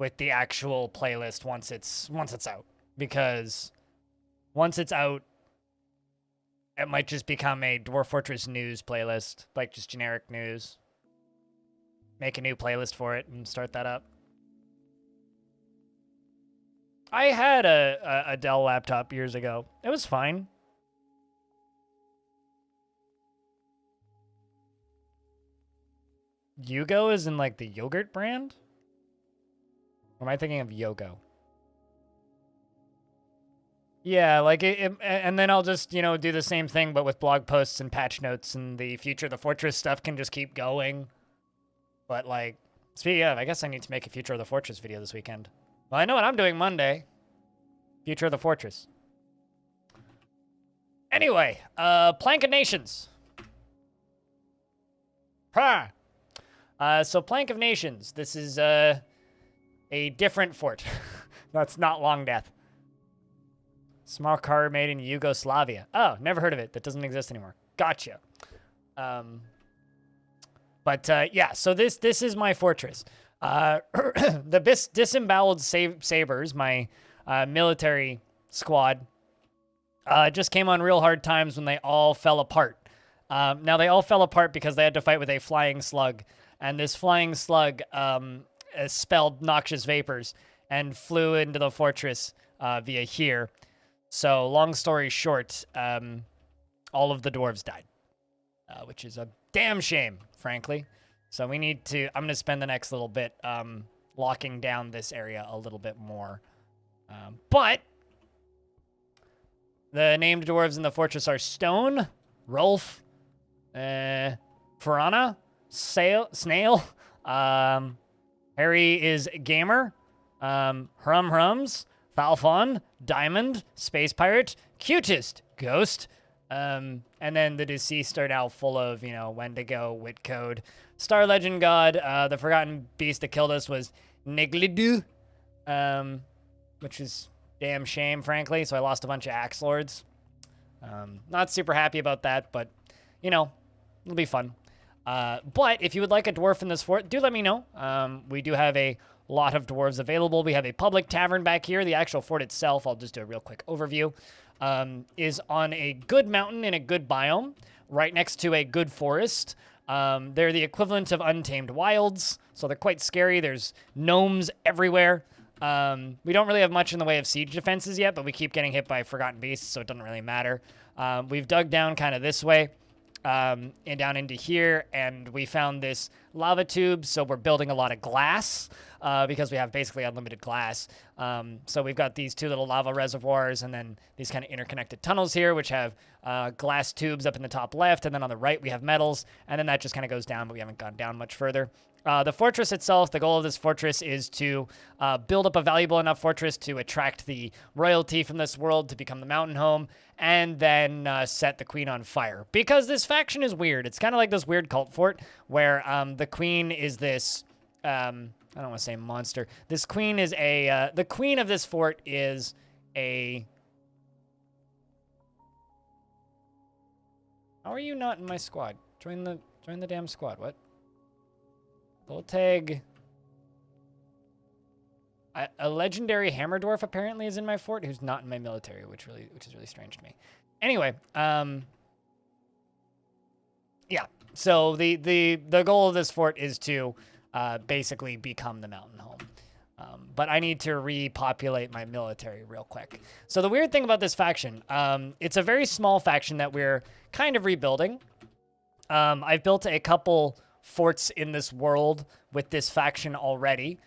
with the actual playlist once it's out, because once it's out, it might just become a Dwarf Fortress news playlist, like just generic news. Make a new playlist for it and start that up. I had a Dell laptop years ago. It was fine. Yugo is in like the yogurt brand? Or am I thinking of Yogo? Yeah, like and then I'll just, you know, do the same thing, but with blog posts and patch notes, and the Future of the Fortress stuff can just keep going. But like, speaking of, I guess I need to make a Future of the Fortress video this weekend. Well, I know what I'm doing Monday. Future of the Fortress. Anyway, Plank of Nations. Ha! So Plank of Nations. This is a different fort. That's not Long Death. Small car made in Yugoslavia. Oh, never heard of it. That doesn't exist anymore. Gotcha. But yeah, so this is my fortress. The disemboweled sabers, my military squad, just came on real hard times when they all fell apart. Now, they all fell apart because they had to fight with a flying slug. And this flying slug expelled noxious vapors and flew into the fortress via here. So, long story short, all of the dwarves died, which is a damn shame, frankly. So we need to, I'm going to spend the next little bit locking down this area a little bit more. But the named dwarves in the fortress are Stone, Rolf, Piranha, Snail, Harry is Gamer, Hrums, Falfon, Diamond, Space Pirate, Cutest, Ghost, and then the deceased are now full of, you know, Wendigo, Witcode. Star Legend God, the forgotten beast that killed us was Niglidu, which is damn shame, frankly, so I lost a bunch of Axe Lords. Not super happy about that, but, you know, it'll be fun. But if you would like a dwarf in this fort, do let me know. We do have a lot of dwarves available. We have a public tavern back here. The actual fort itself, I'll just do a real quick overview, is on a good mountain in a good biome, right next to a good forest. They're the equivalent of untamed wilds, so they're quite scary. There's gnomes everywhere. We don't really have much in the way of siege defenses yet, but we keep getting hit by forgotten beasts, so it doesn't really matter. We've dug down kind of this way. And down into here, and we found this lava tube, so we're building a lot of glass because we have basically unlimited glass. So we've got these two little lava reservoirs and then these kind of interconnected tunnels here, which have glass tubes up in the top left, and then on the right we have metals, and then that just kind of goes down, but we haven't gone down much further. The fortress itself, the goal of this fortress is to build up a valuable enough fortress to attract the royalty from this world to become the mountain home, and then set the queen on fire. Because this faction is weird. It's kind of like this weird cult fort where the queen is this, I don't want to say monster. This queen is a, the queen of this fort is a... How are you not in my squad? Join the damn squad. What? Volteg. A legendary hammer dwarf apparently is in my fort, who's not in my military, which is really strange to me. Anyway, yeah. So the goal of this fort is to basically become the mountain home. But I need to repopulate my military real quick. So the weird thing about this faction, it's a very small faction that we're kind of rebuilding. I've built a couple forts in this world with this faction already,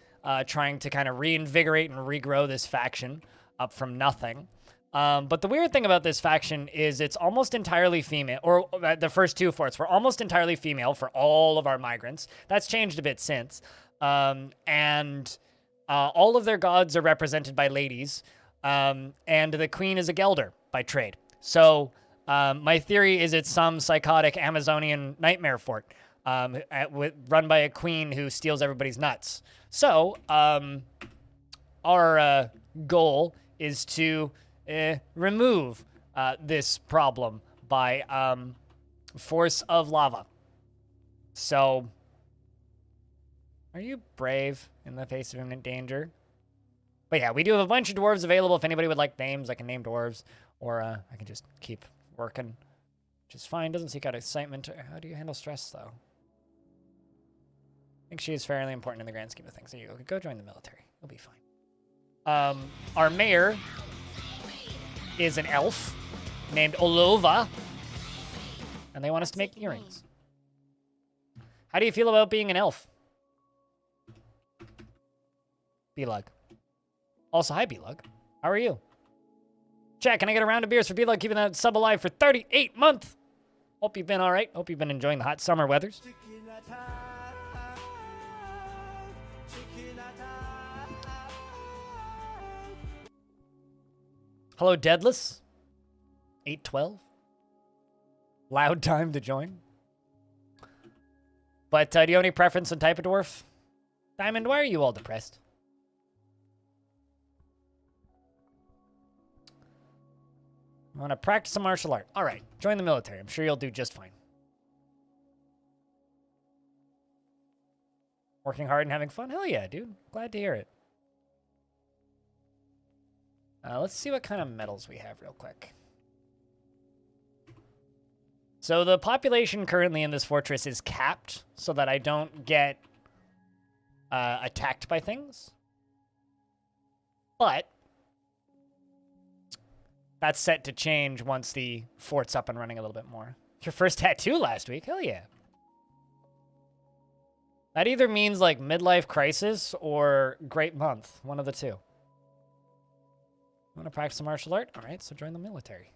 trying to kind of reinvigorate and regrow this faction up from nothing. But the weird thing about this faction is it's almost entirely female, or the first two forts were almost entirely female for all of our migrants. That's changed a bit since. And all of their gods are represented by ladies, and the queen is a Gelder by trade. So my theory is it's some psychotic Amazonian nightmare fort. Run by a queen who steals everybody's nuts. So, our goal is to remove this problem by force of lava. So, are you brave? in the face of imminent danger. But yeah, we do have a bunch of dwarves available. If anybody would like names, I can name dwarves. Or I can just keep working, which is fine. Doesn't seek out excitement. How do you handle stress, though? I think she is fairly important in the grand scheme of things. So you go join the military. You'll be fine. Our mayor is an elf named Olova, and they want us to make earrings. How do you feel about being an elf? B-Lug. Also, hi, B-Lug. How are you? Chat, can I get a round of beers for B-Lug keeping that sub alive for 38 months? Hope you've been all right. Hope you've been enjoying the hot summer weathers. Hello, Deadless. 812. Loud time to join. But do you have any preference on type of dwarf? Diamond, why are you all depressed? I want to practice a martial art. All right, join the military. I'm sure you'll do just fine. Working hard and having fun? Hell yeah, dude. Glad to hear it. Let's see what kind of medals we have real quick. So the population currently in this fortress is capped so that I don't get attacked by things. But that's set to change once the fort's up and running a little bit more. Your first tattoo last week? Hell yeah. That either means like midlife crisis or great month. One of the two. Want to practice some martial art? All right, so join the military.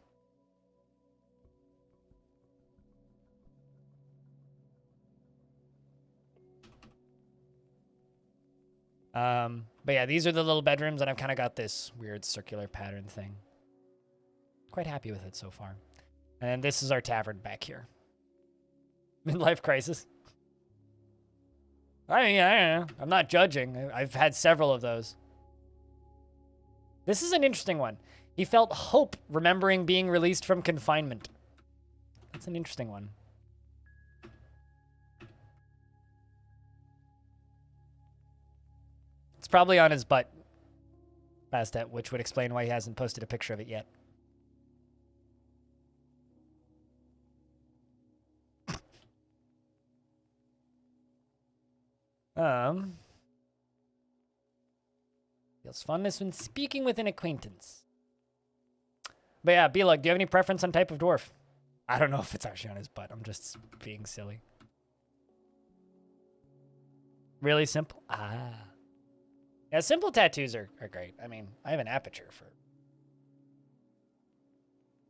But yeah, these are the little bedrooms, and I've kind of got this weird circular pattern thing. Quite happy with it so far. And then this is our tavern back here. Midlife crisis. I don't know. I'm not judging. I've had several of those. This is an interesting one. He felt hope remembering being released from confinement. That's an interesting one. It's probably on his butt, Bastet, which would explain why he hasn't posted a picture of it yet. Feels funness when speaking with an acquaintance. But yeah, B-Lug, do you have any preference on type of dwarf? I don't know if it's actually on his butt. I'm just being silly. Really simple? Ah. Yeah, simple tattoos are great. I mean, I have an aperture for...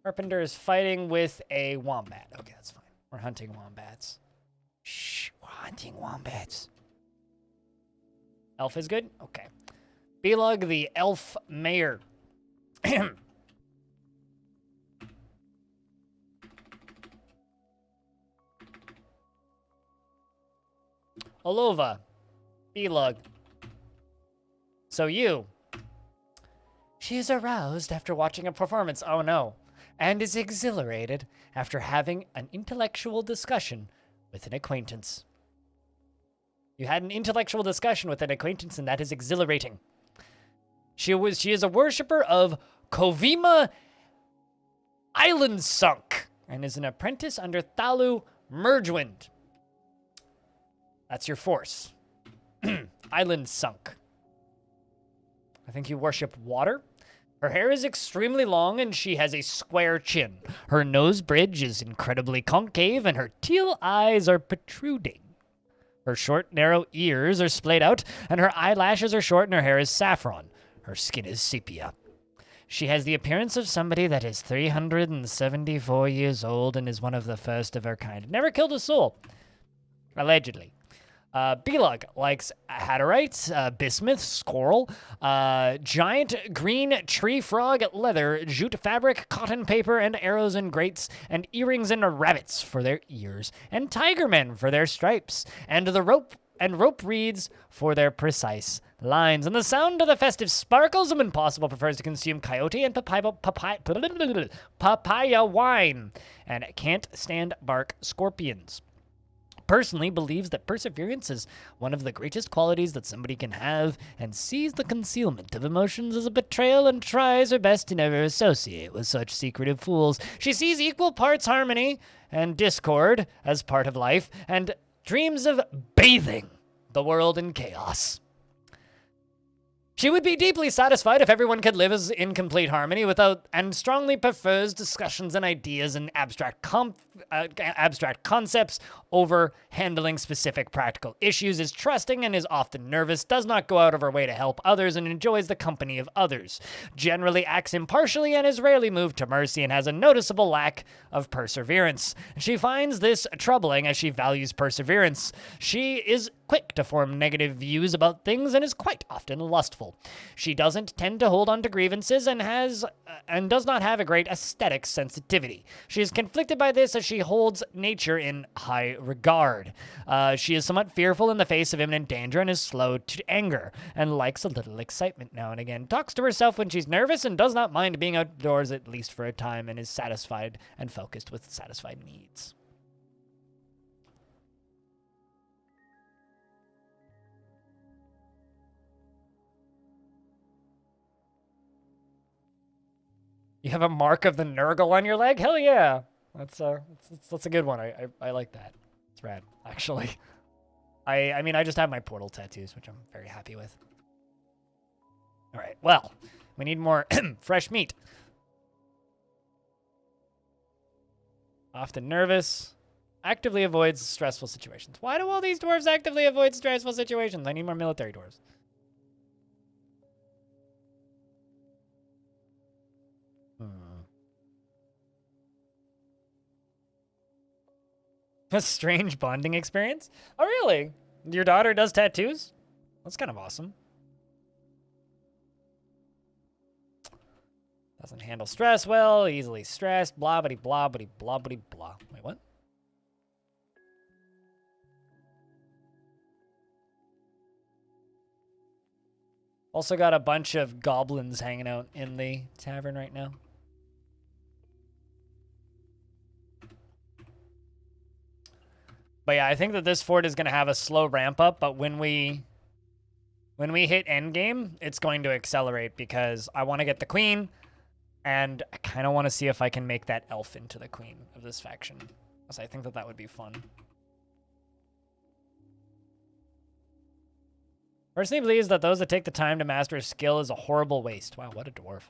Carpenter is fighting with a wombat. Okay, that's fine. We're hunting wombats. Shh, we're hunting wombats. Elf is good? Okay. B-Lug, the elf mayor. Olova. B-Lug. So you. She is aroused after watching a performance. Oh no. And is exhilarated after having an intellectual discussion with an acquaintance. You had an intellectual discussion with an acquaintance, and that is exhilarating. She is a worshiper of Kovima Island Sunk and is an apprentice under Thalu Mergewind. That's your force. Island Sunk. I think you worship water. Her hair is extremely long and she has a square chin. Her nose bridge is incredibly concave and her teal eyes are protruding. Her short, narrow ears are splayed out, and her eyelashes are short and her hair is saffron. Her skin is sepia. She has the appearance of somebody that is 374 years old and is one of the first of her kind. Never killed a soul. Allegedly. B-Lug likes Hatterite, bismuth, squirrel, giant green tree frog, leather, jute fabric, cotton paper, and arrows and grates, and earrings and rabbits for their ears, and tigermen for their stripes, and the rope reeds for their precise lines. And the sound of the festive sparkles, when possible, prefers to consume coyote and papaya wine, and can't stand bark scorpions. personally believes that perseverance is one of the greatest qualities that somebody can have, and sees the concealment of emotions as a betrayal and tries her best to never associate with such secretive fools. She sees equal parts harmony and discord as part of life, and dreams of bathing the world in chaos. She would be deeply satisfied if everyone could live as in complete harmony and strongly prefers discussions and ideas and abstract concepts over handling specific practical issues, is trusting and is often nervous, does not go out of her way to help others, and enjoys the company of others, generally acts impartially and is rarely moved to mercy, and has a noticeable lack of perseverance. She finds this troubling as she values perseverance. She is quick to form negative views about things and is quite often lustful. She doesn't tend to hold on to grievances and does not have a great aesthetic sensitivity. She is conflicted by this as she holds nature in high regard. She is somewhat fearful in the face of imminent danger and is slow to anger and likes a little excitement now and again. Talks to herself when she's nervous and does not mind being outdoors at least for a time, and is satisfied and focused with satisfied needs. You have a mark of the Nurgle on your leg? Hell yeah. That's a good one. I like that. It's rad, actually. I mean, I just have my portal tattoos, which I'm very happy with. All right, well, we need more fresh meat. Often nervous. Actively avoids stressful situations. Why do all these dwarves actively avoid stressful situations? I need more military dwarves. A strange bonding experience? Oh, really? Your daughter does tattoos? That's kind of awesome. Doesn't handle stress well, easily stressed, blah, bitty, blah, bitty, blah, bitty, blah. Wait, what? Also got a bunch of goblins hanging out in the tavern right now. But yeah, I think that this fort is going to have a slow ramp up, but when we hit endgame, it's going to accelerate because I want to get the queen, and I kind of want to see if I can make that elf into the queen of this faction, because I think that would be fun. Personally believes that those that take the time to master a skill is a horrible waste. Wow, what a dwarf.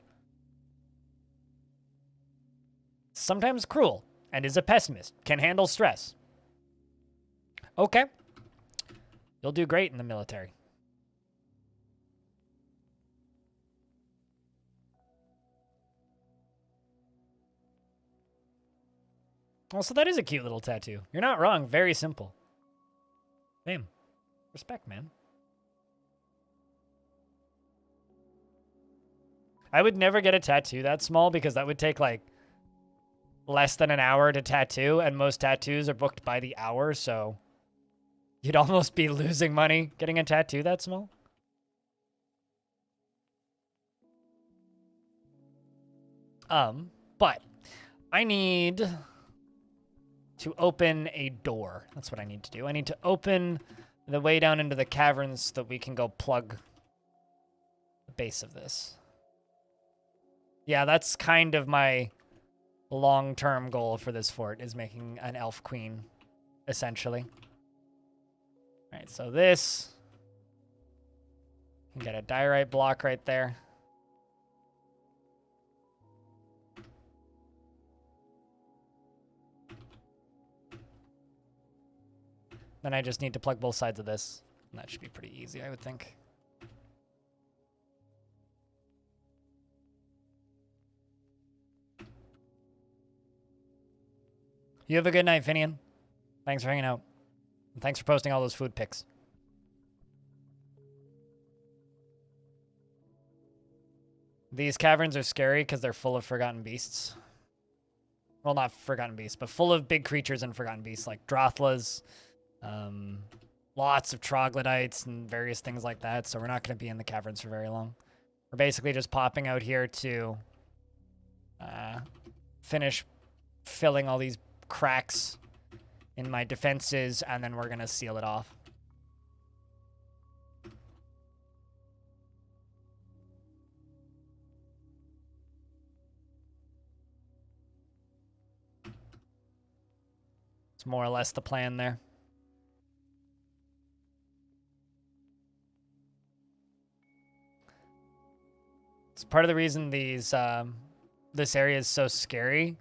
Sometimes cruel, and is a pessimist, can handle stress. Okay. You'll do great in the military. Also, that is a cute little tattoo. You're not wrong. Very simple. Damn. Respect, man. I would never get a tattoo that small because that would take, like, less than an hour to tattoo, and most tattoos are booked by the hour, so you'd almost be losing money getting a tattoo that small. But I need to open a door. That's what I need to do. I need to open the way down into the caverns so that we can go plug the base of this. Yeah, that's kind of my long-term goal for this fort, is making an elf queen, essentially. All right, so this, you can get a diorite block right there. Then I just need to plug both sides of this, and that should be pretty easy, I would think. You have a good night, Finian. Thanks for hanging out. And thanks for posting all those food pics. These caverns are scary because they're full of forgotten beasts. Well, not forgotten beasts, but full of big creatures and forgotten beasts, like Drothlas, lots of troglodytes and various things like that, so we're not going to be in the caverns for very long. We're basically just popping out here to finish filling all these cracks in my defenses, and then we're going to seal it off. It's more or less the plan there. It's part of the reason these this area is so scary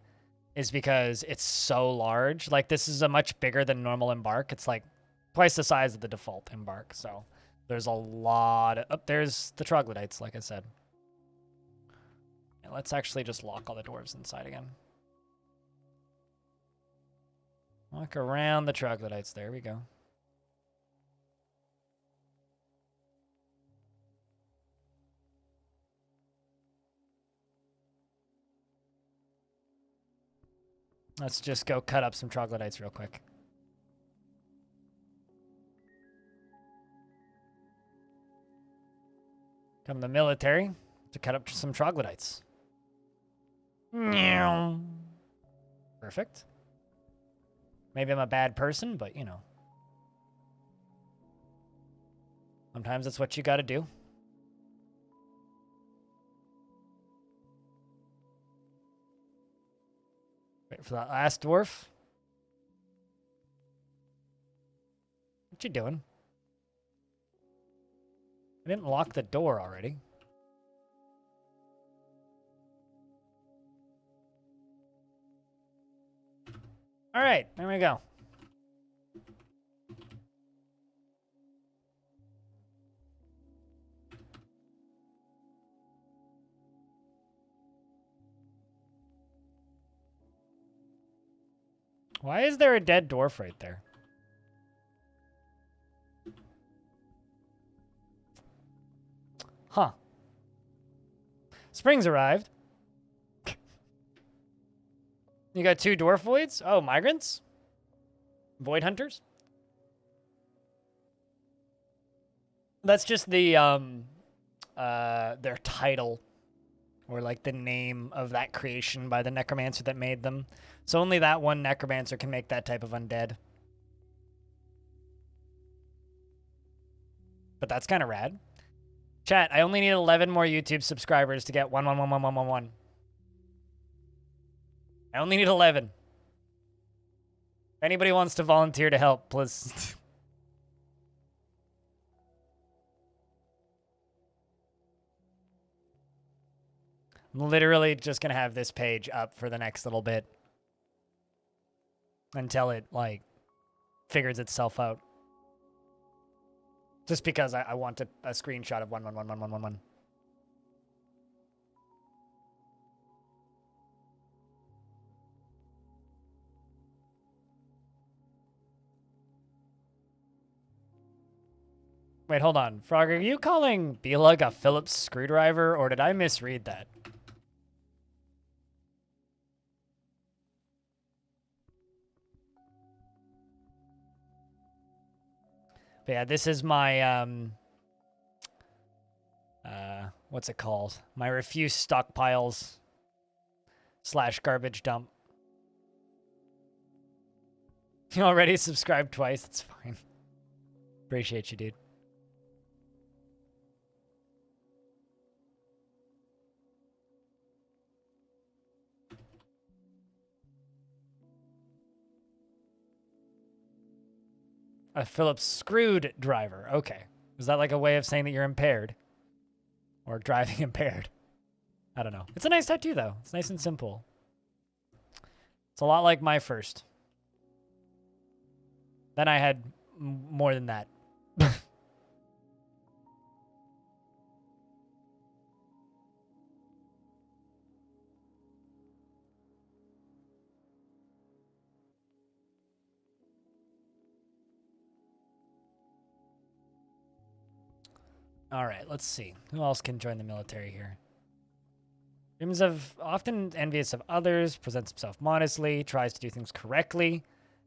is because it's so large. Like, this is a much bigger than normal embark. It's like twice the size of the default embark. So there's a lot of... there's the troglodytes, like I said. And let's actually just lock all the dwarves inside again. Walk around the troglodytes. There we go. Let's just go cut up some troglodytes real quick. Come the military to cut up some troglodytes. Perfect. Maybe I'm a bad person, but you know. Sometimes that's what you gotta do. Wait for that last dwarf. What you doing? I didn't lock the door already. All right, there we go. Why is there a dead dwarf right there? Huh. Spring's arrived. You got 2 dwarf voids? Oh, migrants? Void hunters? That's just the, their title. Or, like, the name of that creation by the necromancer that made them. So only that one necromancer can make that type of undead. But that's kind of rad. Chat, I only need 11 more YouTube subscribers to get 1111111. I only need 11. If anybody wants to volunteer to help, please. I'm literally just going to have this page up for the next little bit. Until it, like, figures itself out. Just because I want a screenshot of 1111111. Wait, hold on. Frog, are you calling Belug a Phillips screwdriver, or did I misread that? But yeah, this is my, what's it called? My refuse stockpiles / garbage dump. You already subscribed twice. It's fine. Appreciate you, dude. A Phillips screwdriver. Okay. Is that like a way of saying that you're impaired? Or driving impaired? I don't know. It's a nice tattoo, though. It's nice and simple. It's a lot like my first. Then I had more than that. All right, let's see. Who else can join the military here? Dreams of often envious of others, presents himself modestly, tries to do things correctly,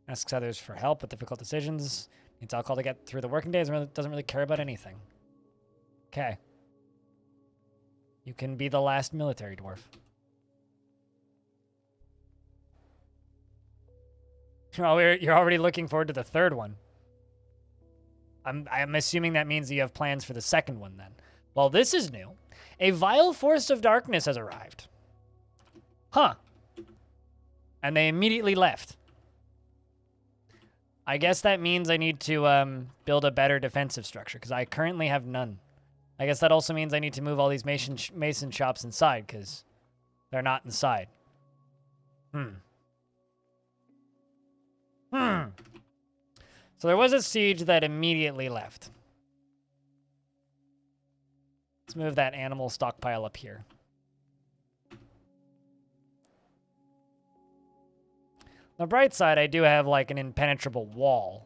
asks others for help with difficult decisions, needs alcohol to get through the working days, and doesn't really care about anything. Okay. You can be the last military dwarf. You're already looking forward to the third one. I'm assuming that means you have plans for the second one then. Well, this is new. A vile force of darkness has arrived. Huh. And they immediately left. I guess that means I need to build a better defensive structure, because I currently have none. I guess that also means I need to move all these mason shops inside, because they're not inside. So there was a siege that immediately left. Let's move that animal stockpile up here. On the bright side, I do have like an impenetrable wall.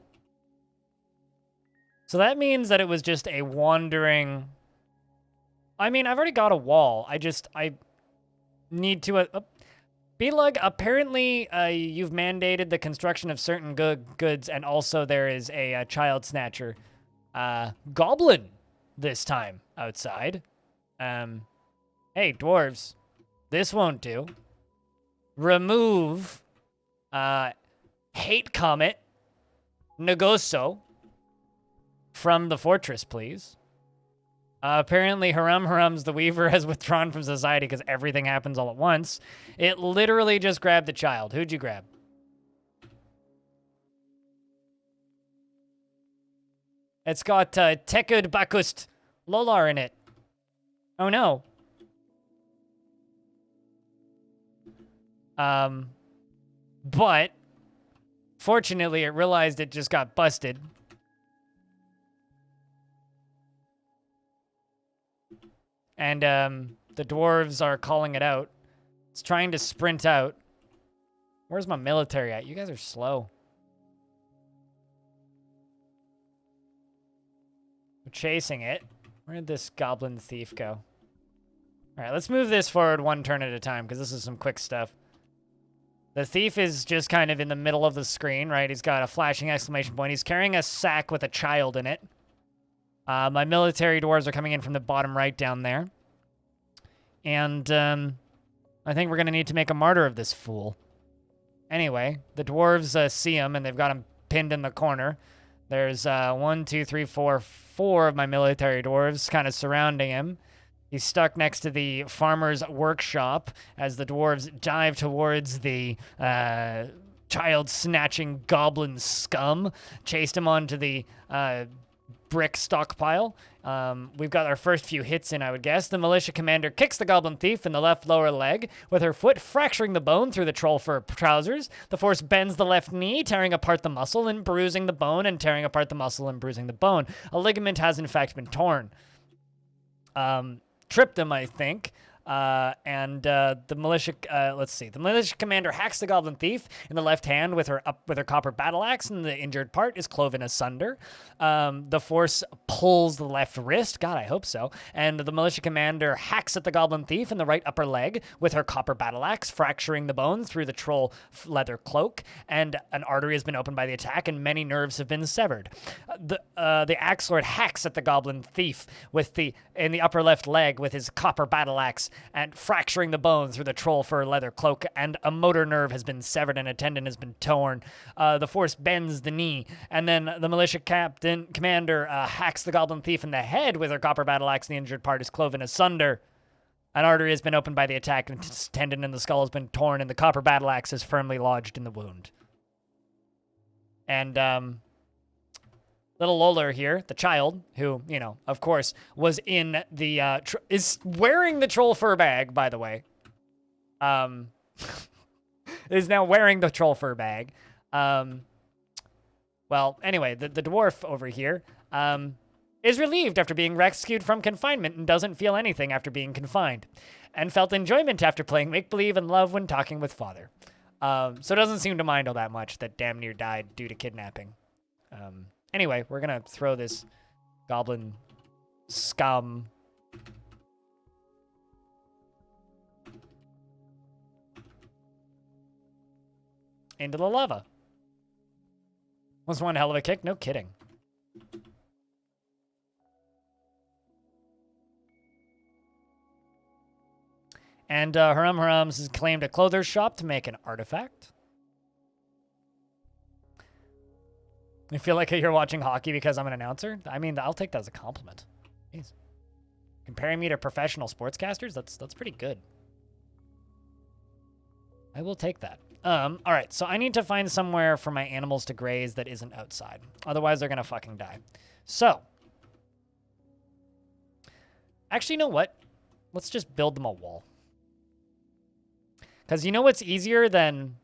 So that means that it was just a wandering... I mean, I've already got a wall. I need to... Beelug, apparently you've mandated the construction of certain goods, and also there is a child snatcher goblin this time outside. Hey, dwarves, this won't do. Remove Hate Comet Nagoso from the fortress, please. Apparently, Harum's the Weaver has withdrawn from society because everything happens all at once. It literally just grabbed the child. Who'd you grab? It's got Tekud Bakust Lolar in it. Oh no. But fortunately, it realized it just got busted. And the dwarves are calling it out. It's trying to sprint out. Where's my military at? You guys are slow. We're chasing it. Where did this goblin thief go? All right, let's move this forward one turn at a time, because this is some quick stuff. The thief is just kind of in the middle of the screen, right? He's got a flashing exclamation point. He's carrying a sack with a child in it. My military dwarves are coming in from the bottom right down there. And I think we're going to need to make a martyr of this fool. Anyway, the dwarves see him, and they've got him pinned in the corner. There's 1, 2, 3, 4 of my military dwarves kind of surrounding him. He's stuck next to the farmer's workshop as the dwarves dive towards the child-snatching goblin scum. Chased him onto the brick stockpile. We've got our first few hits in, I would guess. The militia commander kicks the goblin thief in the left lower leg with her foot, fracturing the bone through the troll fur trousers. The force bends the left knee, tearing apart the muscle and bruising the bone, and tearing apart the muscle and bruising the bone. A ligament has in fact been torn. Tripped him, I think. The militia, let's see. The militia commander hacks the goblin thief in the left hand with her copper battle axe, and the injured part is cloven asunder. The force pulls the left wrist. God, I hope so. And the militia commander hacks at the goblin thief in the right upper leg with her copper battle axe, fracturing the bone through the troll leather cloak. And an artery has been opened by the attack, and many nerves have been severed. The axe lord hacks at the goblin thief in the upper left leg with his copper battle axe, and fracturing the bone through the troll fur leather cloak, and a motor nerve has been severed and a tendon has been torn. The force bends the knee, and then the militia commander hacks the goblin thief in the head with her copper battle axe. The injured part is cloven asunder. An artery has been opened by the attack, and its tendon in the skull has been torn, and the copper battle axe is firmly lodged in the wound. And little Lolar here, the child, who, you know, of course, was in the, is wearing the troll fur bag, by the way. Is now wearing the troll fur bag. Well, anyway, the dwarf over here, is relieved after being rescued from confinement and doesn't feel anything after being confined, and felt enjoyment after playing make-believe and love when talking with father. So doesn't seem to mind all that much that damn near died due to kidnapping. Anyway, we're gonna throw this goblin scum into the lava. Was one hell of a kick? No kidding. And Harum's has claimed a clother's shop to make an artifact. I feel like you're watching hockey because I'm an announcer. I mean, I'll take that as a compliment. Jeez. Comparing me to professional sportscasters, that's pretty good. I will take that. All right, so I need to find somewhere for my animals to graze that isn't outside. Otherwise, they're gonna fucking die. So, actually, you know what? Let's just build them a wall. Because you know what's easier than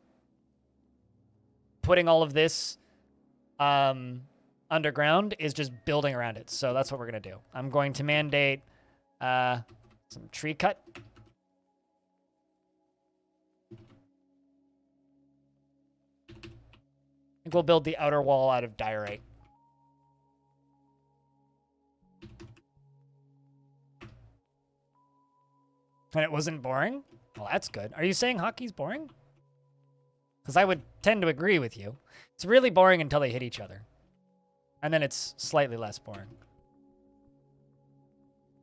putting all of this underground is just building around it. So that's what we're going to do. I'm going to mandate some tree cut. I think we'll build the outer wall out of diorite. And it wasn't boring? Well, that's good. Are you saying hockey's boring? Because I would tend to agree with you. It's really boring until they hit each other. And then it's slightly less boring.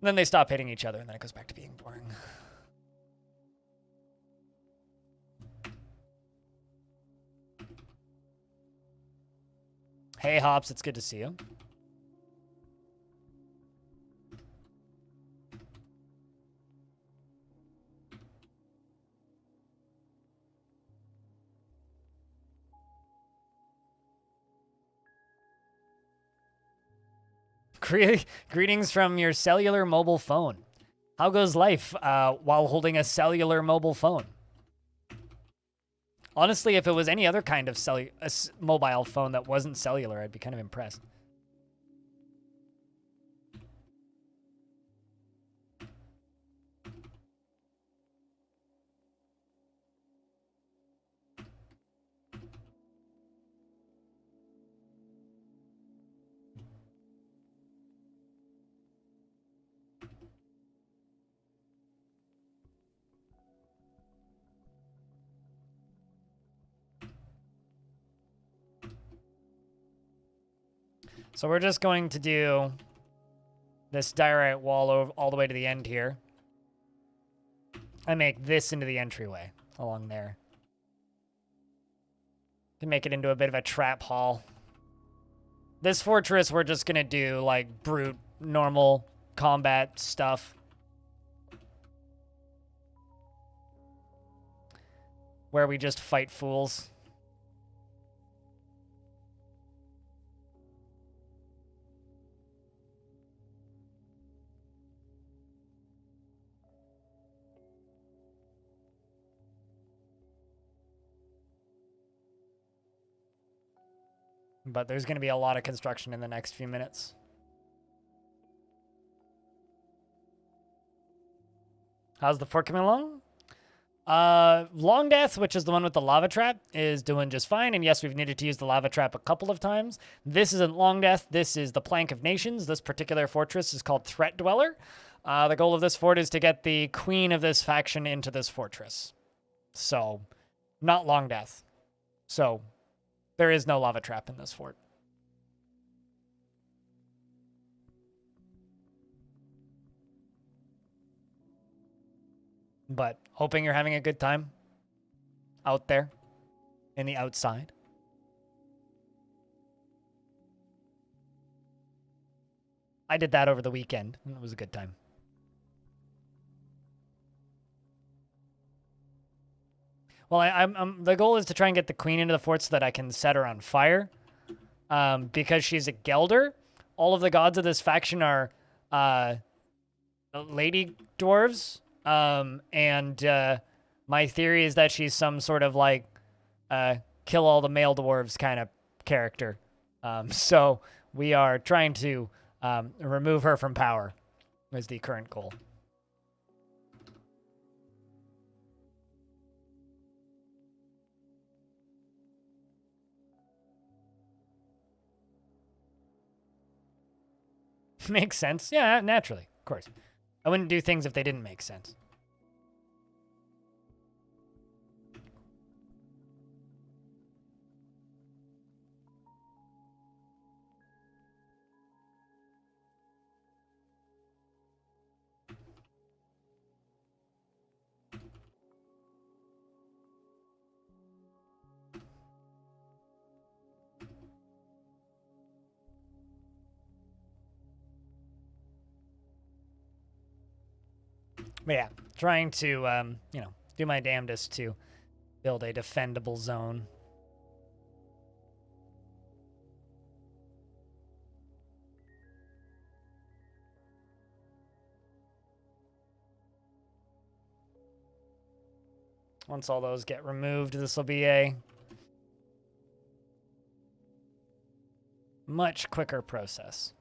And then they stop hitting each other, and then it goes back to being boring. Hey, Hops, it's good to see you. Greetings from your cellular mobile phone. How goes life while holding a cellular mobile phone? Honestly, if it was any other kind of mobile phone that wasn't cellular, I'd be kind of impressed. So we're just going to do this diorite wall all the way to the end here. I make this into the entryway along there. To make it into a bit of a trap hall. This fortress, we're just going to do, like, brute, normal combat stuff. Where we just fight fools. But there's going to be a lot of construction in the next few minutes. How's the fort coming along? Long Death, which is the one with the lava trap, is doing just fine. And yes, we've needed to use the lava trap a couple of times. This isn't Long Death. This is the Plank of Nations. This particular fortress is called Threatdweller. The goal of this fort is to get the queen of this faction into this fortress. So, not Long Death. So, there is no lava trap in this fort. But hoping you're having a good time out there in the outside. I did that over the weekend, and it was a good time. Well, the goal is to try and get the queen into the fort so that I can set her on fire. Because she's a Gelder, all of the gods of this faction are lady dwarves. And my theory is that she's some sort of, like, kill all the male dwarves kind of character. So we are trying to remove her from power is the current goal. Makes sense. Yeah, naturally, of course. I wouldn't do things if they didn't make sense. But yeah, trying to, you know, do my damnedest to build a defendable zone. Once all those get removed, this will be a much quicker process.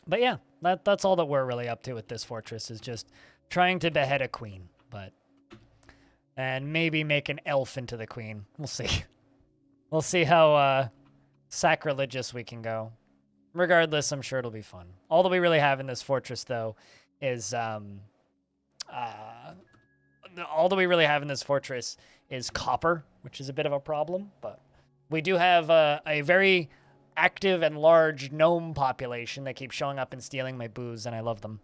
But yeah, that's all that we're really up to with this fortress is just trying to behead a queen, and maybe make an elf into the queen. We'll see. We'll see how sacrilegious we can go. Regardless, I'm sure it'll be fun. All that we really have in this fortress, though, is copper, which is a bit of a problem. But we do have a very active and large gnome population that keeps showing up and stealing my booze, and I love them.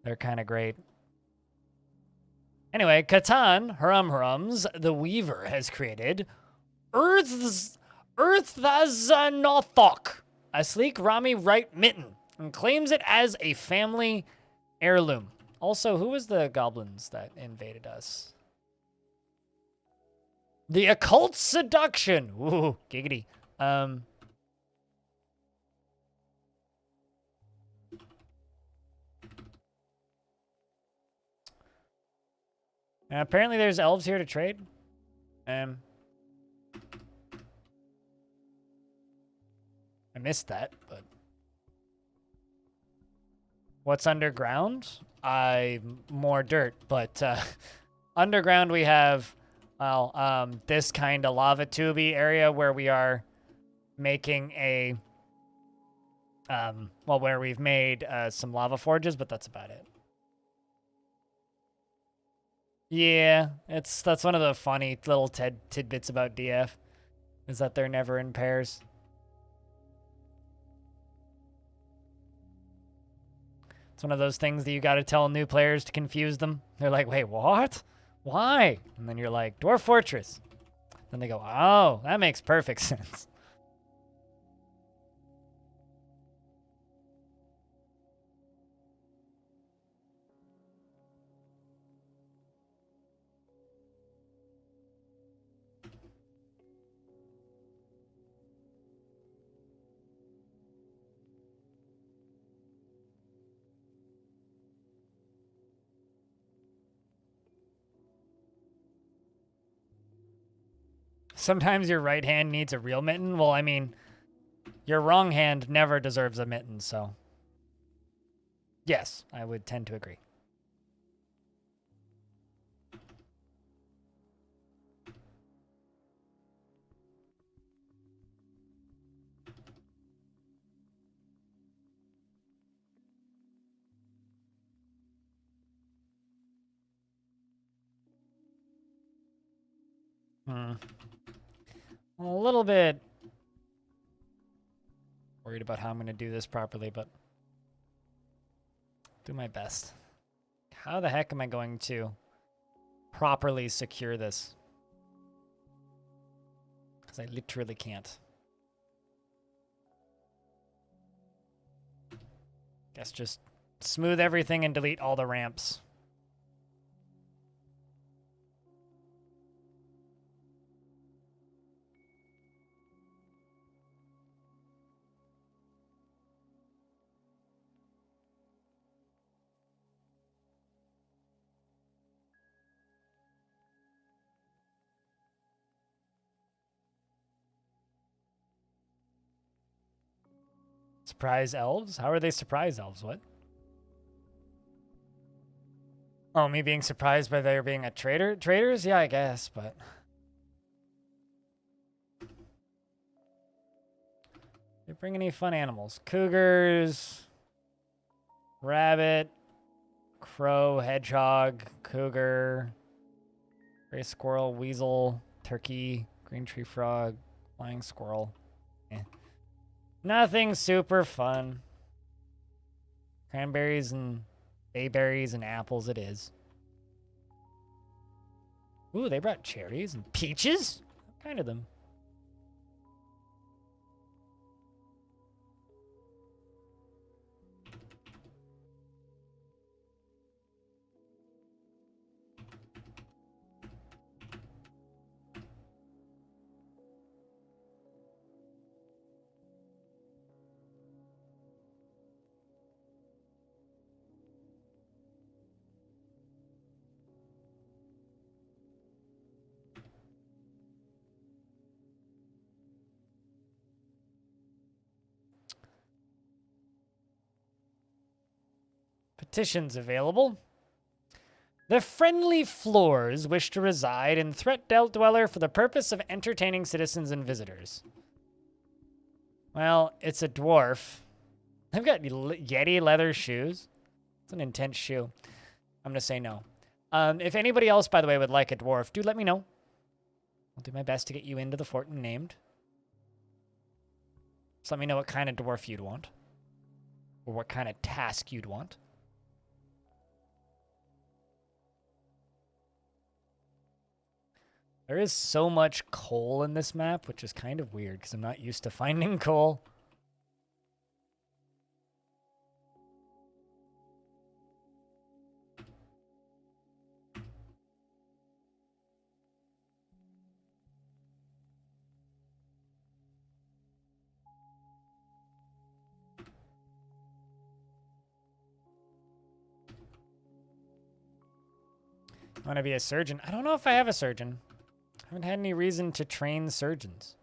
They're kind of great. Anyway, Catan, Harums, the Weaver, has created Earthazanothok, a sleek Rami right mitten, and claims it as a family heirloom. Also, who was the goblins that invaded us? The Occult Seduction. Ooh, giggity. Apparently there's elves here to trade. I missed that, but what's underground? More dirt, but underground we have, well, this kind of lava tubey area where we are making a, well, where we've made some lava forges, but that's about it. Yeah, that's one of the funny little tidbits about DF, is that they're never in pairs. It's one of those things that you got to tell new players to confuse them. They're like, wait, what? Why? And then you're like, Dwarf Fortress. Then they go, oh, that makes perfect sense. Sometimes your right hand needs a real mitten. Well, I mean, your wrong hand never deserves a mitten, so yes, I would tend to agree. A little bit worried about how I'm going to do this properly, but do my best. How the heck am I going to properly secure this? Because I literally can't. Guess just smooth everything and delete all the ramps. Surprise elves? How are they surprise elves? What? Oh, me being surprised by there being a traitor? Traitors? Yeah, I guess, but... They bring any fun animals? Cougars, rabbit, crow, hedgehog, cougar, gray squirrel, weasel, turkey, green tree frog, Flying squirrel. Eh. Nothing super fun. Cranberries and bayberries and apples it is. Ooh, they brought cherries and peaches? What kind of them? Petitions available. The friendly floors wish to reside in Threatdweller for the purpose of entertaining citizens and visitors. Well, it's a dwarf. They've got Yeti leather shoes. It's an intense shoe. I'm going to say no. If anybody else, by the way, would like a dwarf, do let me know. I'll do my best to get you into the fort and named. Just let me know what kind of dwarf you'd want. Or what kind of task you'd want. There is so much coal in this map, which is kind of weird because I'm not used to finding coal. I want to be a surgeon. I don't know if I have a surgeon. I haven't had any reason to train surgeons.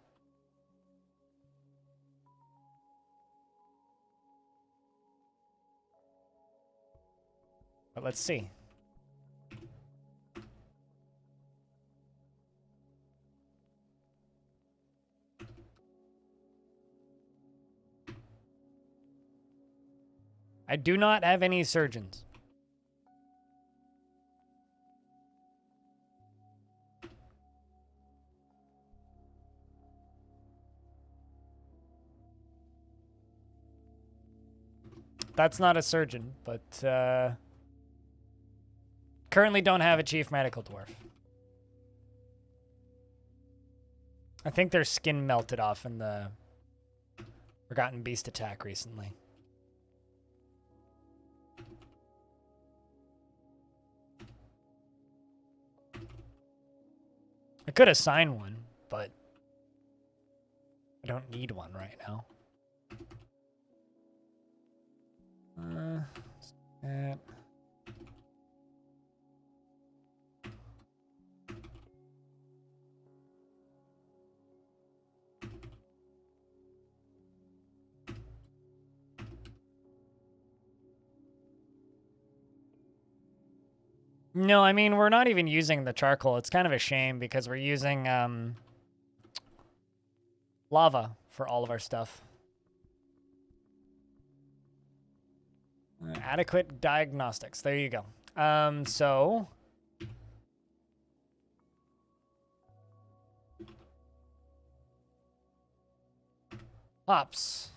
But let's see. I do not have any surgeons. That's not a surgeon, but currently don't have a chief medical dwarf. I think their skin melted off in the Forgotten Beast attack recently. I could assign one, but I don't need one right now. That. No, I mean, we're not even using the charcoal. It's kind of a shame because we're using lava for all of our stuff. Adequate diagnostics. There you go. So Hops.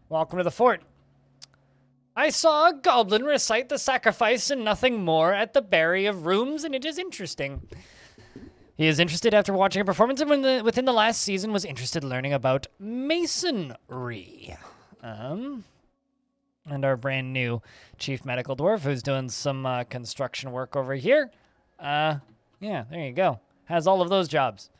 Welcome to the fort. I saw a goblin recite the sacrifice and nothing more at the Barrier of Rooms, and it is interesting. He is interested after watching a performance and within the last season was interested in learning about masonry. And our brand new chief medical dwarf who's doing some construction work over here. Yeah, there you go. Has all of those jobs.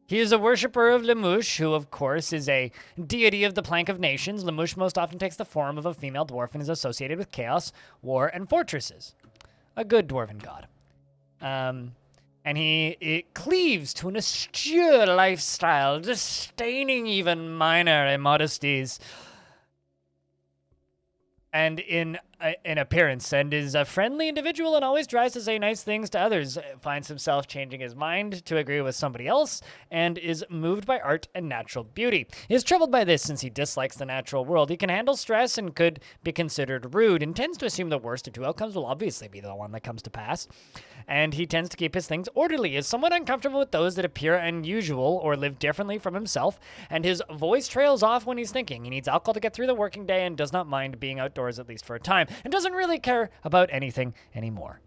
He is a worshipper of Lemouche, who, of course, is a deity of the Plank of Nations. Lemouche most often takes the form of a female dwarf and is associated with chaos, war, and fortresses. A good dwarven god. And it cleaves to an austere lifestyle, disdaining even minor immodesties. And in in appearance and is a friendly individual and always tries to say nice things to others, finds himself changing his mind to agree with somebody else, and is moved by art and natural beauty. He is troubled by this since he dislikes the natural world. He can handle stress and could be considered rude, and tends to assume the worst of two outcomes will obviously be the one that comes to pass. And he tends to keep his things orderly, is somewhat uncomfortable with those that appear unusual or live differently from himself, and his voice trails off when he's thinking. He needs alcohol to get through the working day and does not mind being outdoors at least for a time, and doesn't really care about anything anymore.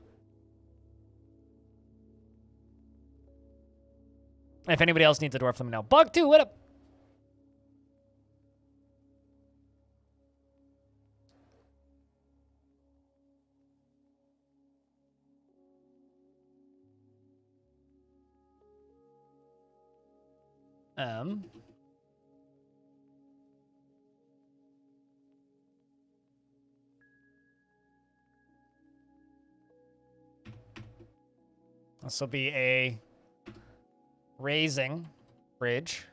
If anybody else needs a dwarf, let me know. Bug2, what up? This will be a raising bridge.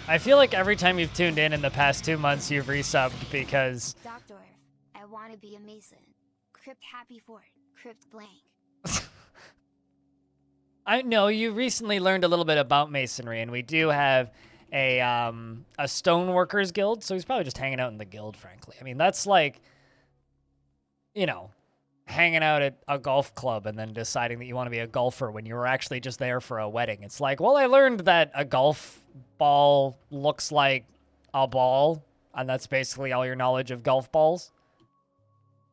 I feel like every time you've tuned in the past 2 months, you've resubbed because... Dwarf, I want to be a mason. Crypt happy fort. Crypt blank. I know you recently learned a little bit about masonry, and we do have a stoneworkers guild, so he's probably just hanging out in the guild, frankly. I mean, that's like, you know, hanging out at a golf club and then deciding that you want to be a golfer when you were actually just there for a wedding. It's like, well, I learned that a golf ball looks like a ball, and that's basically all your knowledge of golf balls.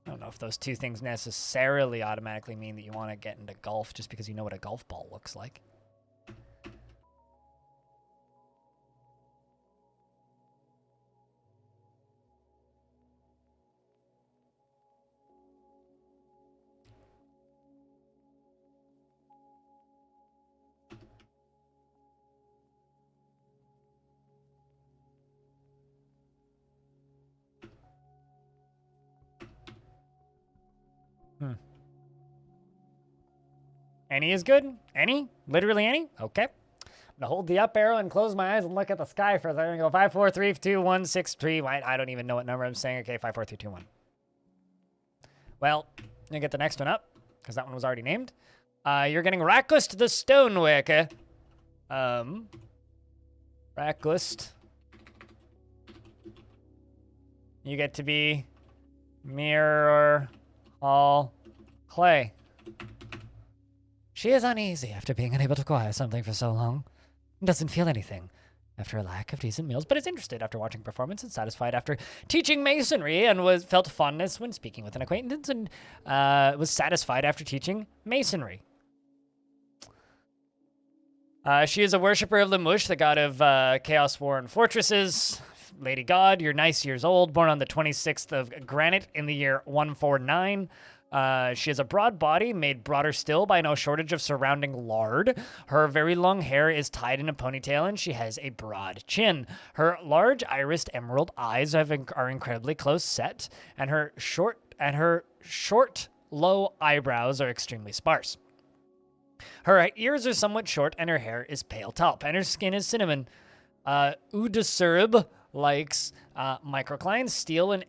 I don't know if those two things necessarily automatically mean that you want to get into golf just because you know what a golf ball looks like. Any is good? Any? Literally any? Okay. I'm gonna hold the up arrow and close my eyes and look at the sky for a second and go 5, 4, 3, 2, 1, 6, 3. I don't even know what number I'm saying. Okay, 5, 4, 3, 2, 1. Well, you get the next one up because that one was already named. You're getting Rakust the Stoneworker. Rakust. You get to be Mirror Hall Clay. She is uneasy after being unable to acquire something for so long. Doesn't feel anything after a lack of decent meals, but is interested after watching performance and satisfied after teaching masonry, and felt fondness when speaking with an acquaintance, and was satisfied after teaching masonry. She is a worshiper of Lemush, the god of chaos, war, and fortresses. Lady God, you're nice years old, born on the 26th of Granite in the year 149. She has a broad body, made broader still by no shortage of surrounding lard. Her very long hair is tied in a ponytail, and she has a broad chin. Her large irised emerald eyes are incredibly close set, and her short, low eyebrows are extremely sparse. Her ears are somewhat short, and her hair is pale taupe, and her skin is cinnamon. Udasurb likes microcline, steel, and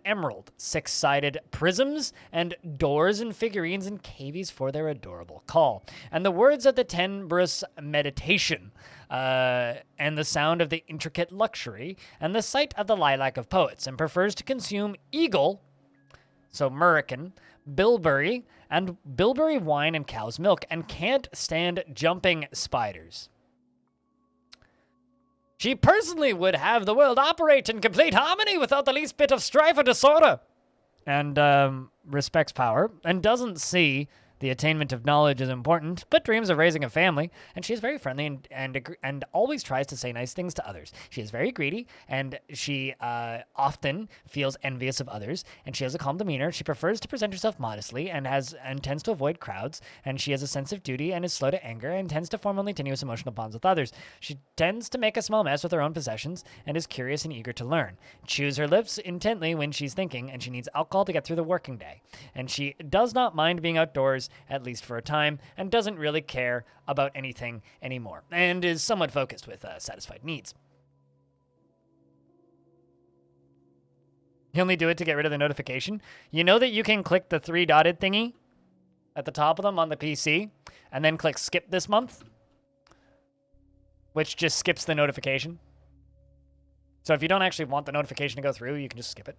emerald, six-sided prisms, and doors and figurines and cavies for their adorable call. And the words of the Tenbrus meditation, and the sound of the intricate luxury, and the sight of the lilac of poets, and prefers to consume eagle, so Murican, bilberry wine and cow's milk, and can't stand jumping spiders. She personally would have the world operate in complete harmony without the least bit of strife or disorder, and respects power, and doesn't see The attainment of knowledge is important, but dreams of raising a family, and she is very friendly and always tries to say nice things to others. She is very greedy, and she often feels envious of others, and she has a calm demeanor. She prefers to present herself modestly and tends to avoid crowds, and she has a sense of duty and is slow to anger and tends to form only tenuous emotional bonds with others. She tends to make a small mess with her own possessions and is curious and eager to learn. Chews her lips intently when she's thinking, and she needs alcohol to get through the working day. And she does not mind being outdoors, at least for a time, and doesn't really care about anything anymore, and is somewhat focused with satisfied needs. You only do it to get rid of the notification. You know that you can click the 3 dotted thingy at the top of them on the PC, and then click skip this month, which just skips the notification. So if you don't actually want the notification to go through, you can just skip it.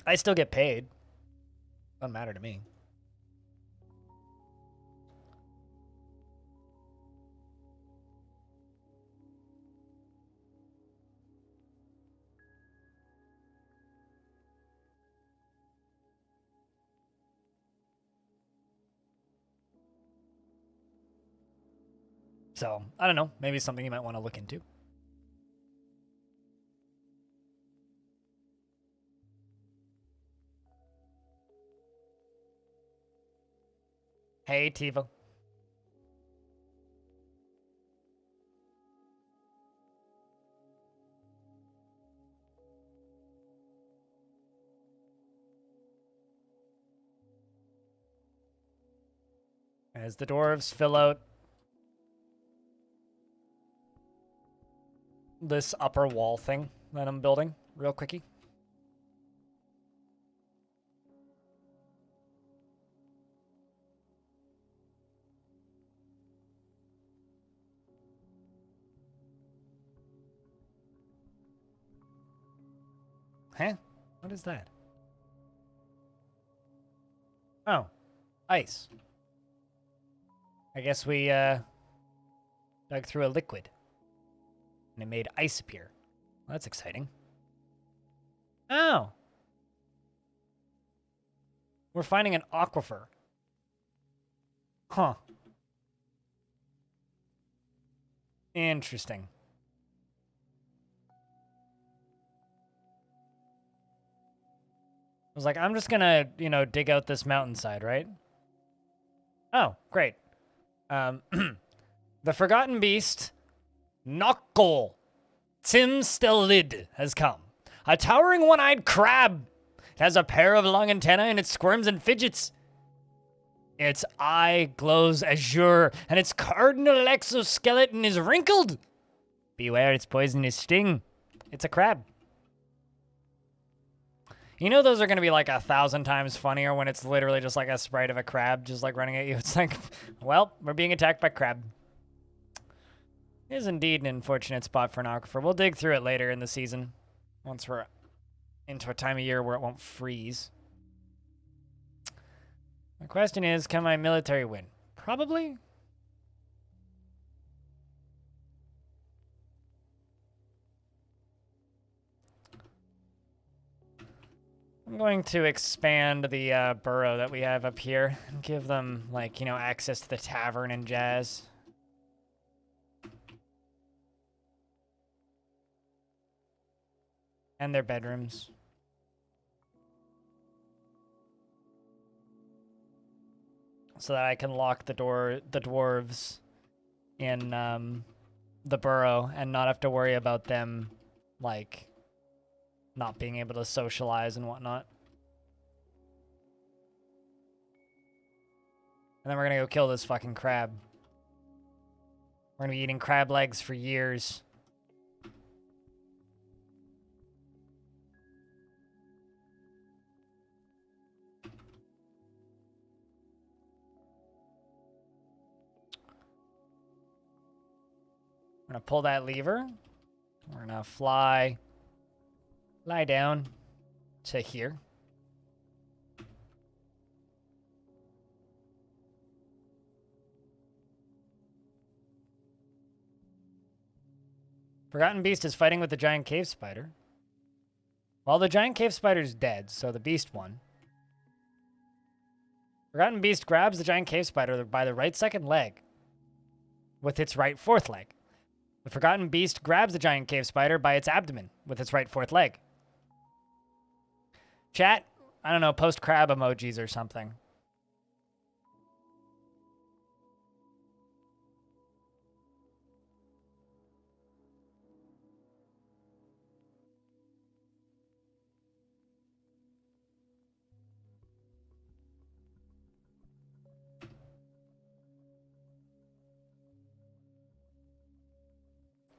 I still get paid. Doesn't matter to me. So, I don't know. Maybe something you might want to look into. Hey, Tiva. As the dwarves fill out this upper wall thing that I'm building real quickie. Huh? What is that? Oh, ice. I guess we dug through a liquid and it made ice appear. Well, that's exciting. Oh. We're finding an aquifer. Huh. Interesting. I was like, I'm just gonna, dig out this mountainside, right? Oh, great. The Forgotten Beast, Nokgol, Timstelid, has come. A towering one-eyed crab. It has a pair of long antennae and it squirms and fidgets. Its eye glows azure, and its cardinal exoskeleton is wrinkled. Beware its poisonous sting. It's a crab. You know those are going to be like 1,000 times funnier when it's literally just like a sprite of a crab just like running at you. It's like, well, we're being attacked by crab. It is indeed an unfortunate spot for an aquifer. We'll dig through it later in the season once we're into a time of year where it won't freeze. My question is, can my military win? Probably. I'm going to expand the burrow that we have up here and give them, like, access to the tavern and jazz. And their bedrooms. So that I can lock the dwarves in the burrow and not have to worry about them, like, not being able to socialize and whatnot. And then we're gonna go kill this fucking crab. We're gonna be eating crab legs for years. We're gonna pull that lever. We're gonna lie down to here. Forgotten Beast is fighting with the giant cave spider. Well, the giant cave spider's dead, so the beast won. Forgotten Beast grabs the giant cave spider by the right second leg with its right fourth leg. The Forgotten Beast grabs the giant cave spider by its abdomen with its right fourth leg. Chat, I don't know, post crab emojis or something.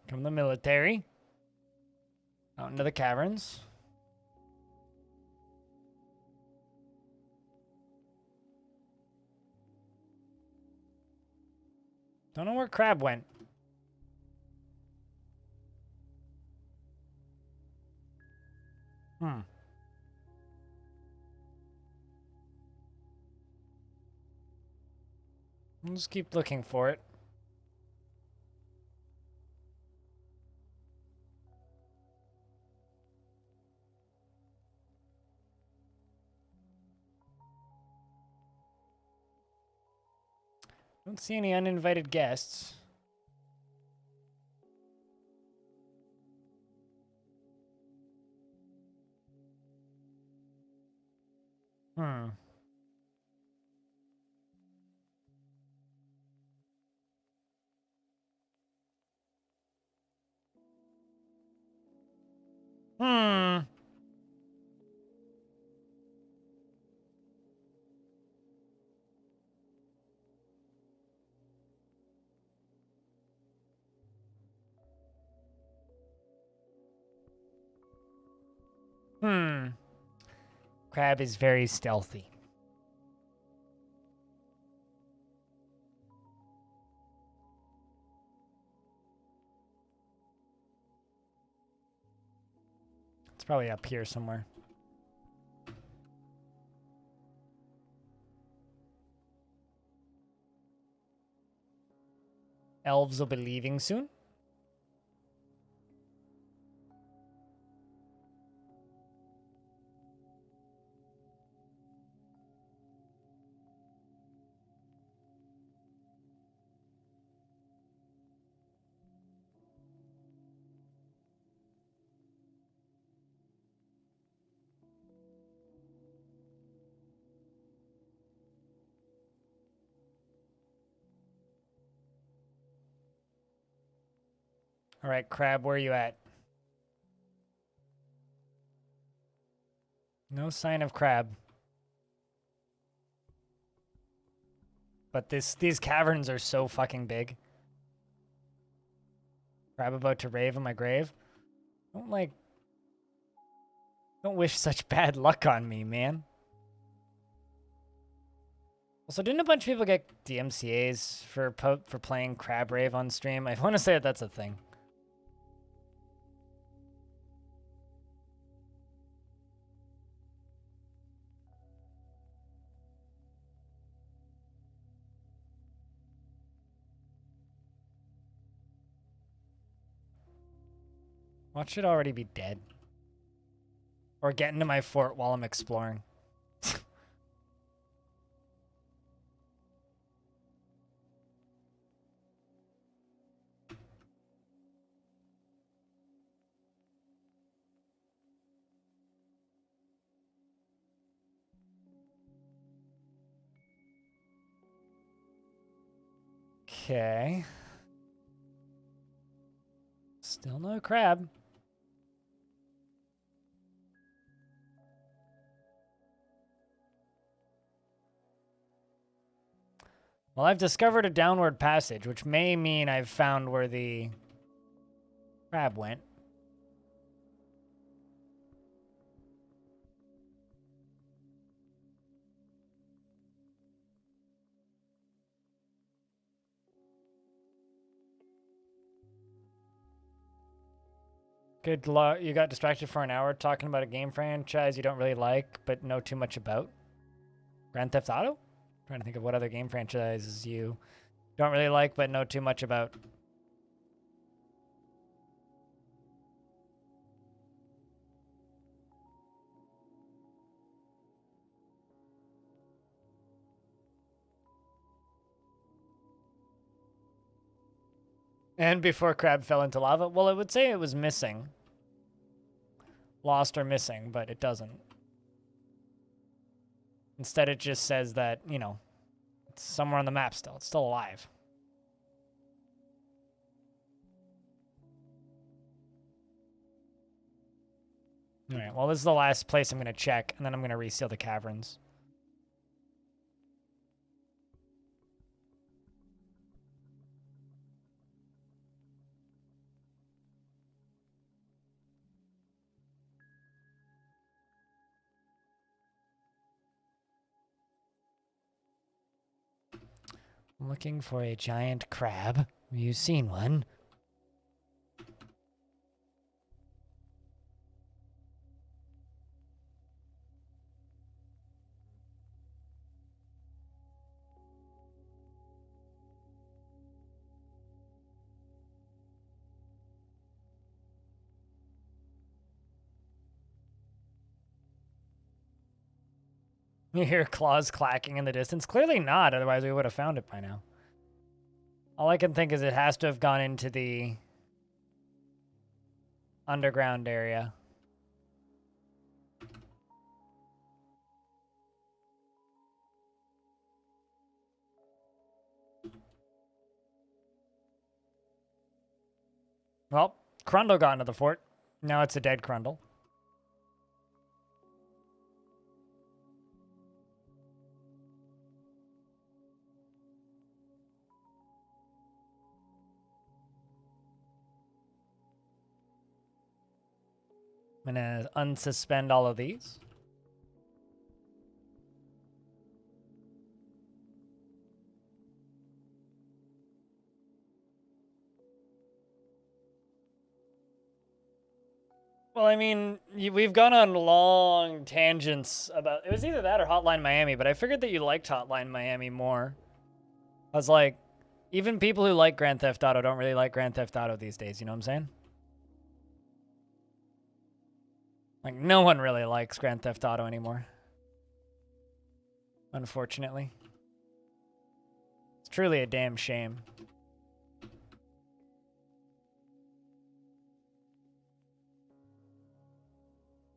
From the military out into the caverns. Don't know where Crab went. I'll just keep looking for it. Don't see any uninvited guests. Hmm. Crab is very stealthy. It's probably up here somewhere. Elves will be leaving soon. All right, Crab, where are you at? No sign of Crab. But these caverns are so fucking big. Crab about to rave in my grave. Don't wish such bad luck on me, man. Also, didn't a bunch of people get DMCAs for playing Crab Rave on stream? I want to say that that's a thing. Watch should already be dead. Or get into my fort while I'm exploring. Okay. Still no crab. Well, I've discovered a downward passage, which may mean I've found where the crab went. Good luck. You got distracted for an hour talking about a game franchise you don't really like, but know too much about. Grand Theft Auto? Trying to think of what other game franchises you don't really like, but know too much about. And before Crab fell into lava? Well, it would say it was missing. Lost or missing, but it doesn't. Instead, it just says that, you know, it's somewhere on the map still. It's still alive. All right, well, this is the last place I'm going to check, and then I'm going to reseal the caverns. I'm looking for a giant crab. Have you seen one? You hear claws clacking in the distance? Clearly not, otherwise we would have found it by now. All I can think is it has to have gone into the underground area. Well, Crundle got into the fort. Now it's a dead Crundle. I'm gonna unsuspend all of these. Well, I mean, we've gone on long tangents about... It was either that or Hotline Miami, but I figured that you liked Hotline Miami more. I was like, even people who like Grand Theft Auto don't really like Grand Theft Auto these days, you know what I'm saying? Like, no one really likes Grand Theft Auto anymore. Unfortunately. It's truly a damn shame.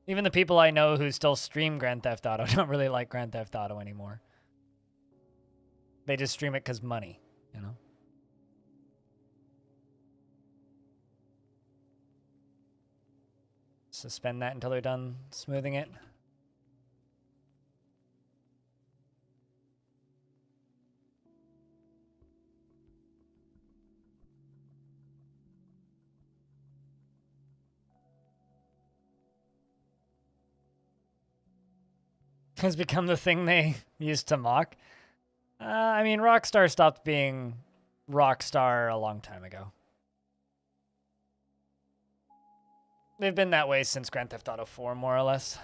Even the people I know who still stream Grand Theft Auto don't really like Grand Theft Auto anymore. They just stream it because money, you know? Suspend that until they're done smoothing it. Has become the thing they used to mock. I mean, Rockstar stopped being Rockstar a long time ago. They've been that way since Grand Theft Auto 4, more or less.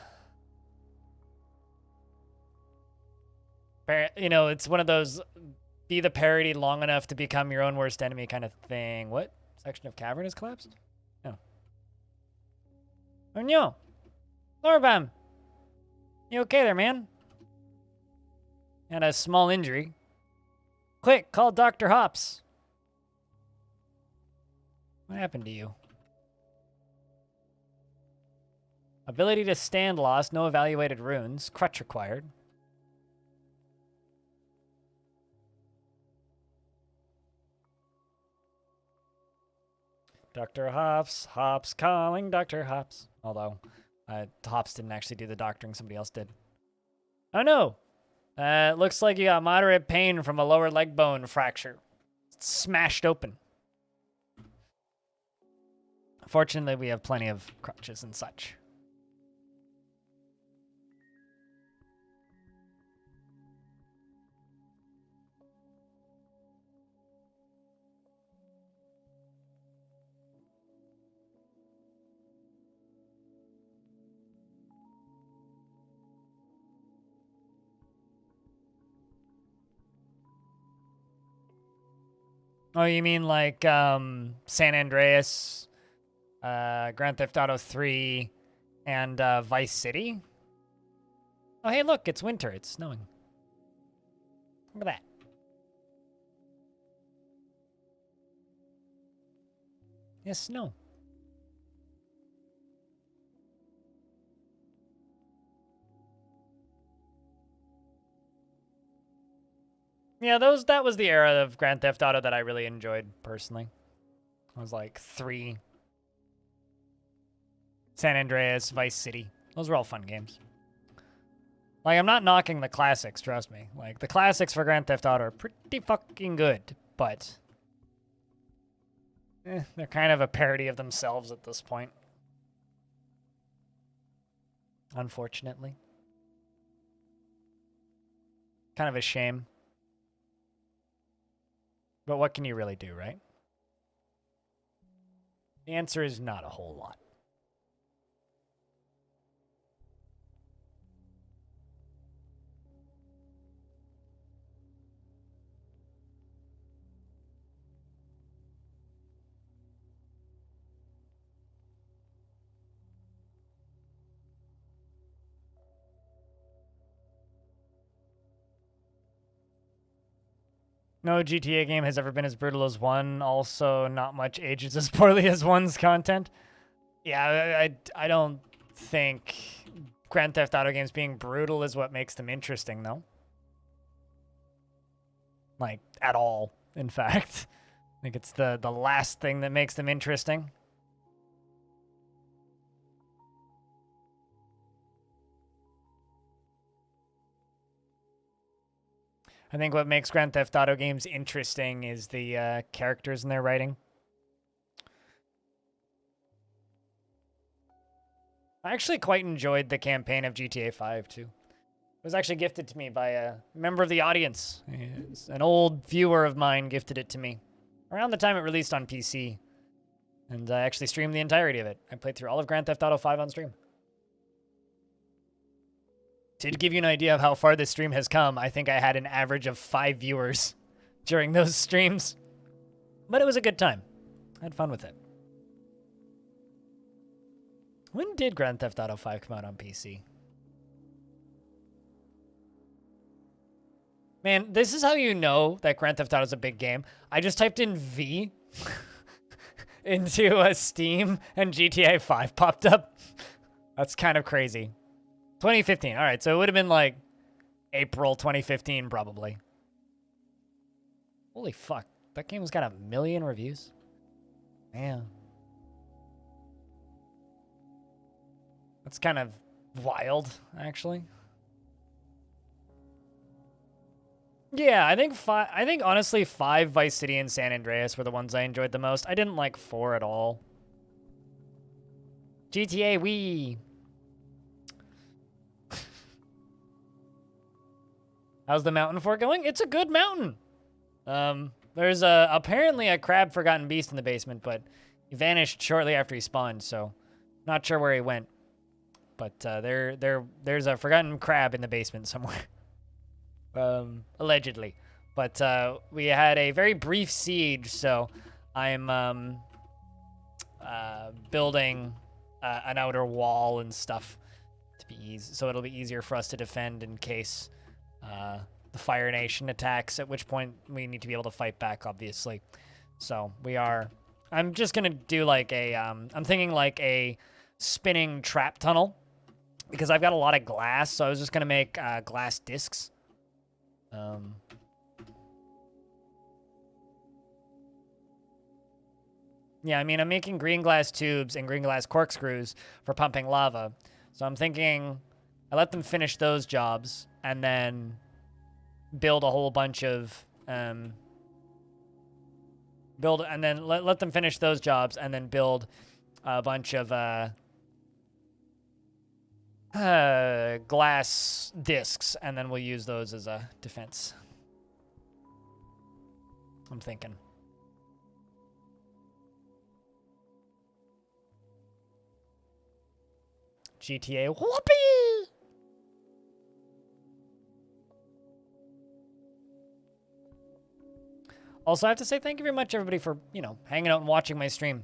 You know, it's one of those be the parody long enough to become your own worst enemy kind of thing. What? Section of cavern has collapsed? No. Oh no! Lorbam! You okay there, man? Had a small injury. Quick, call Dr. Hops. What happened to you? Ability to stand lost, no evaluated runes. Crutch required. Dr. Hops, Hops calling Dr. Hops. Although, Hops didn't actually do the doctoring, somebody else did. Oh no! It looks like you got moderate pain from a lower leg bone fracture. It's smashed open. Fortunately, we have plenty of crutches and such. Oh, you mean like San Andreas, Grand Theft Auto 3, and Vice City? Oh, hey, look, it's winter. It's snowing. Look at that. Yes, no. Yeah, that was the era of Grand Theft Auto that I really enjoyed personally. I was like 3. San Andreas, Vice City. Those were all fun games. Like, I'm not knocking the classics, trust me. Like, the classics for Grand Theft Auto are pretty fucking good, but they're kind of a parody of themselves at this point. Unfortunately. Kind of a shame. But what can you really do, right? The answer is not a whole lot. No GTA game has ever been as brutal as 1. Also, not much ages as poorly as 1's content. Yeah, I don't think Grand Theft Auto games being brutal is what makes them interesting, though. Like, at all, in fact. I think it's the last thing that makes them interesting. I think what makes Grand Theft Auto games interesting is the characters in their writing. I actually quite enjoyed the campaign of GTA 5, too. It was actually gifted to me by a member of the audience. An old viewer of mine gifted it to me around the time it released on PC. And I actually streamed the entirety of it. I played through all of Grand Theft Auto 5 on stream. To give you an idea of how far this stream has come, I think I had an average of 5 viewers during those streams. But it was a good time. I had fun with it. When did Grand Theft Auto 5 come out on PC? Man, this is how you know that Grand Theft Auto is a big game. I just typed in V into a Steam and GTA 5 popped up. That's kind of crazy. 2015. All right, so it would have been like April 2015 probably. Holy fuck. That game's got 1 million reviews. Man. That's kind of wild, actually. Yeah, I think honestly 5, Vice City, and San Andreas were the ones I enjoyed the most. I didn't like 4 at all. GTA Wii. How's the mountain fort going? It's a good mountain. There's apparently a crab forgotten beast in the basement, but he vanished shortly after he spawned, so not sure where he went. But there's a forgotten crab in the basement somewhere. Allegedly. But we had a very brief siege, so I'm building an outer wall and stuff to be easy, so it'll be easier for us to defend in case the Fire Nation attacks, at which point we need to be able to fight back, obviously. So I'm just gonna do like a, I'm thinking like a spinning trap tunnel, because I've got a lot of glass, so I was just gonna make glass discs. Yeah, I mean, I'm making green glass tubes and green glass corkscrews for pumping lava. So I'm thinking I let them finish those jobs and then build a whole bunch of, let them finish those jobs and then build a bunch of, glass discs, and then we'll use those as a defense. I'm thinking. GTA whoopee! Also, I have to say thank you very much, everybody, for, you know, hanging out and watching my stream.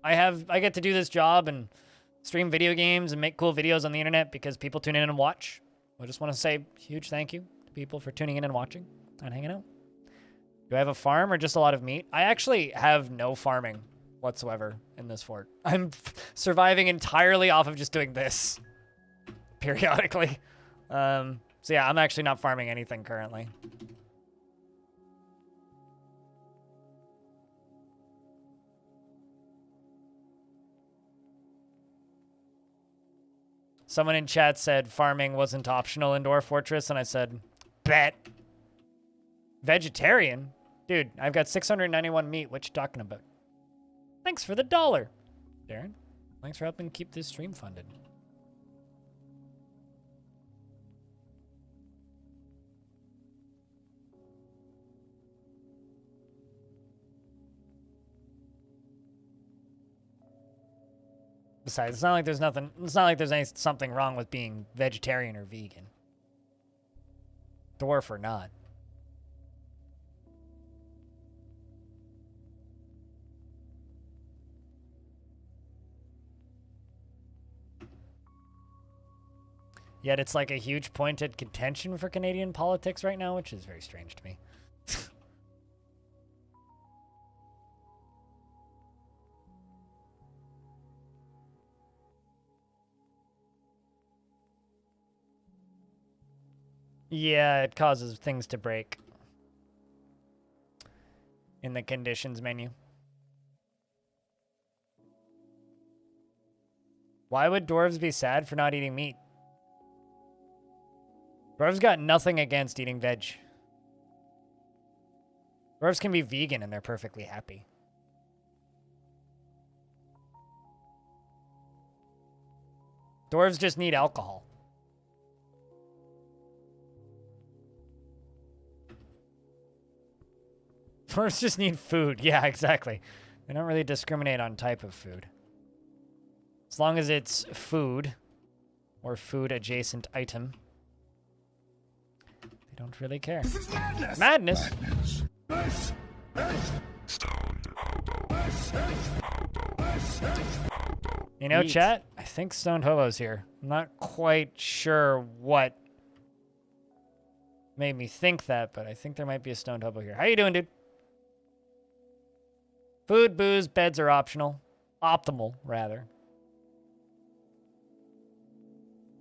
I get to do this job and stream video games and make cool videos on the internet because people tune in and watch. I just want to say huge thank you to people for tuning in and watching and hanging out. Do I have a farm or just a lot of meat? I actually have no farming whatsoever in this fort. I'm surviving entirely off of just doing this periodically. So yeah, I'm actually not farming anything currently. Someone in chat said farming wasn't optional in Dwarf Fortress, and I said, bet. Vegetarian? Dude, I've got 691 meat. What you talking about? Thanks for the $1, Darren. Thanks for helping keep this stream funded. Besides, it's not like there's something wrong with being vegetarian or vegan. Dwarf or not. Yet it's like a huge pointed contention for Canadian politics right now, which is very strange to me. Yeah, it causes things to break in the conditions menu. Why would dwarves be sad for not eating meat? Dwarves got nothing against eating veg. Dwarves can be vegan and they're perfectly happy. Dwarves just need alcohol. Dwarves just need food. Yeah, exactly. They don't really discriminate on type of food. As long as it's food or food adjacent item, they don't really care. This is madness! Madness? Stoned hobo. You know, Neat. chat? I think Stoned Hobo's here. I'm not quite sure what made me think that, but I think there might be a Stoned Hobo here. How you doing, dude? Food, booze, beds are optional. Optimal, rather.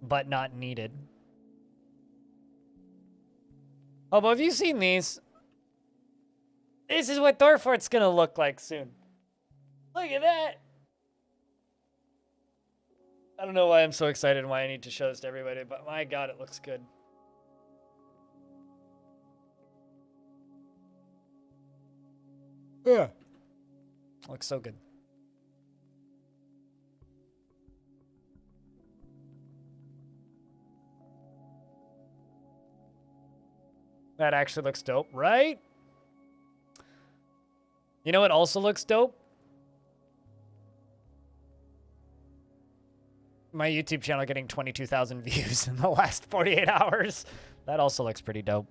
But not needed. Hobo, have you seen these? This is what Dwarf Fort's gonna look like soon. Look at that! I don't know why I'm so excited and why I need to show this to everybody, but my god, it looks good. Yeah. Looks so good. That actually looks dope, right? You know what also looks dope? My YouTube channel getting 22,000 views in the last 48 hours. That also looks pretty dope.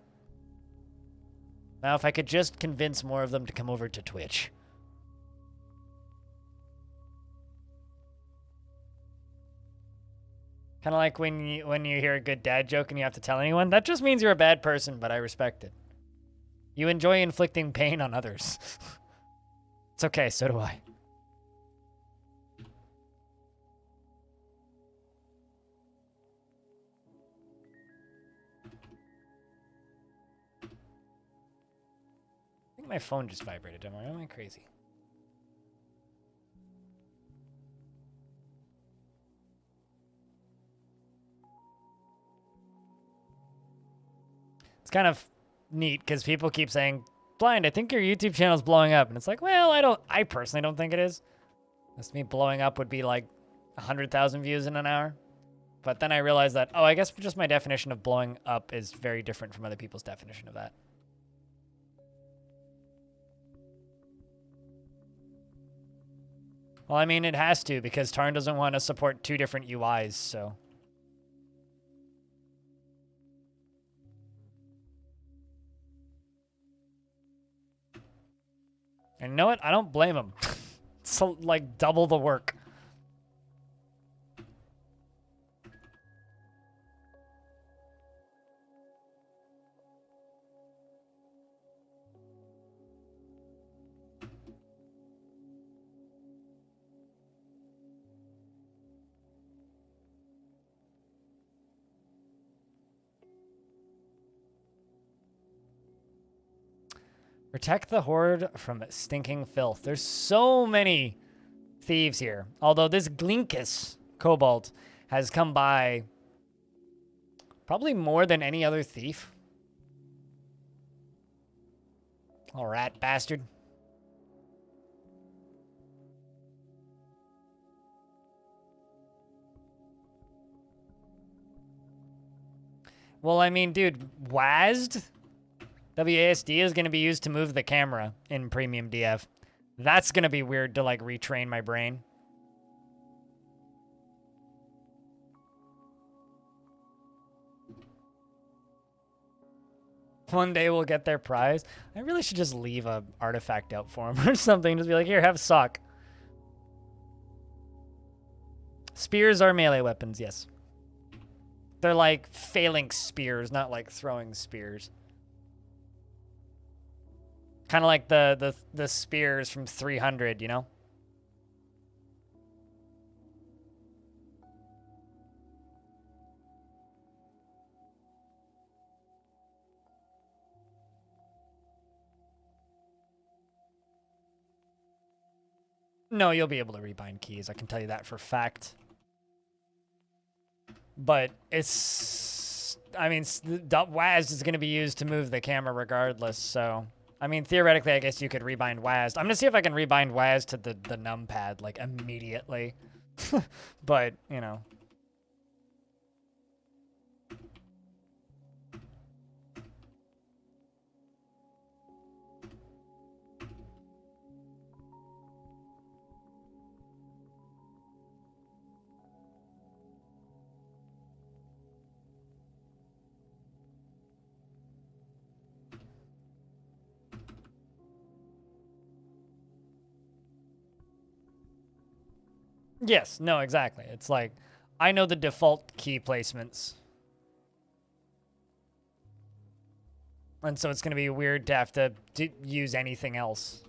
Now, if I could just convince more of them to come over to Twitch. Kind of like when you hear a good dad joke and you have to tell anyone. That just means you're a bad person, but I respect it. You enjoy inflicting pain on others. It's okay, so do I. I think my phone just vibrated. Am I crazy? It's kind of neat because people keep saying, Blind, I think your YouTube channel's blowing up. And it's like, well, I personally don't think it is. That's me blowing up would be like 100,000 views in an hour. But then I realized that, oh, I guess just my definition of blowing up is very different from other people's definition of that. Well, I mean, it has to because Tarn doesn't want to support 2 different UIs, so. And you know what? I don't blame him. It's like double the work. Protect the horde from stinking filth. There's so many thieves here. Although this Glinkus kobold has come by probably more than any other thief. Oh, rat bastard. Well, I mean, dude, WASD? WASD is going to be used to move the camera in Premium DF. That's going to be weird to, like, retrain my brain. One day we'll get their prize. I really should just leave a artifact out for him or something. Just be like, here, have a sock. Spears are melee weapons, yes. They're like phalanx spears, not like throwing spears. Kind of like the spears from 300, you know? No, you'll be able to rebind keys. I can tell you that for a fact. But it's... I mean, WASD is going to be used to move the camera regardless, so... I mean, theoretically, I guess you could rebind WASD. I'm going to see if I can rebind WASD to the numpad, like, immediately. But, you know... Yes, no, exactly. It's like, I know the default key placements. And so it's going to be weird to have to use anything else.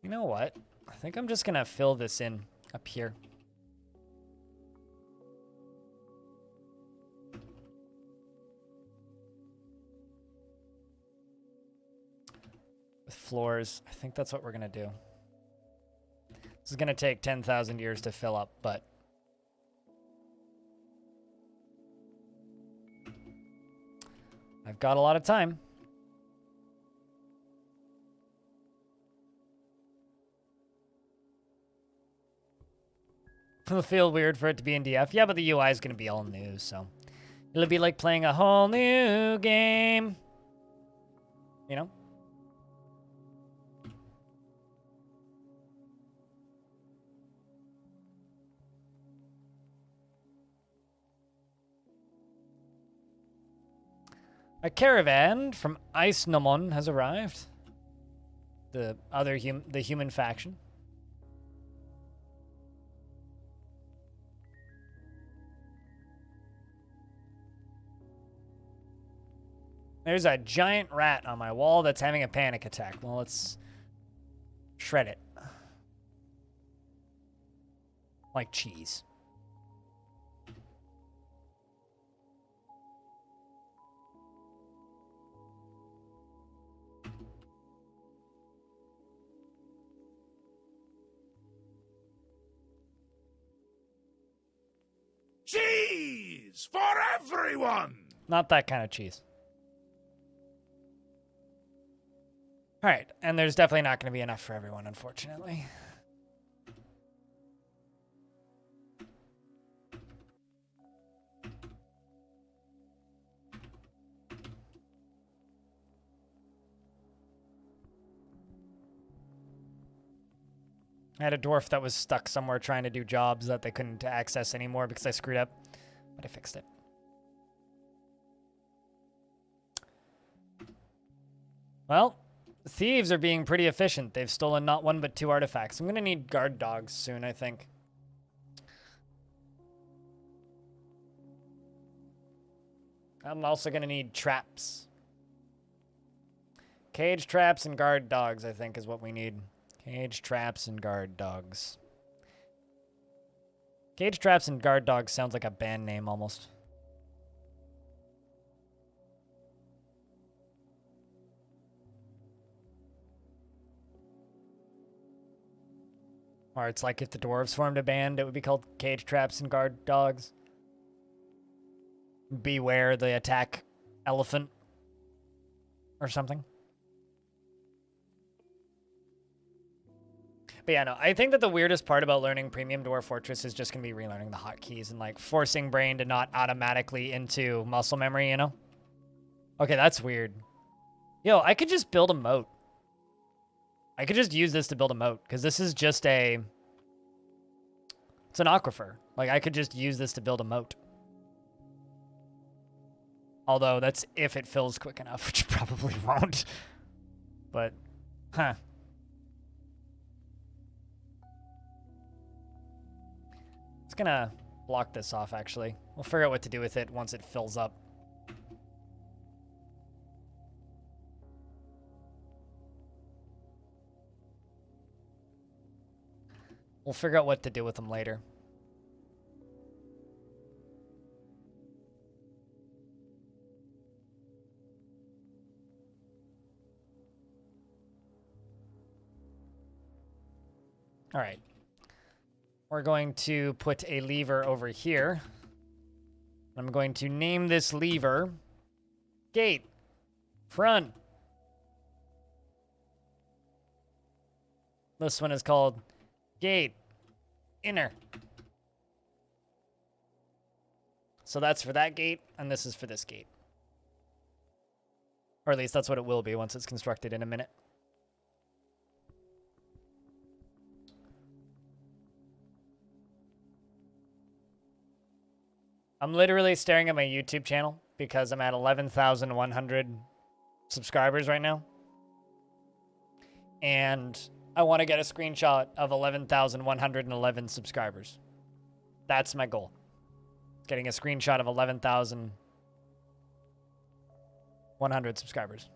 You know what? I think I'm just going to fill this in up here. With floors. I think that's what we're going to do. This is going to take 10,000 years to fill up, but... I've got a lot of time. It'll feel weird for it to be in DF. Yeah, but the UI is going to be all new, so... It'll be like playing a whole new game. You know? A caravan from Icenomon has arrived. The other the human faction. There's a giant rat on my wall that's having a panic attack. Well, let's shred it. Like cheese. Cheese for everyone! Not that kind of cheese. All right, and there's definitely not going to be enough for everyone, unfortunately. I had a dwarf that was stuck somewhere trying to do jobs that they couldn't access anymore because I screwed up, but I fixed it. Well, thieves are being pretty efficient. They've stolen not one but 2 artifacts. I'm going to need guard dogs soon, I think. I'm also going to need traps. Cage traps and guard dogs, I think, is what we need. Cage traps and guard dogs. Cage traps and guard dogs sounds like a band name almost. Or it's like if the dwarves formed a band, it would be called Cage Traps and Guard Dogs. Beware the attack elephant. Or something. But yeah, no, I think that the weirdest part about learning Premium Dwarf Fortress is just going to be relearning the hotkeys and, like, forcing brain to not automatically into muscle memory, you know? Okay, that's weird. Yo, I could just build a moat. I could just use this to build a moat, because this is just a... It's an aquifer. Like, I could just use this to build a moat. Although, that's if it fills quick enough, which it probably won't. But, huh. It's gonna block this off, actually. We'll figure out what to do with it once it fills up. We'll figure out what to do with them later. All right. We're going to put a lever over here. I'm going to name this lever Gate Front. This one is called Gate Inner. So that's for that gate, and this is for this gate. Or at least that's what it will be once it's constructed in a minute. I'm literally staring at my YouTube channel because I'm at 11,100 subscribers right now. And I want to get a screenshot of 11,111 subscribers. That's my goal. Getting a screenshot of 11,100 subscribers.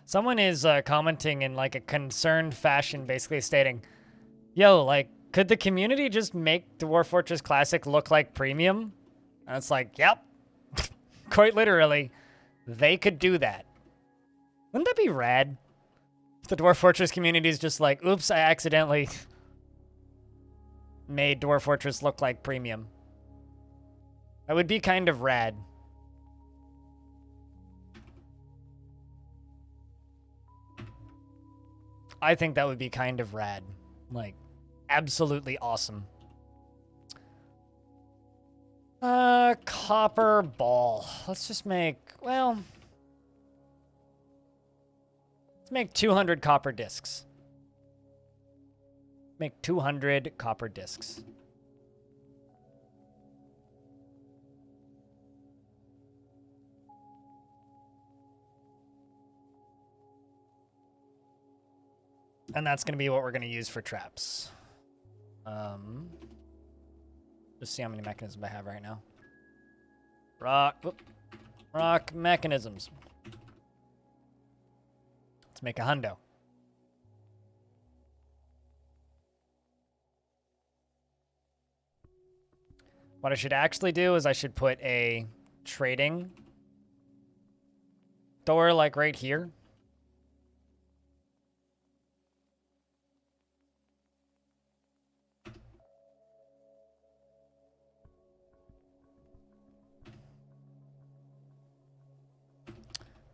Someone is commenting in like a concerned fashion, basically stating, yo, like, could the community just make Dwarf Fortress Classic look like premium? And it's like, yep, quite literally, they could do that. Wouldn't that be rad? If the Dwarf Fortress community is just like, oops, I accidentally made Dwarf Fortress look like premium. That would be kind of rad. I think that would be kind of rad. Like, absolutely awesome. Copper ball. Let's just make, well... Let's make 200 copper discs. Make 200 copper discs. And that's going to be what we're going to use for traps. Just see how many mechanisms I have right now. Rock mechanisms. Let's make a hundo. What I should actually do is I should put a trading door like right here.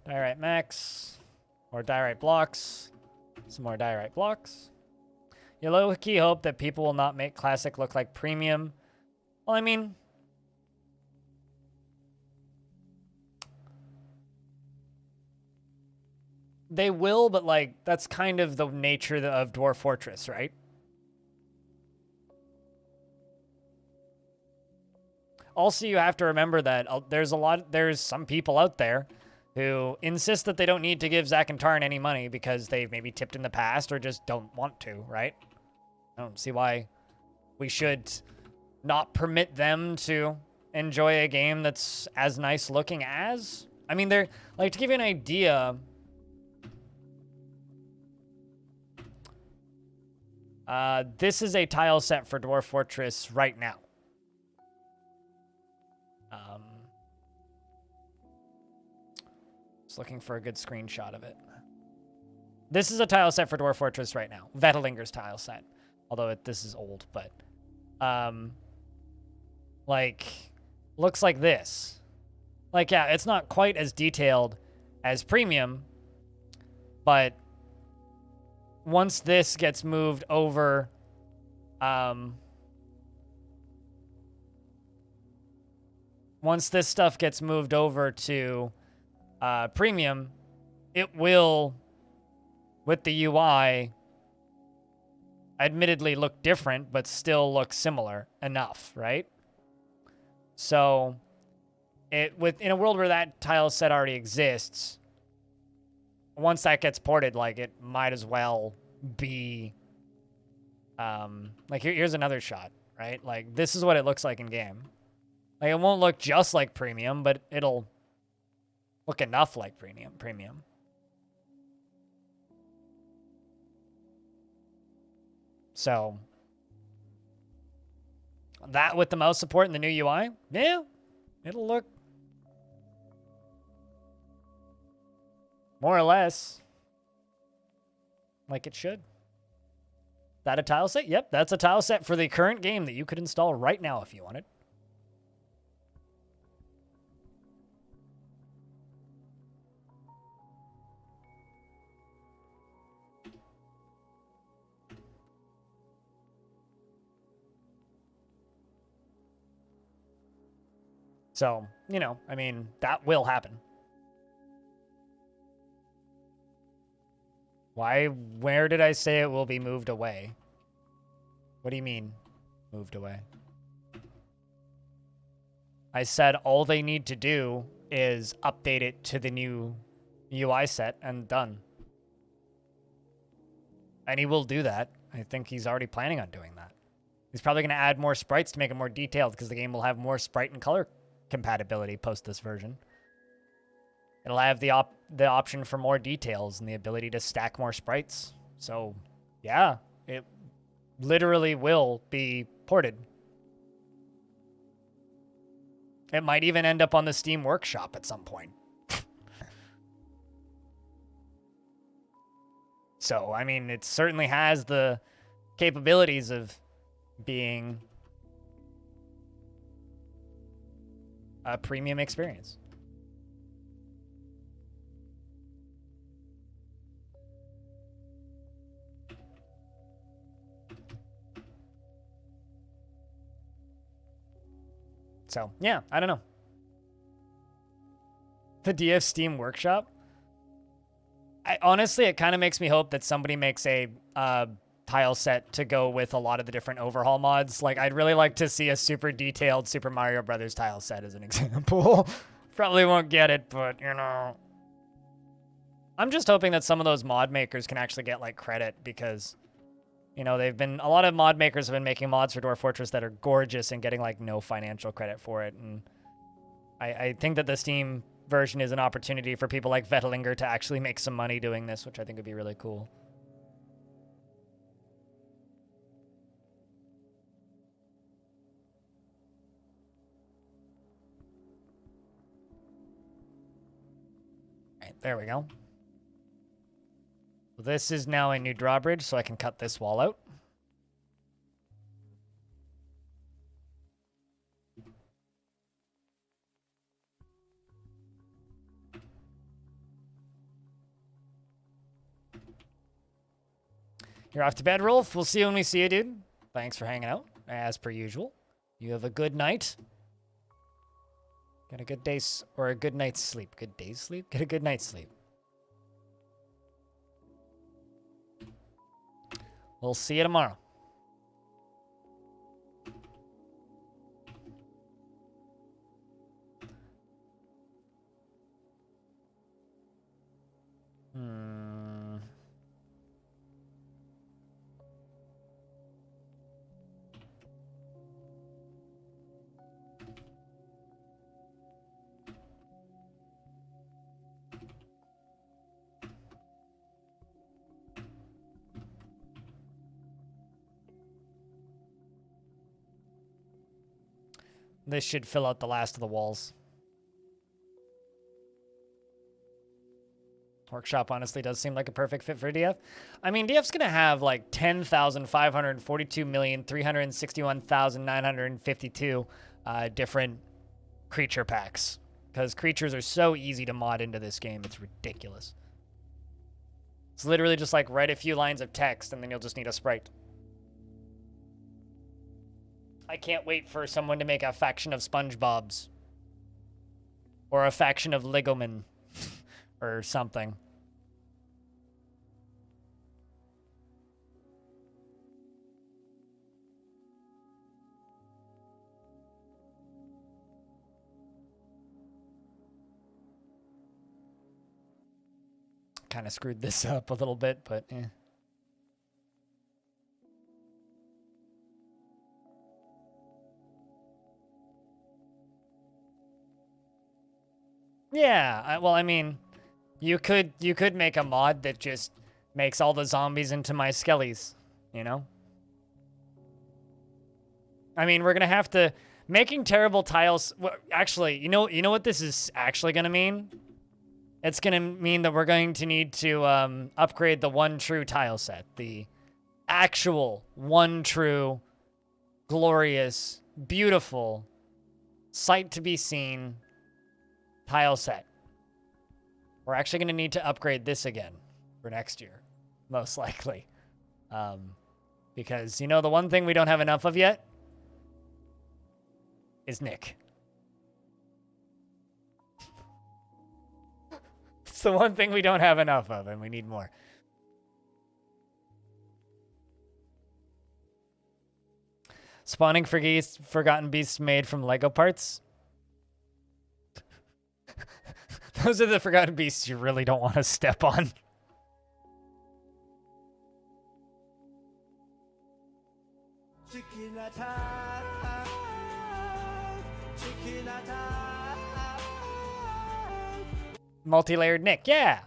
Diorite max, more diorite blocks, some more diorite blocks. You low-key hope that people will not make Classic look like premium. Well, I mean, they will, but like, that's kind of the nature of Dwarf Fortress, right? also you have to remember that there's some people out there who insist that they don't need to give Zach and Tarn any money because they've maybe tipped in the past or just don't want to, right? I don't see why we should not permit them to enjoy a game that's as nice looking as. I mean, they're like, to give you an idea, this is a tile set for Dwarf Fortress right now. Just looking for a good screenshot of it. This is a tile set for Dwarf Fortress right now. Vetelinger's tile set. Although this is old, but like, looks like this. Like, yeah, it's not quite as detailed as Premium, but once this gets moved over, once this stuff gets moved over to Premium, it will, with the UI, admittedly look different, but still look similar enough, right? So, in a world where that tile set already exists, once that gets ported, like, it might as well be, like, here's another shot, right? Like, this is what it looks like in game. Like, it won't look just like Premium, but it'll look enough like Premium. So, that with the mouse support and the new UI, yeah, it'll look more or less like it should. That a tile set? Yep, that's a tile set for the current game that you could install right now if you wanted. So, you know, I mean, that will happen. Where did I say it will be moved away? What do you mean, moved away? I said all they need to do is update it to the new UI set and done. And he will do that. I think he's already planning on doing that. He's probably going to add more sprites to make it more detailed because the game will have more sprite and color compatibility post this version. It'll have the option for more details and the ability to stack more sprites. So, yeah, it literally will be ported. It might even end up on the Steam Workshop at some point. So, I mean, it certainly has the capabilities of being a premium experience. So, yeah, I don't know. The DF Steam Workshop? Honestly, it kind of makes me hope that somebody makes a tile set to go with a lot of the different overhaul mods. Like, I'd really like to see a super detailed Super Mario Brothers tile set as an example. Probably won't get it, but, you know. I'm just hoping that some of those mod makers can actually get, like, credit because, you know, a lot of mod makers have been making mods for Dwarf Fortress that are gorgeous and getting, like, no financial credit for it. And I think that the Steam version is an opportunity for people like Vetelinger to actually make some money doing this, which I think would be really cool. Right, there we go. This is now a new drawbridge, so I can cut this wall out. You're off to bed, Rolf. We'll see you when we see you, dude. Thanks for hanging out, as per usual. You have a good night. Get a good day's, or a good night's sleep. Good day's sleep? Get a good night's sleep. We'll see you tomorrow. This should fill out the last of the walls. Workshop honestly does seem like a perfect fit for DF. I mean, DF's going to have like 10,542,361,952 different creature packs. Because creatures are so easy to mod into this game, it's ridiculous. It's literally just like write a few lines of text and then you'll just need a sprite. I can't wait for someone to make a faction of SpongeBob's. Or a faction of Legomen. Or something. Kind of screwed this up a little bit, but eh. Yeah, well, I mean, you could make a mod that just makes all the zombies into my skellies, you know? I mean, we're gonna have to making terrible tiles. Well, actually, you know what this is actually gonna mean? It's gonna mean that we're going to need to upgrade the one true tile set, the actual one true, glorious, beautiful, sight to be seen tile set. We're actually going to need to upgrade this again for next year, most likely. Because, you know, the one thing we don't have enough of yet is Nick. It's the one thing we don't have enough of, and we need more. Spawning forgotten beasts made from Lego parts. Those are the forgotten beasts you really don't want to step on. Multi-layered Nick, yeah.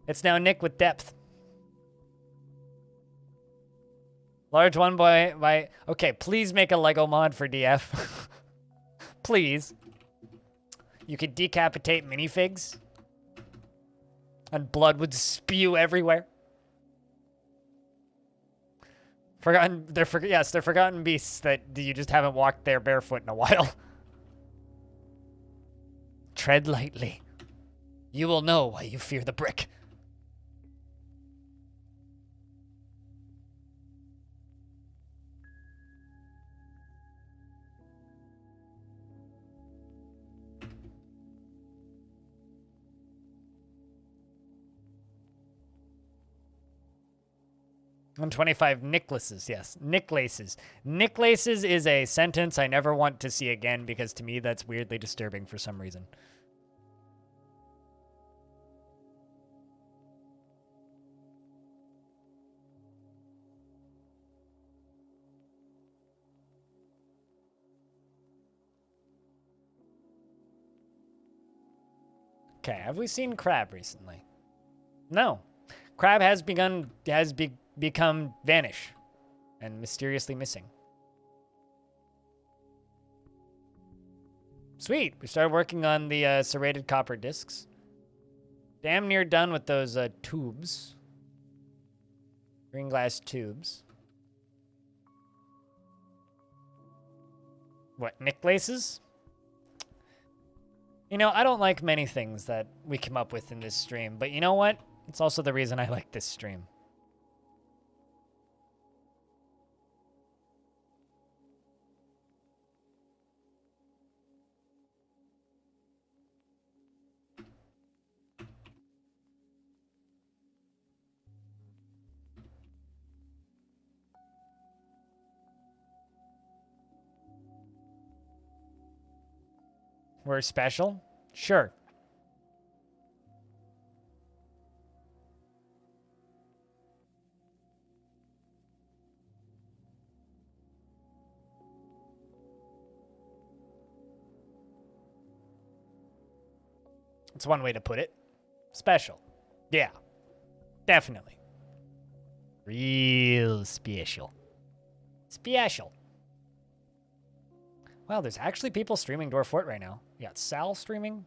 It's now Nick with depth. Large one by okay, please make a Lego mod for DF. Please. You could decapitate minifigs. And blood would spew everywhere. They're forgotten beasts that you just haven't walked there barefoot in a while. Tread lightly. You will know why you fear the brick. On 25, Nicklasses, yes. Nicklaces. Nicklaces is a sentence I never want to see again because to me that's weirdly disturbing for some reason. Okay, have we seen Crab recently? No. Crab has become vanish and mysteriously missing. Sweet, we started working on the serrated copper discs. Damn near done with those tubes. Green glass tubes. What, Nicklasses? You know, I don't like many things that we come up with in this stream, but you know what? It's also the reason I like this stream. We're special? Sure. It's one way to put it. Special. Yeah. Definitely. Real special. Special. Wow, there's actually people streaming Dwarf Fort right now. You got Sal streaming.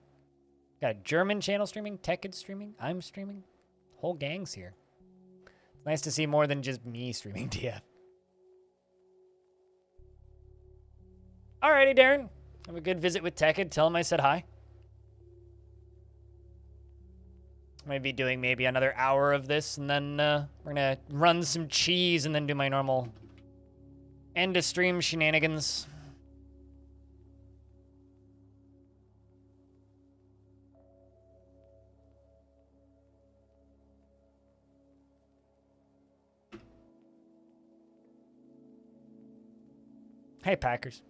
Got a German channel streaming. Tekid streaming. I'm streaming. Whole gang's here. It's nice to see more than just me streaming TF. Alrighty, Darren. Have a good visit with Tekid. Tell him I said hi. I'm going to be doing maybe another hour of this, and then we're going to run some cheese and then do my normal end-of-stream shenanigans. Hey, Packers.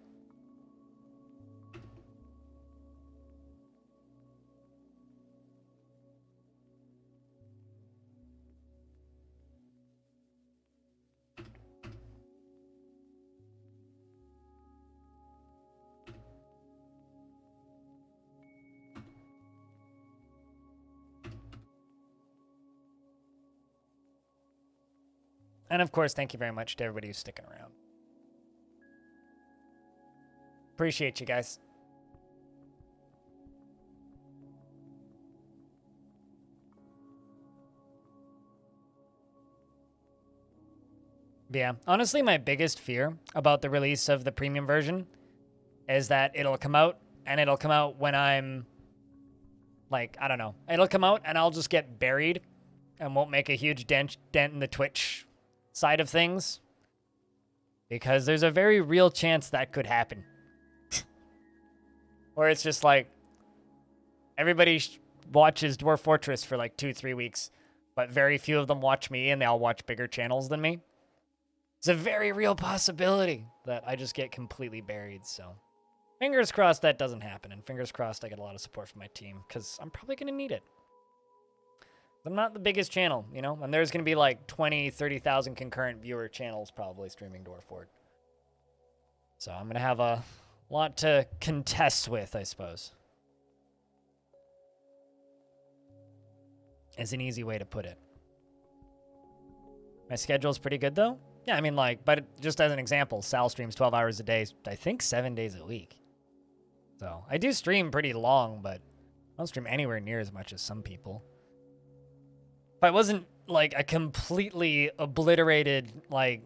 And of course, thank you very much to everybody who's sticking around. Appreciate you guys. Yeah, honestly, my biggest fear about the release of the premium version is that it'll come out, and it'll come out when I'm, like, I don't know. It'll come out, and I'll just get buried and won't make a huge dent in the Twitch side of things. Because there's a very real chance that could happen. Or it's just like, everybody watches Dwarf Fortress for like 2-3 weeks, but very few of them watch me, and they all watch bigger channels than me. It's a very real possibility that I just get completely buried, so. Fingers crossed that doesn't happen, and fingers crossed I get a lot of support from my team, because I'm probably going to need it. I'm not the biggest channel, you know? And there's going to be like 20, 30,000 concurrent viewer channels probably streaming Dwarf Fort. So I'm going to have a lot to contest with, I suppose. Is an easy way to put it. My schedule's pretty good, though. Yeah, I mean, like, but just as an example, Sal streams 12 hours a day, I think 7 days a week. So I do stream pretty long, but I don't stream anywhere near as much as some people. If I wasn't, like, a completely obliterated, like,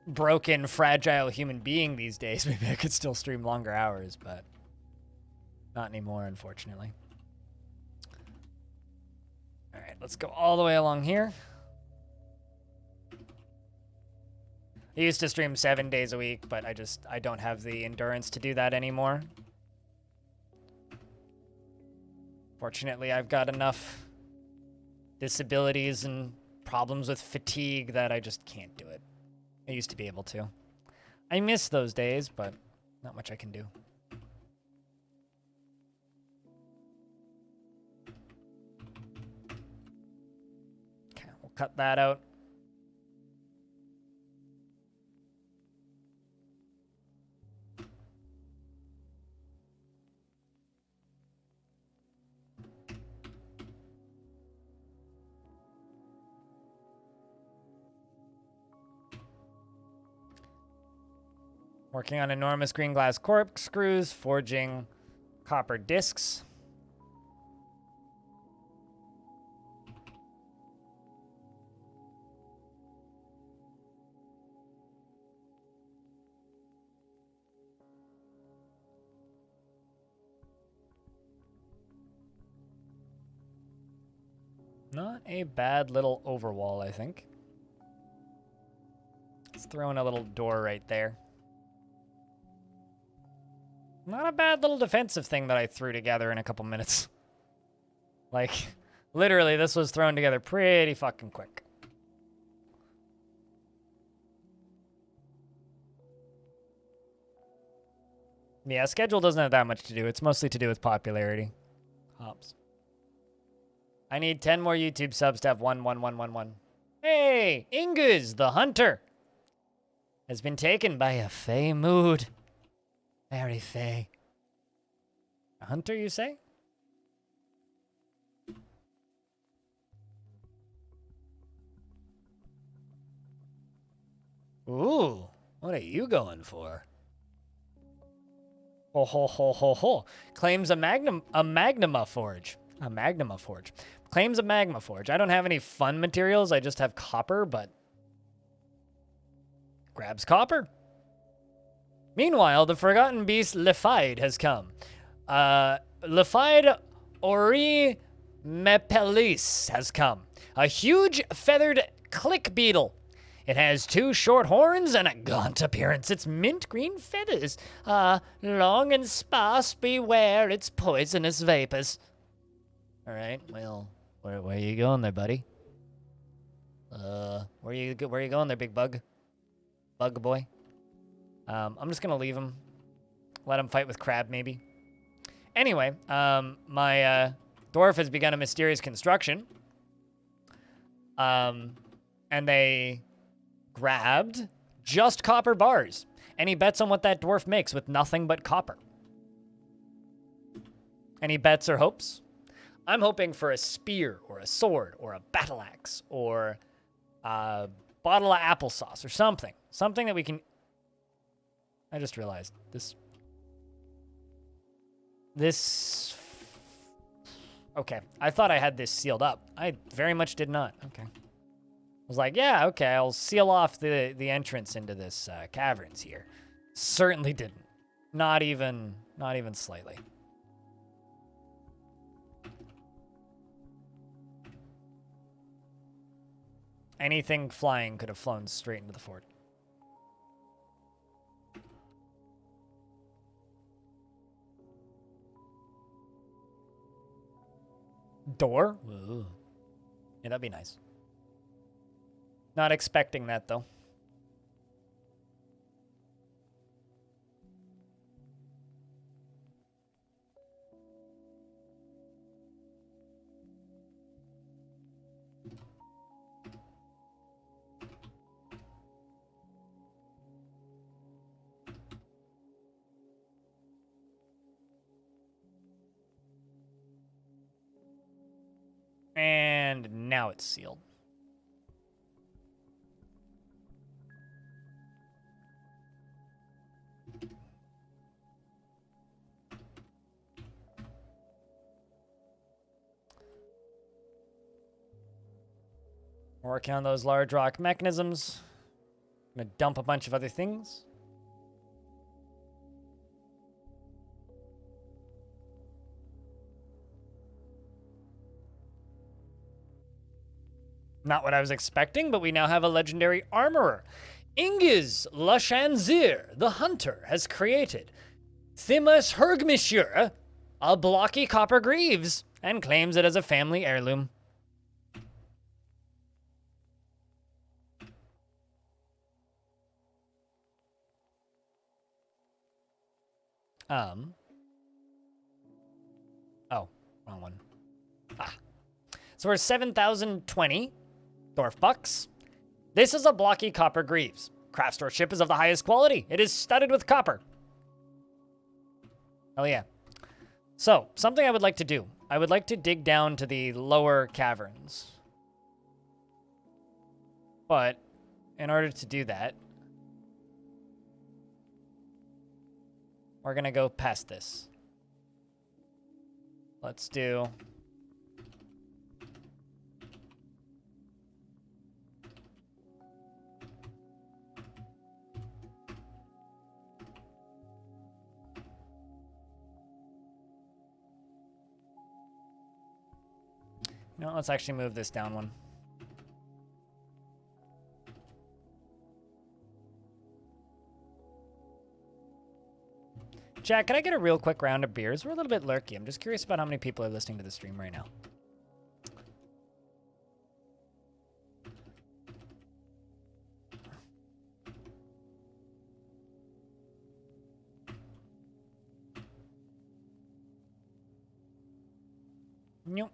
broken, fragile human being these days, maybe I could still stream longer hours, but not anymore, unfortunately. All right, let's go all the way along here. I used to stream 7 days a week, but I don't have the endurance to do that anymore. Fortunately, I've got enough disabilities and problems with fatigue that I just can't do it. I used to be able to. I miss those days, but not much I can do. Okay, we'll cut that out. Working on enormous green glass corkscrews, forging copper discs. Not a bad little overwall, I think. Let's throw in a little door right there. Not a bad little defensive thing that I threw together in a couple minutes. Like, literally, this was thrown together pretty fucking quick. Yeah, schedule doesn't have that much to do. It's mostly to do with popularity. Hops. I need 10 more YouTube subs to have 11111. Hey, Ingus, the hunter, has been taken by a fey mood. Very fey. A hunter, you say? Ooh, what are you going for? Ho ho ho ho ho. Claims a Magma Forge. A Magma Forge. Claims a Magma Forge. I don't have any fun materials. I just have copper, but grabs copper. Meanwhile, the Forgotten Beast Lephide has come. Lephide Ori Mepelis has come. A huge feathered click beetle. It has 2 short horns and a gaunt appearance. Its mint green feathers long and sparse. Beware its poisonous vapors. All right, well, where are you going there, buddy? Where you going there, big bug? Bug boy? I'm just gonna leave him. Let him fight with Crab, maybe. Anyway, my dwarf has begun a mysterious construction. And they grabbed just copper bars. Any bets on what that dwarf makes with nothing but copper? Any bets or hopes? I'm hoping for a spear or a sword or a battle axe or a bottle of applesauce or something. Something that we can... I just realized this... Okay, I thought I had this sealed up. I very much did not. Okay. I was like, yeah, okay, I'll seal off the entrance into this caverns here. Certainly didn't. Not even slightly. Anything flying could have flown straight into the fort. Door? Ooh. Yeah, that'd be nice. Not expecting that, though. And now it's sealed. Working on those large rock mechanisms. I'm gonna dump a bunch of other things. Not what I was expecting, but we now have a legendary armorer. Ingiz Lashanzir, the hunter, has created Thimas Hergmishur, a blocky copper greaves, and claims it as a family heirloom. Oh, wrong one. So we're 7,020 Dwarf bucks. This is a blocky copper greaves. Craft store ship is of the highest quality. It is studded with copper. Oh yeah. So, something I would like to do. I would like to dig down to the lower caverns. But, in order to do that, we're gonna go past this. Let's do... No, let's actually move this down one. Jack, can I get a real quick round of beers? We're a little bit lurky. I'm just curious about how many people are listening to the stream right now. Nope.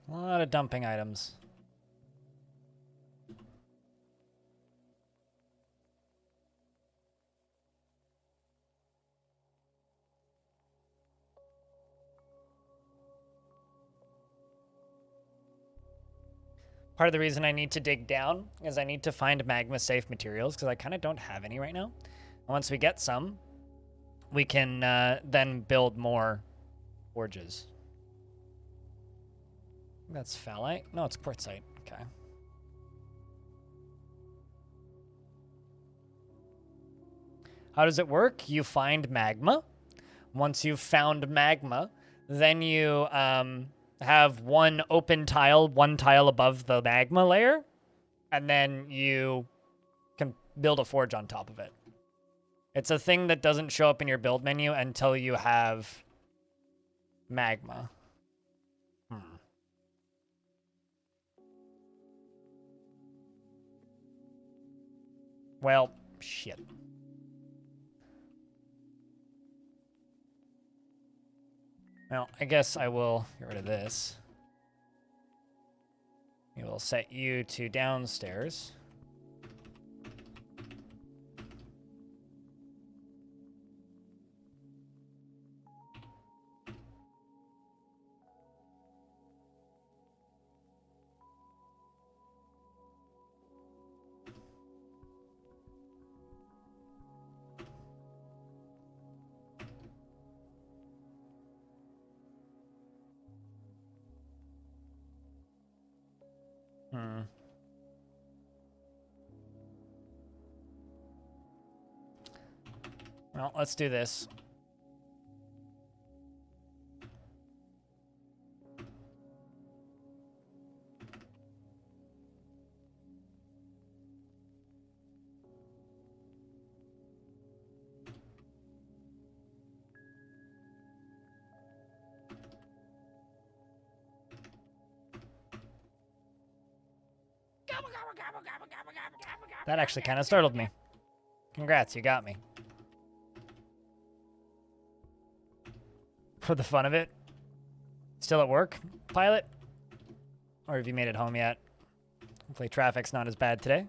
A lot of dumping items. Part of the reason I need to dig down is I need to find magma-safe materials because I kind of don't have any right now. And once we get some, we can then build more forges. That's phalite? No, it's quartzite. Okay. How does it work? You find magma. Once you've found magma, then you have one open tile, one tile above the magma layer, and then you can build a forge on top of it. It's a thing that doesn't show up in your build menu until you have magma. Well, shit. Well, I guess I will get rid of this. We will set you to downstairs. Well, let's do this. That actually kind of startled me. Congrats, you got me. For the fun of it. Still at work, pilot? Or have you made it home yet? Hopefully traffic's not as bad today.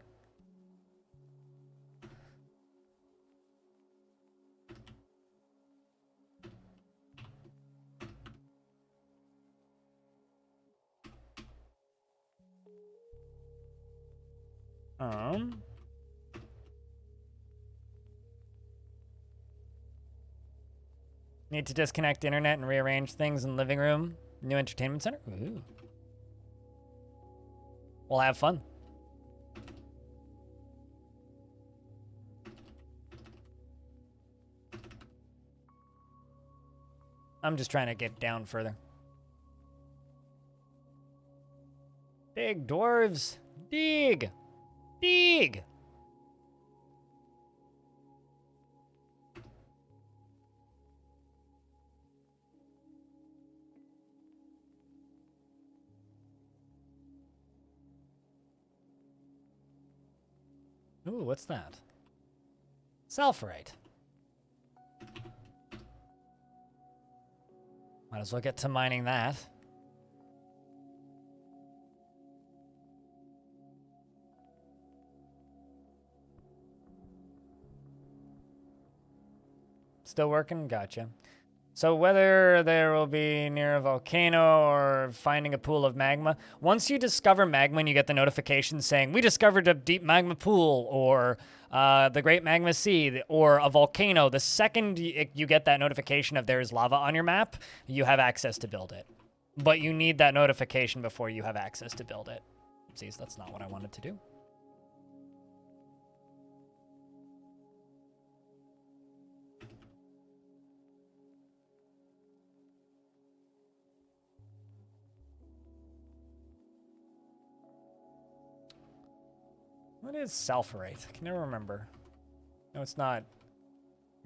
Need to disconnect internet and rearrange things in the living room. New entertainment center? Ooh. We'll have fun. I'm just trying to get down further. Dig, dwarves. Dig. Dig. Ooh, what's that? Sulfurite. Might as well get to mining that. Still working? Gotcha. So whether there will be near a volcano or finding a pool of magma, once you discover magma and you get the notification saying, we discovered a deep magma pool, or the Great Magma Sea, or a volcano, the second you get that notification of there is lava on your map, you have access to build it. But you need that notification before you have access to build it. Oopsies, that's not what I wanted to do. What is sulfurite? I can never remember. No, it's not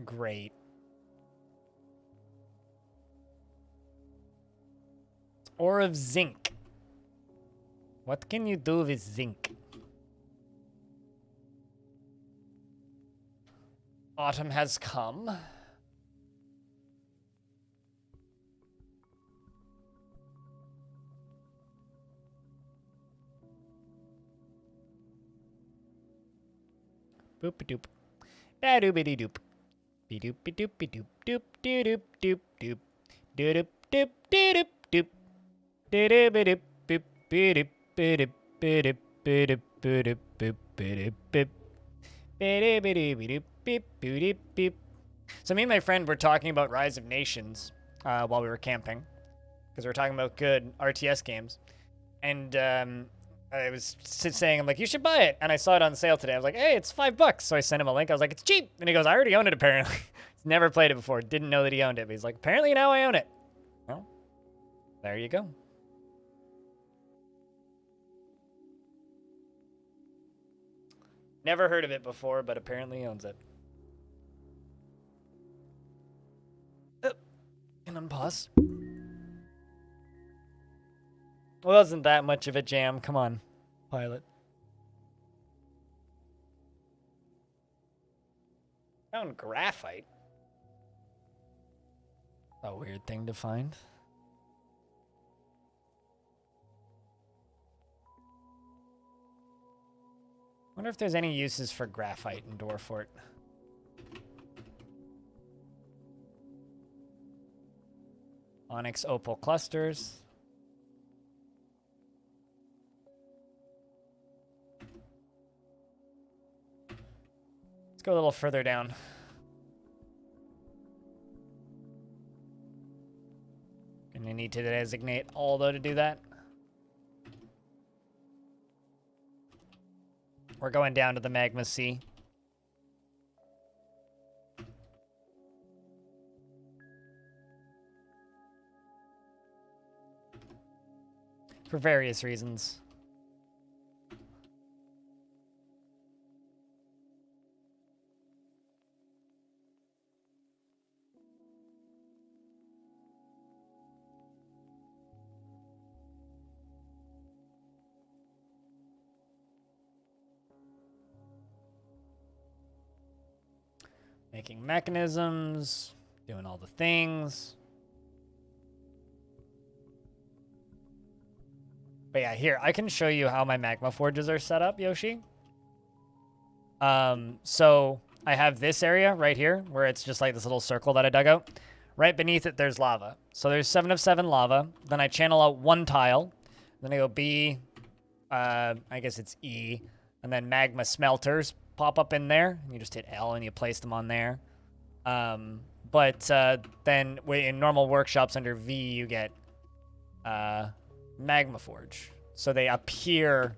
great. It's ore of zinc. What can you do with zinc? Autumn has come. Boop a doop. Da doobity doop. Be doop be doop be doop doop doo doop doop doop. Doo doop doop doo doop doop. Doo doop be doop boop be doop be doop be doop be doop be doop boop be doop boop. Be doop be doop be doop beep boo doop beep. So me and my friend were talking about Rise of Nations while we were camping, because we were talking about good RTS games, and I was saying, I'm like, you should buy it, and I saw it on sale today. I was like, hey, it's $5, so I sent him a link. I was like, it's cheap, and he goes, I already own it apparently. He's never played it before, didn't know that he owned it, but he's like, apparently now I own it. Well, there you go. Never heard of it before, but apparently he owns it. Can unpause. Wasn't that much of a jam. Come on, pilot. Found graphite. A weird thing to find. Wonder if there's any uses for graphite in Dwarfort. Onyx opal clusters. Let's go a little further down. Gonna need to designate all though to do that. We're going down to the Magma Sea. For various reasons. Making mechanisms, doing all the things. But yeah, here, I can show you how my Magma Forges are set up, Yoshi. So I have this area right here where it's just like this little circle that I dug out. Right beneath it, there's lava. So there's 7 of 7 lava. Then I channel out 1 tile. Then I go B, I guess it's E. And then magma smelters pop up in there. You just hit L and you place them on there. But then in normal workshops under V, you get Magma Forge. So they appear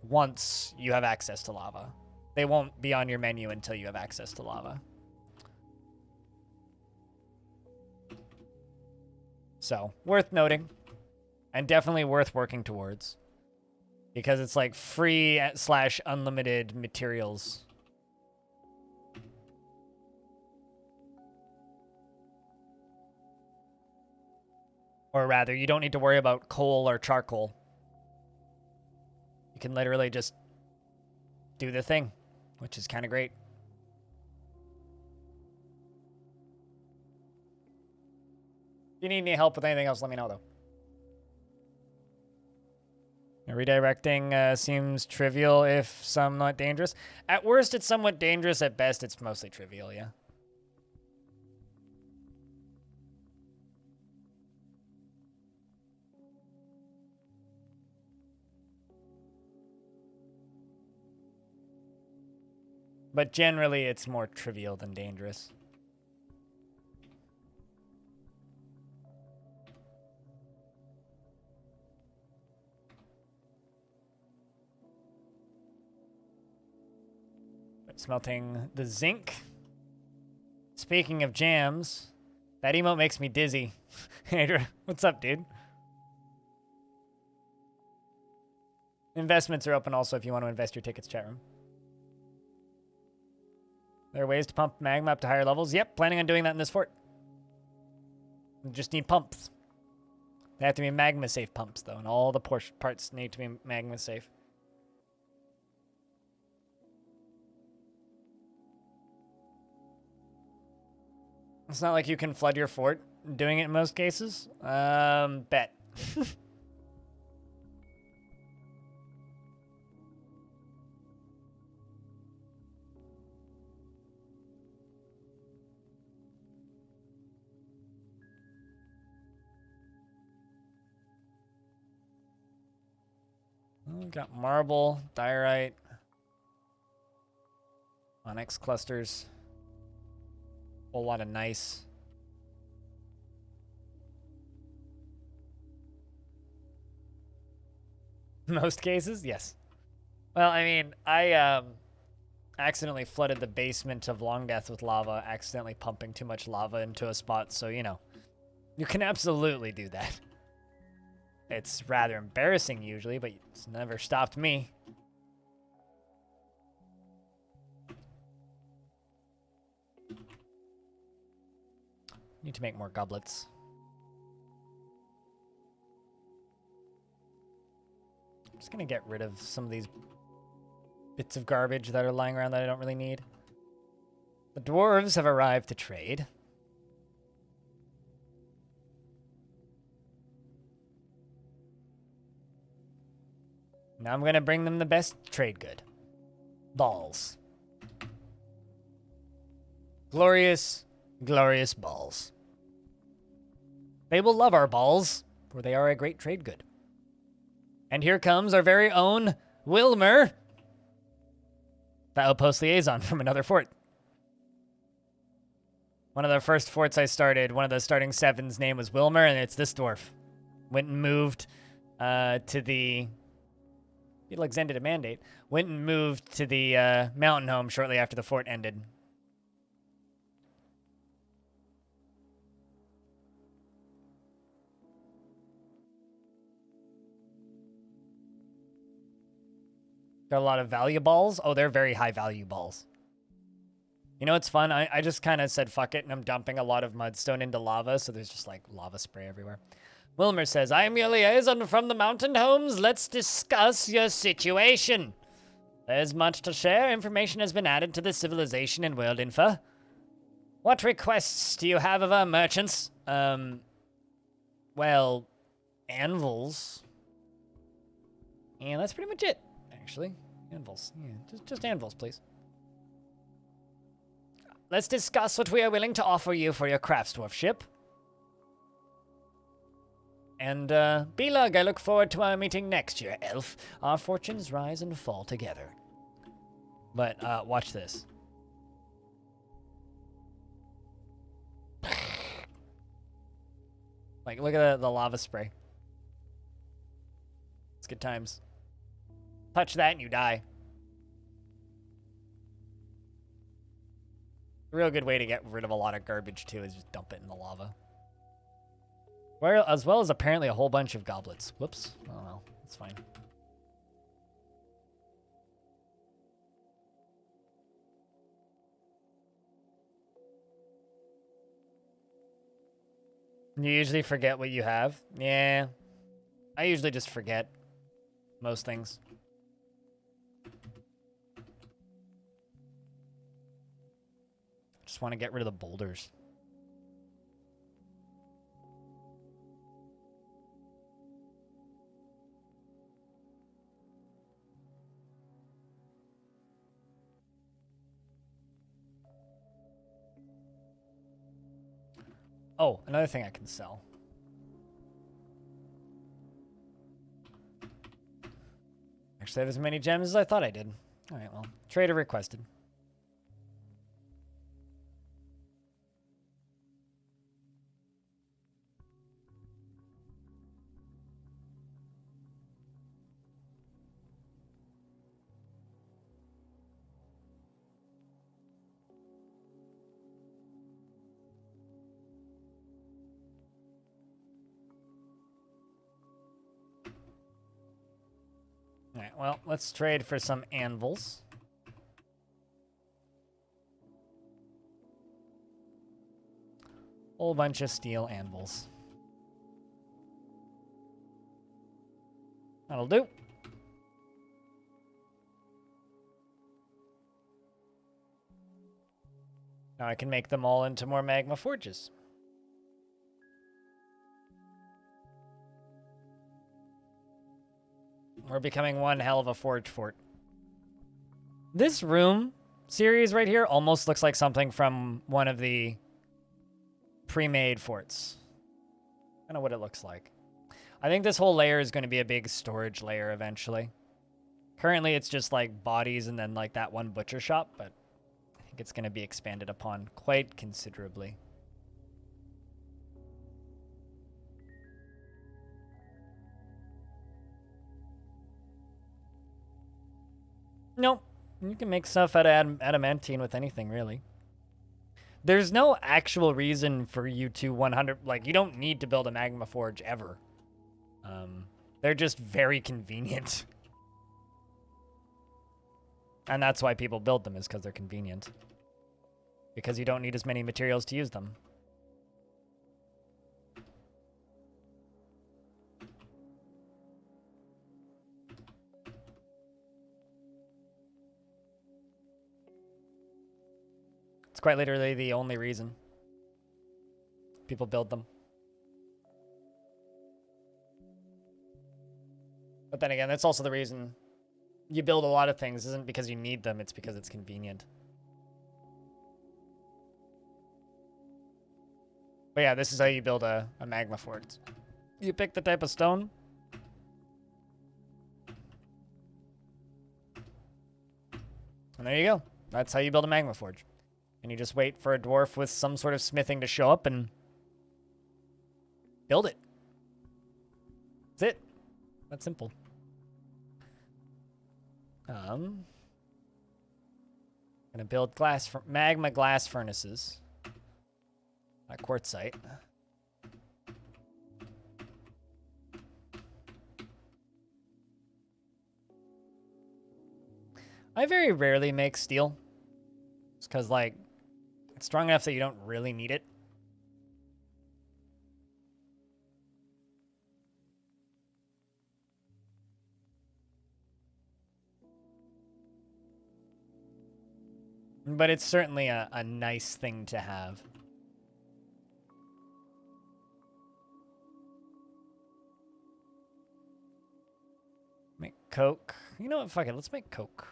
once you have access to lava. They won't be on your menu until you have access to lava. So, worth noting. And definitely worth working towards. Because it's like free / unlimited materials. Or rather, you don't need to worry about coal or charcoal. You can literally just do the thing, which is kind of great. If you need any help with anything else, let me know, though. Redirecting seems trivial, if somewhat dangerous. At worst, it's somewhat dangerous. At best, it's mostly trivial, yeah. But generally, it's more trivial than dangerous. Smelting the zinc. Speaking of jams, that emote makes me dizzy. Andrew, what's up, dude? Investments are open also if you want to invest your tickets, chat room. There are ways to pump magma up to higher levels. Yep, planning on doing that in this fort. We just need pumps. They have to be magma-safe pumps, though, and all the parts need to be magma-safe. It's not like you can flood your fort doing it in most cases. Bet. We've got marble, diorite, onyx clusters, whole lot of nice. Most cases, yes. Well, I mean, I accidentally flooded the basement of Long Death with lava, accidentally pumping too much lava into a spot, so, you know, you can absolutely do that. It's rather embarrassing usually, but it's never stopped me. Need to make more goblets. I'm just gonna get rid of some of these bits of garbage that are lying around that I don't really need. The dwarves have arrived to trade. Now I'm gonna bring them the best trade good. Balls. Glorious, glorious balls. They will love our balls, for they are a great trade good. And here comes our very own Wilmer, the outpost liaison from another fort. One of the first forts I started, one of the starting 7's name was Wilmer, and it's this dwarf. Went and moved to the... He extended a mandate. Went and moved to the mountain home shortly after the fort ended. Got a lot of value balls. Oh, they're very high value balls. You know what's fun? I just kind of said fuck it, and I'm dumping a lot of mudstone into lava, so there's just like lava spray everywhere. Wilmer says, I am your liaison from the mountain homes. Let's discuss your situation. There's much to share. Information has been added to the civilization and world info. What requests do you have of our merchants? Well, anvils. Yeah, that's pretty much it, actually. Anvils. Yeah, just anvils, please. Let's discuss what we are willing to offer you for your craftsdwarfship. And, Belag, I look forward to our meeting next year, elf. Our fortunes rise and fall together. But, watch this. Like, look at the lava spray. It's good times. Touch that and you die. A real good way to get rid of a lot of garbage, too, is just dump it in the lava. Where, as well as apparently a whole bunch of goblets. Whoops. Oh, well. That's fine. You usually forget what you have? Yeah. I usually just forget most things. Just want to get rid of the boulders. Oh, another thing I can sell. Actually, I have as many gems as I thought I did. All right, well, trader requested. Alright, well, let's trade for some anvils. Whole bunch of steel anvils. That'll do. Now I can make them all into more Magma Forges. We're becoming one hell of a forge fort. This room series right here almost looks like something from one of the pre-made forts. I don't know what it looks like. I think this whole layer is going to be a big storage layer eventually. Currently, it's just like bodies and then like that one butcher shop, but I think it's going to be expanded upon quite considerably. Nope. You can make stuff out of adamantine with anything, really. There's no actual reason for you to 100... Like, you don't need to build a Magma Forge ever. They're just very convenient. And that's why people build them, is because they're convenient. Because you don't need as many materials to use them. It's quite literally the only reason people build them. But then again, that's also the reason you build a lot of things. Isn't because you need them, it's because it's convenient. But yeah, this is how you build a Magma Forge. You pick the type of stone. And there you go. That's how you build a Magma Forge. And you just wait for a dwarf with some sort of smithing to show up and build it. That's it. That's simple. Gonna build magma glass furnaces at quartzite. I very rarely make steel. It's because, like, it's strong enough that you don't really need it. But it's certainly a nice thing to have. Make coke. You know what? Fuck it. Let's make coke.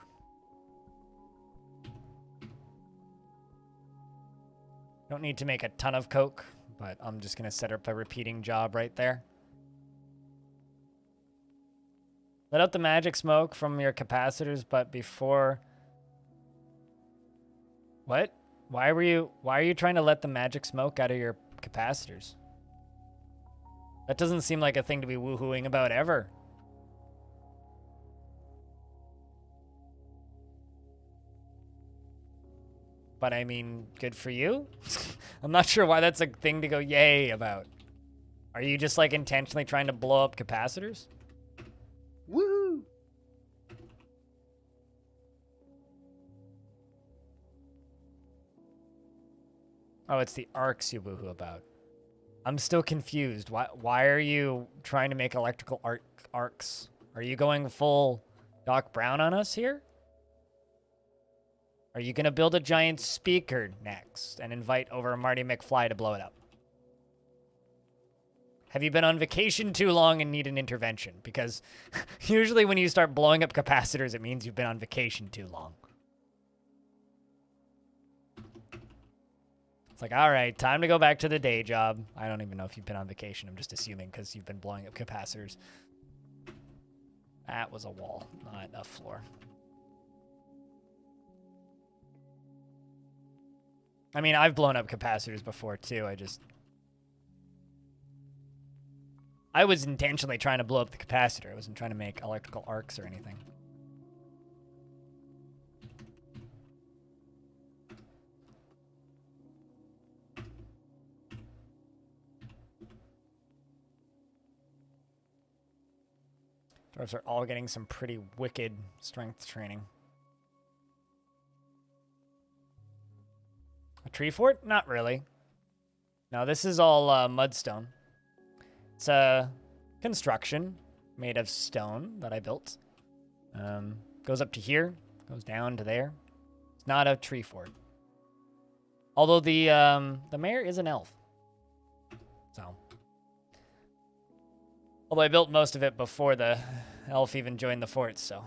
Don't need to make a ton of coke, but I'm just going to set up a repeating job right there. Let out the magic smoke from your capacitors, but before... What? Why are you trying to let the magic smoke out of your capacitors? That doesn't seem like a thing to be woohooing about ever. But I mean, good for you? I'm not sure why that's a thing to go yay about. Are you just like intentionally trying to blow up capacitors? Woo! Oh, it's the arcs you woohoo about. I'm still confused. Why are you trying to make electrical arcs? Are you going full Doc Brown on us here? Are you going to build a giant speaker next and invite over Marty McFly to blow it up? Have you been on vacation too long and need an intervention? Because usually when you start blowing up capacitors, it means you've been on vacation too long. It's like, all right, time to go back to the day job. I don't even know if you've been on vacation. I'm just assuming because you've been blowing up capacitors. That was a wall, not a floor. I mean, I've blown up capacitors before, too. I was intentionally trying to blow up the capacitor. I wasn't trying to make electrical arcs or anything. Dwarves are all getting some pretty wicked strength training. A tree fort? Not really. No, this is all mudstone. It's a construction made of stone that I built. Goes up to here, goes down to there. It's not a tree fort. Although the mayor is an elf. So. Although I built most of it before the elf even joined the fort, so.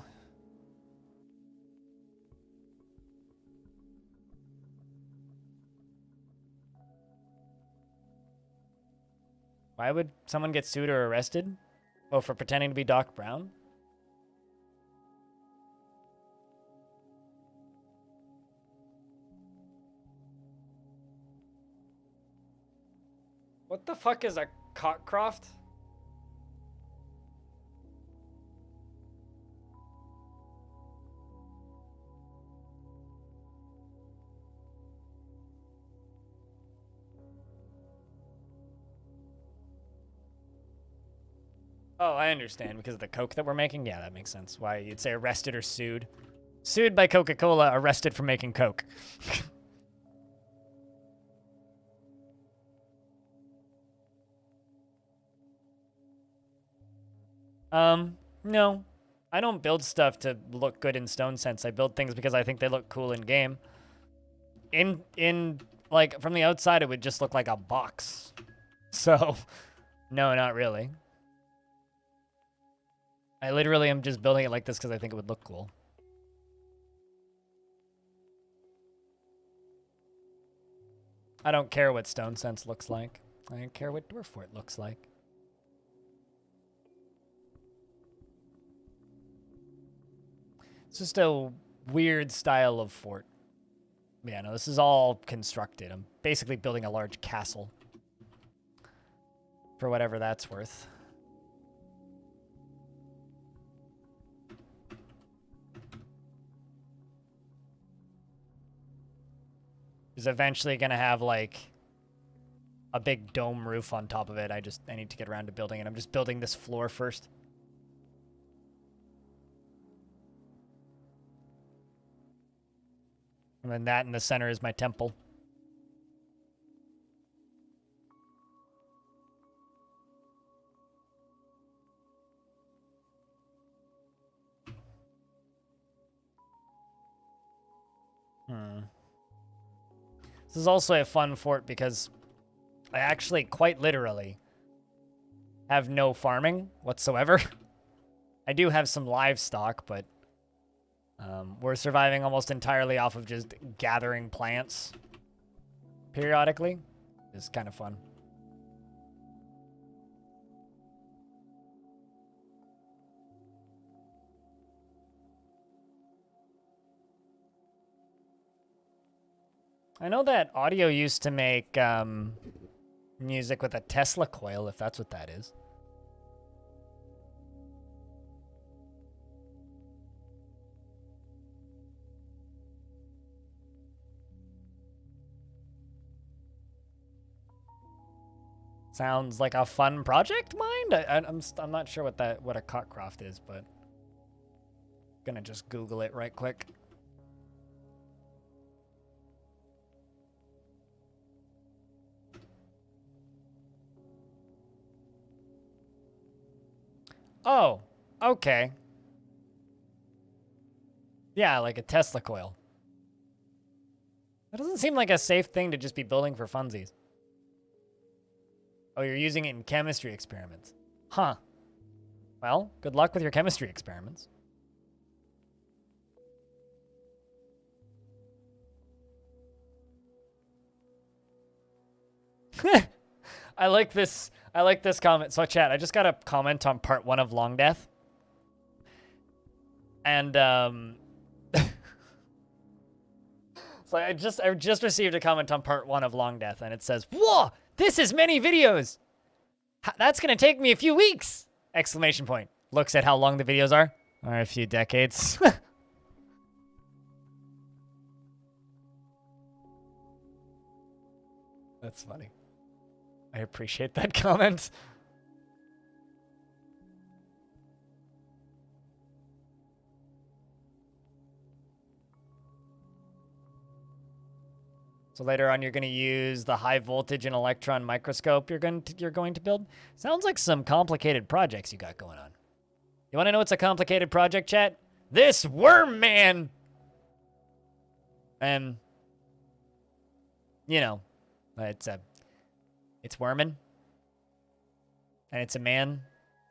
Why would someone get sued or arrested? Oh, for pretending to be Doc Brown? What the fuck is a cockcroft? Oh, I understand. Because of the Coke that we're making? Yeah, that makes sense. Why you'd say arrested or sued. Sued by Coca-Cola, arrested for making Coke. No. I don't build stuff to look good in Stone Sense. I build things because I think they look cool in game. Like, from the outside, it would just look like a box. So, no, not really. I literally am just building it like this because I think it would look cool. I don't care what Stone Sense looks like. I don't care what Dwarf Fort looks like. It's just a weird style of fort. Yeah, no, this is all constructed. I'm basically building a large castle. For whatever that's worth. Is eventually going to have, like, a big dome roof on top of it. I need to get around to building it. I'm just building this floor first. And then that in the center is my temple. This is also a fun fort because I actually, quite literally, have no farming whatsoever. I do have some livestock, but we're surviving almost entirely off of just gathering plants periodically. It's kind of fun. I know that audio used to make music with a Tesla coil, if that's what that is. Sounds like a fun project, mind? I'm not sure what a cockcroft is, but gonna just Google it right quick. Oh, okay. Yeah, like a Tesla coil. That doesn't seem like a safe thing to just be building for funsies. Oh, you're using it in chemistry experiments. Huh. Well, good luck with your chemistry experiments. I like this comment. So chat, I just got a comment on part 1 of Long Death. And so I just received a comment on part 1 of Long Death, and it says, "Whoa, this is many videos. That's gonna take me a few weeks!" Exclamation point. Looks at how long the videos are. Or a few decades. That's funny. I appreciate that comment. So later on, you're going to use the high voltage and electron microscope you're going to build. Sounds like some complicated projects you got going on. You want to know what's a complicated project, chat? This worm man. And you know, it's worming, and it's a man.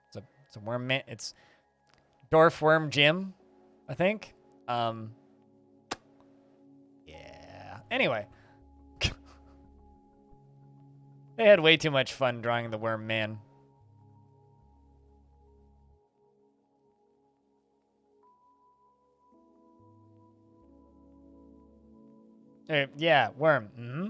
It's a worm man. It's Dwarf Worm Jim, I think. Yeah. Anyway. They had way too much fun drawing the worm man. Yeah, worm. Mm-hmm.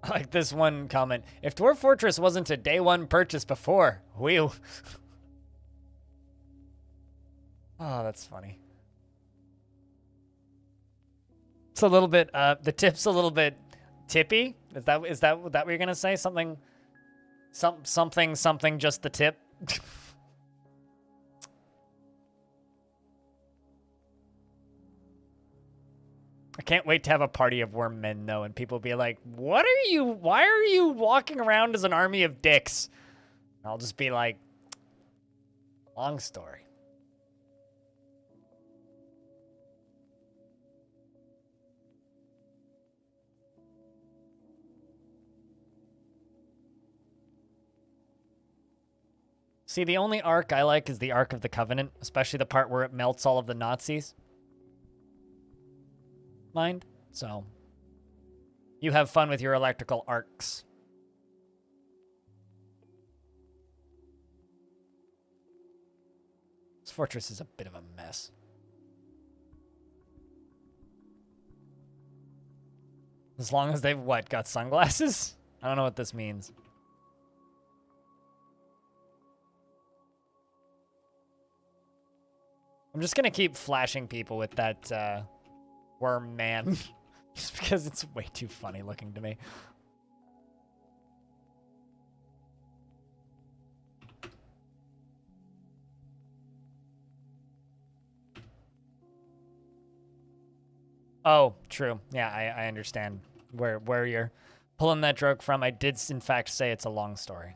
Like this one comment. If Dwarf Fortress wasn't a day one purchase before, whew. Oh, that's funny. It's a little bit, the tip's a little bit tippy. Is that what you're gonna say? Something, something, just the tip? I can't wait to have a party of worm men, though, and people be like, why are you walking around as an army of dicks? And I'll just be like, long story. See, the only arc I like is the Arc of the Covenant, especially the part where it melts all of the Nazis. Mind? So, you have fun with your electrical arcs. This fortress is a bit of a mess. As long as they've, what, got sunglasses? I don't know what this means. I'm just gonna keep flashing people with that, worm man. Just because it's way too funny looking to me. Oh, true. Yeah, I understand where you're pulling that joke from. I did, in fact, say it's a long story.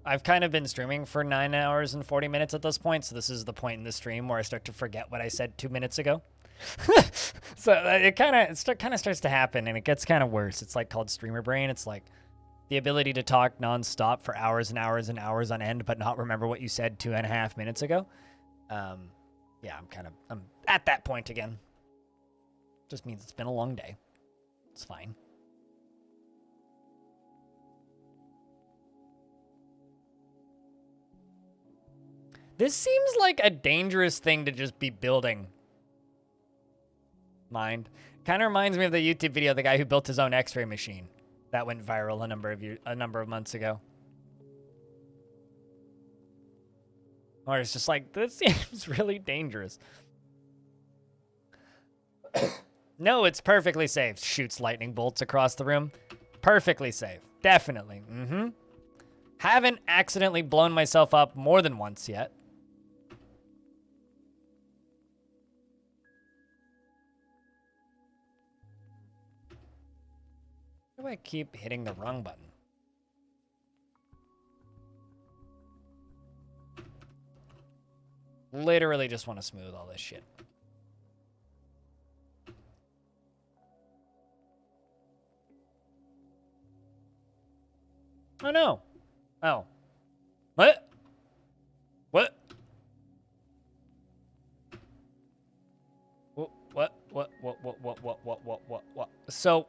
I've kind of been streaming for 9 hours and 40 minutes at this point, so this is the point in the stream where I start to forget what I said 2 minutes ago. So it kind of starts to happen, and it gets kind of worse. It's like called streamer brain. It's like the ability to talk nonstop for hours and hours and hours on end, but not remember what you said 2.5 minutes ago. Yeah, I'm at that point again. Just means it's been a long day. It's fine. This seems like a dangerous thing to just be building. Mind. Kind of reminds me of the YouTube video of the guy who built his own X-ray machine. That went viral a number of months ago. Or it's just like, this seems really dangerous. No, it's perfectly safe. Shoots lightning bolts across the room. Perfectly safe. Definitely. Mm-hmm. Haven't accidentally blown myself up more than once yet. Why do I keep hitting the wrong button? Literally just want to smooth all this shit. Oh no. Oh. What? What? What? So,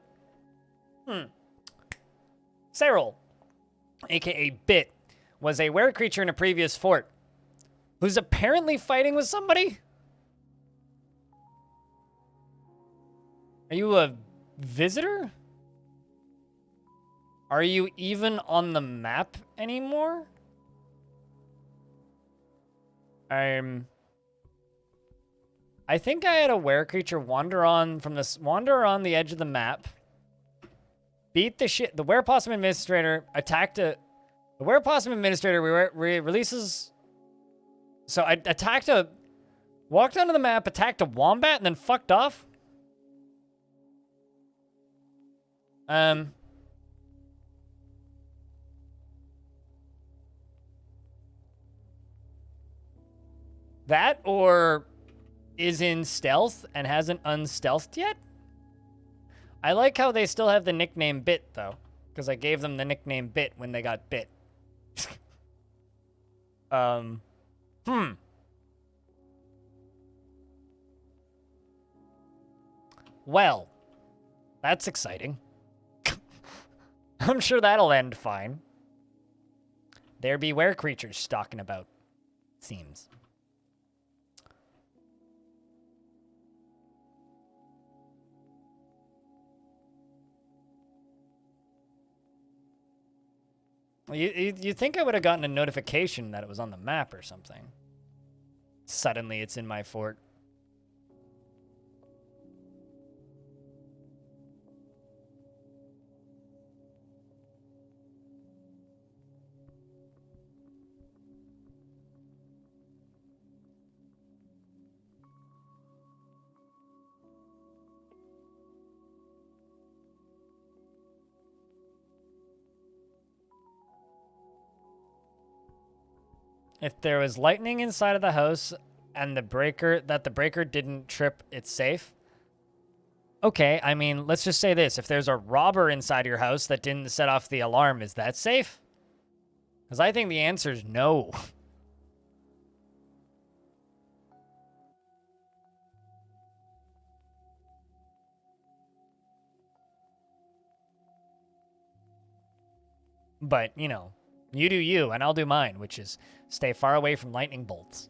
Cyril, aka Bit, was a were creature in a previous fort who's apparently fighting with somebody? Are you a visitor? Are you even on the map anymore? I think I had a were creature wander on the edge of the map, beat the shit. The were possum administrator attacked the were possum administrator releases. So I walked onto the map, attacked a wombat, and then fucked off. That or is in stealth and hasn't unstealthed yet? I like how they still have the nickname Bit, though, because I gave them the nickname Bit when they got bit. Well, that's exciting. I'm sure that'll end fine. There be were creatures stalking about, seems. You think I would have gotten a notification that it was on the map or something. Suddenly it's in my fort. If there was lightning inside of the house and the breaker didn't trip, it's safe. Okay, I mean, let's just say this. If there's a robber inside your house that didn't set off the alarm, is that safe? Because I think the answer is no. But, you know, you do you, and I'll do mine, which is stay far away from lightning bolts.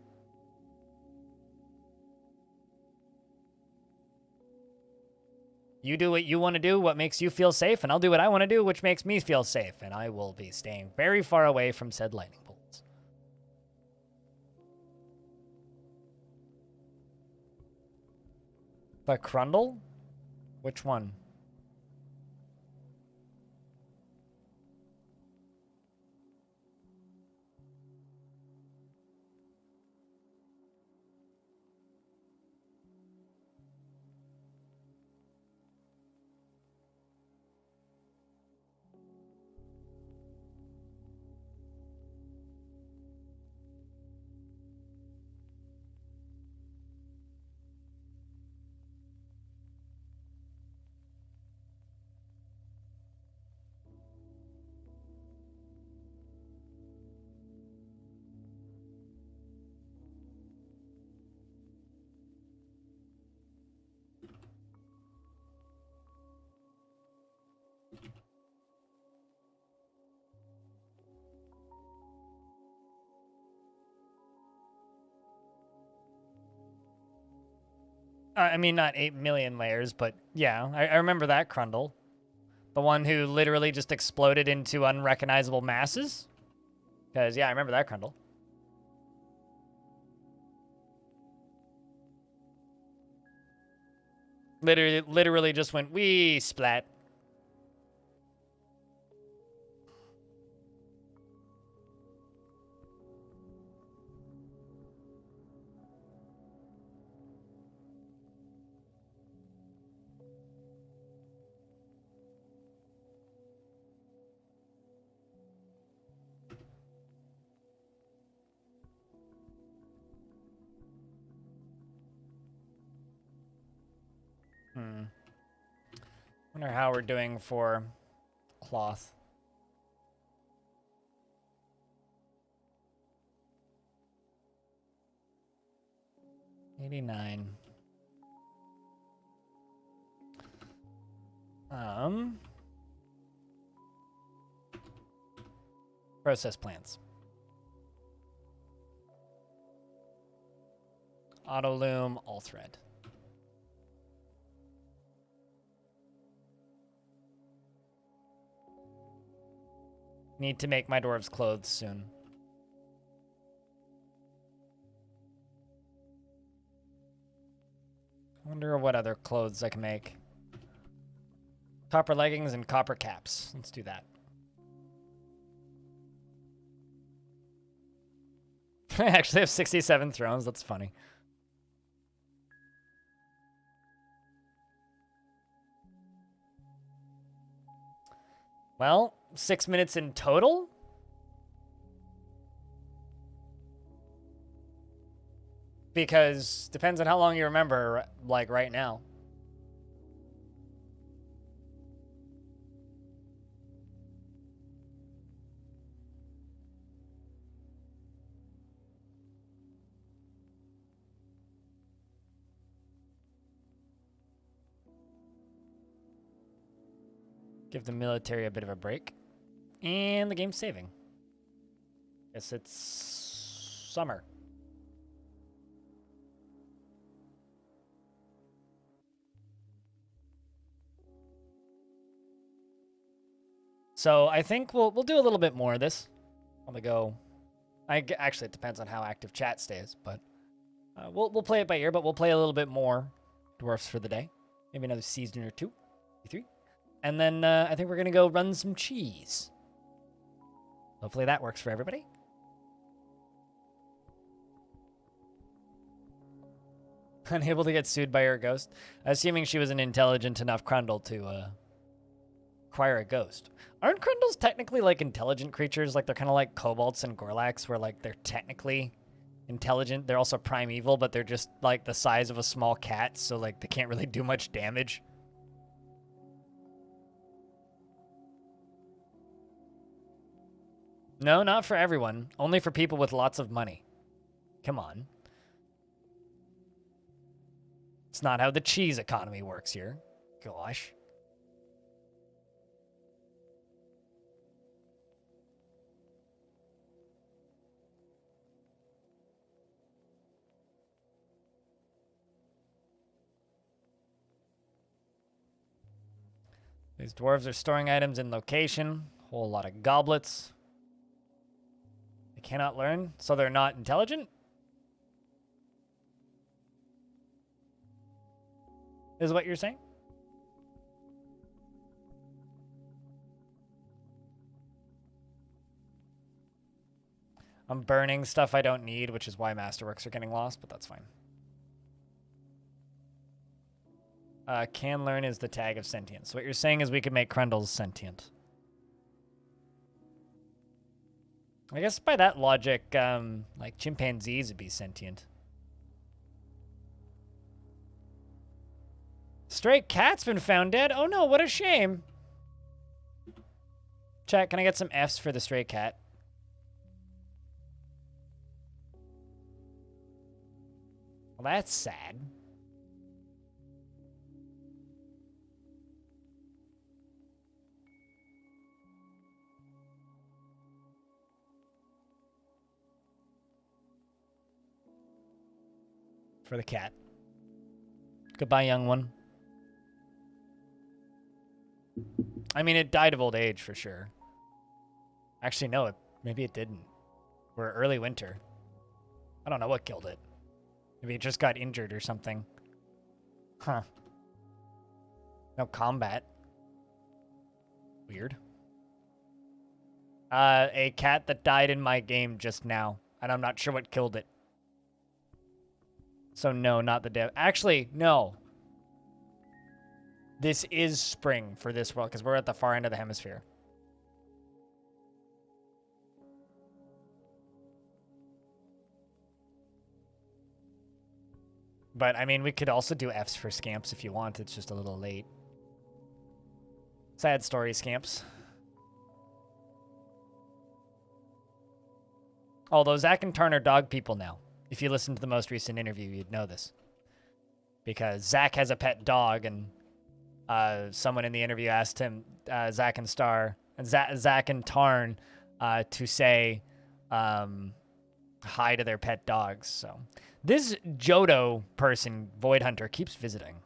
You do what you want to do, what makes you feel safe, and I'll do what I want to do, which makes me feel safe, and I will be staying very far away from said lightning bolts. But Crundle? Which one? I mean, not 8 million layers, but yeah, I remember that Crundle. The one who literally just exploded into unrecognizable masses? Because, yeah, I remember that Crundle. Literally just went, wee, splat. Wonder how we're doing for cloth. 89. Process plants. Auto loom, all thread. Need to make my dwarves clothes soon. Wonder what other clothes I can make. Copper leggings and copper caps. Let's do that. I actually have 67 thrones. That's funny. Well, 6 minutes in total? Because depends on how long you remember, like right now. Give the military a bit of a break. And the game's saving. Guess it's summer. So I think we'll do a little bit more of this. I'm gonna go. Actually, it depends on how active chat stays, but we'll play it by ear. But we'll play a little bit more Dwarfs for the day. Maybe another season or two, 3, and then I think we're gonna go run some cheese. Hopefully that works for everybody. Unable to get sued by her ghost, assuming she was an intelligent enough Crundle to acquire a ghost. Aren't Crundles technically like intelligent creatures? Like they're kind of like kobolds and Gorlaks, where like they're technically intelligent. They're also primeval, but they're just like the size of a small cat, so like they can't really do much damage. No, not for everyone. Only for people with lots of money. Come on. It's not how the cheese economy works here. Gosh. These dwarves are storing items in location. Whole lot of goblets. They cannot learn, so they're not intelligent? Is what you're saying? I'm burning stuff I don't need, which is why Masterworks are getting lost, but that's fine. Can learn is the tag of sentience. So what you're saying is we could make Crundles sentient. I guess by that logic, like chimpanzees would be sentient. Stray cat's been found dead? Oh no, what a shame. Chat, can I get some Fs for the stray cat? Well, that's sad. For the cat. Goodbye, young one. I mean, it died of old age for sure. Actually, no, maybe it didn't. We're early winter. I don't know what killed it. Maybe it just got injured or something. Huh. No combat. Weird. A cat that died in my game just now, and I'm not sure what killed it. So no, not the dev. Actually, no. This is spring for this world, because we're at the far end of the hemisphere. But, I mean, we could also do Fs for Scamps if you want. It's just a little late. Sad story, Scamps. Although Zach and Tarn are dog people now. If you listen to the most recent interview, you'd know this. Because Zach has a pet dog, and someone in the interview asked him, Zach and Zach and Tarn, to say hi to their pet dogs. So this Jodo person, Void Hunter, keeps visiting.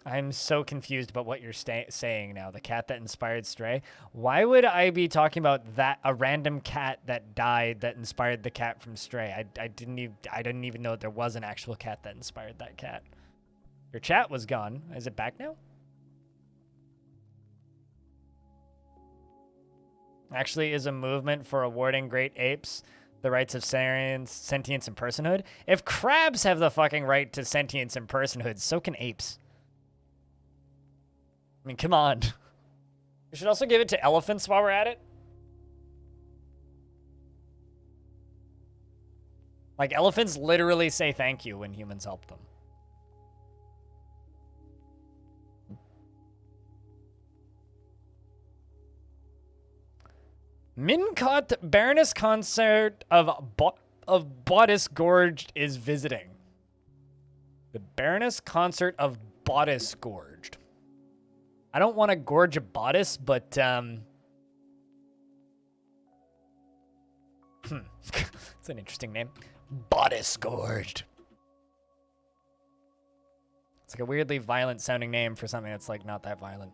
I'm so confused about what you're saying now. The cat that inspired Stray. Why would I be talking about a random cat that died that inspired the cat from Stray? I didn't even know that there was an actual cat that inspired that cat. Your chat was gone. Is it back now? Actually, is a movement for awarding great apes the rights of sentience and personhood. If crabs have the fucking right to sentience and personhood, so can apes. I mean, come on. We should also give it to elephants while we're at it. Like, elephants literally say thank you when humans help them. Mincott Baroness Concert of Bodice Gorged is visiting. The Baroness Concert of Bodice Gorged. I don't want to gorge a bodice, but it's an interesting name. Bodice Gorged. It's like a weirdly violent sounding name for something that's like not that violent.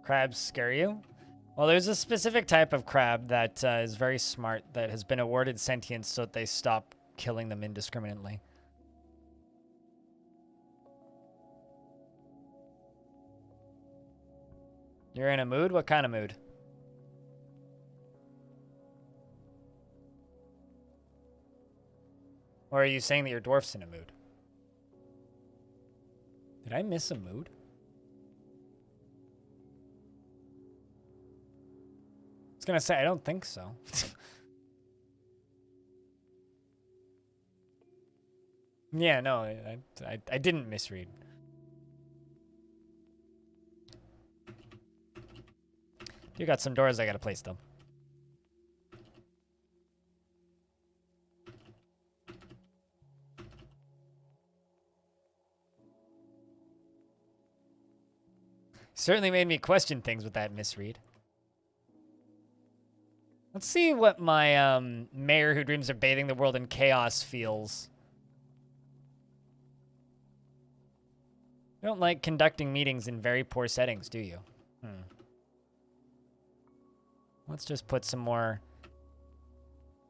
Crabs scare you? Well, there's a specific type of crab that is very smart that has been awarded sentience so that they stop killing them indiscriminately. You're in a mood? What kind of mood? Or are you saying that your dwarf's in a mood? Did I miss a mood? I was gonna say, I don't think so. Yeah, no, I didn't misread. You got some doors I gotta place, though. Certainly made me question things with that misread. Let's see what my mayor who dreams of bathing the world in chaos feels. You don't like conducting meetings in very poor settings, do you? Let's just put some more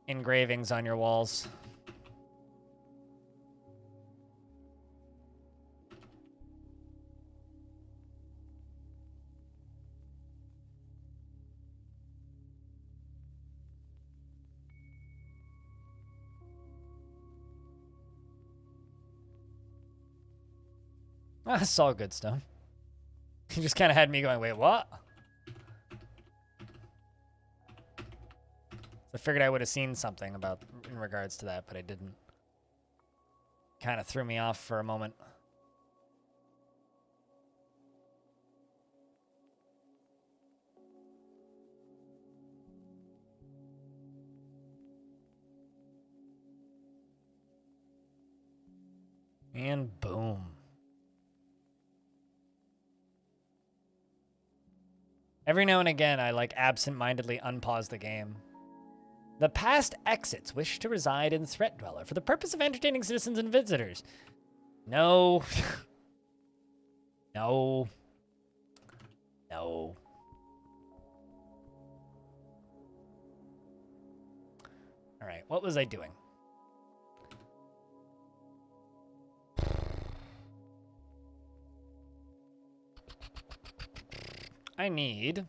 engravings on your walls. That's all good stuff. You just kind of had me going, wait, what? So I figured I would have seen something about in regards to that, but I didn't. Kind of threw me off for a moment. And boom. Every now and again, I like absent-mindedly unpause the game. The past exits wish to reside in Threatdweller for the purpose of entertaining citizens and visitors. No. No. No. All right, what was I doing? I need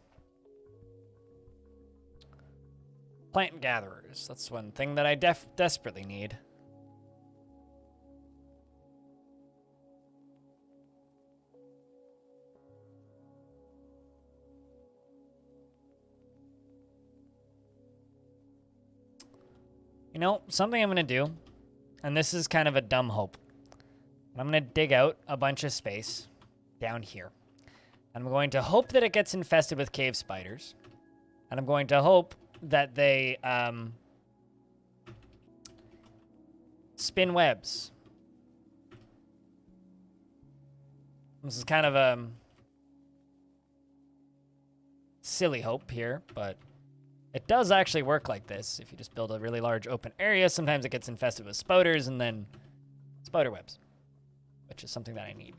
plant gatherers. That's one thing that I desperately need. You know, something I'm going to do, and this is kind of a dumb hope. I'm going to dig out a bunch of space down here. I'm going to hope that it gets infested with cave spiders. And I'm going to hope that they spin webs. This is kind of a silly hope here, but it does actually work like this. If you just build a really large open area, sometimes it gets infested with spiders and then spider webs, which is something that I need.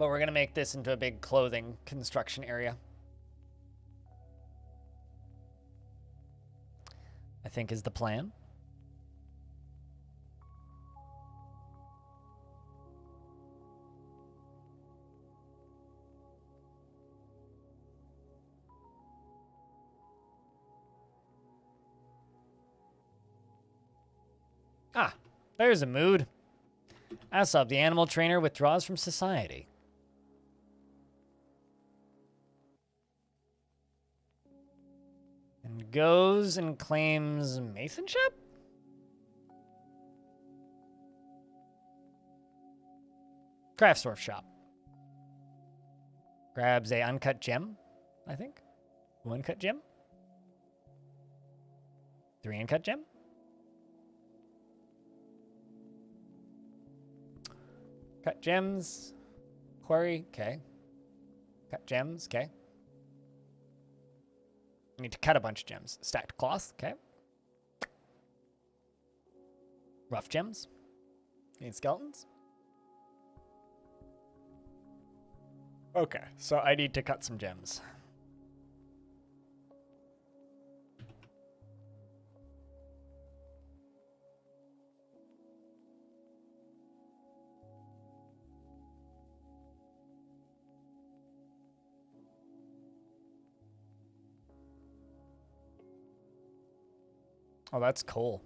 But we're going to make this into a big clothing construction area. I think is the plan. Ah, there's a mood. Asop, the animal trainer, withdraws from society. And goes and claims masonship? Craftsdwarf shop. Grabs a uncut gem, I think. 1 cut gem? 3 uncut gem? Cut gems. Quarry, okay. Cut gems, okay. I need to cut a bunch of gems. Stacked cloth, okay. Rough gems. Need skeletons. Okay, so I need to cut some gems. Oh, that's cool.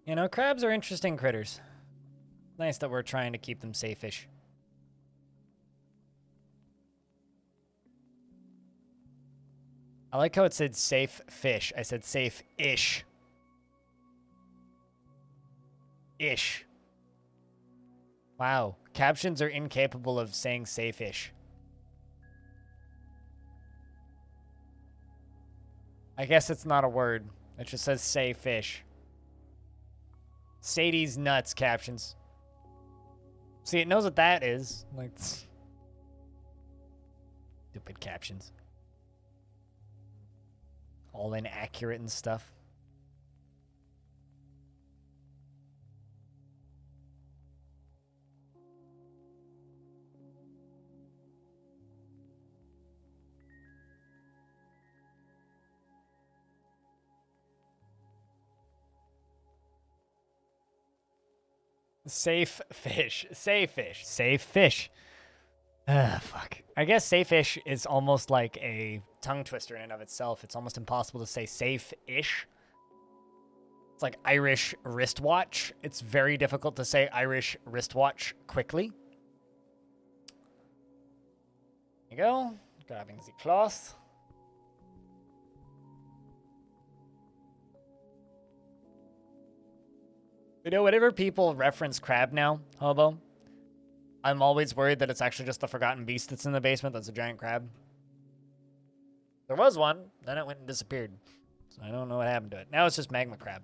You know, crabs are interesting critters. Nice that we're trying to keep them safe-ish. I like how it said safe fish. I said safe-ish. Ish. Wow. Captions are incapable of saying safe-ish. I guess it's not a word. It just says safe-ish. Sadie's nuts captions. See, it knows what that is. Like, stupid captions. All inaccurate and stuff. Safe fish. Safe fish. Safe fish. Fuck. I guess safe-ish is almost like a tongue twister in and of itself. It's almost impossible to say safe-ish. It's like Irish wristwatch. It's very difficult to say Irish wristwatch quickly. There you go. Grabbing the cloth. You know, whenever people reference crab now, Hobo, I'm always worried that it's actually just the forgotten beast that's in the basement that's a giant crab. There was one, then it went and disappeared. So I don't know what happened to it. Now it's just magma crab.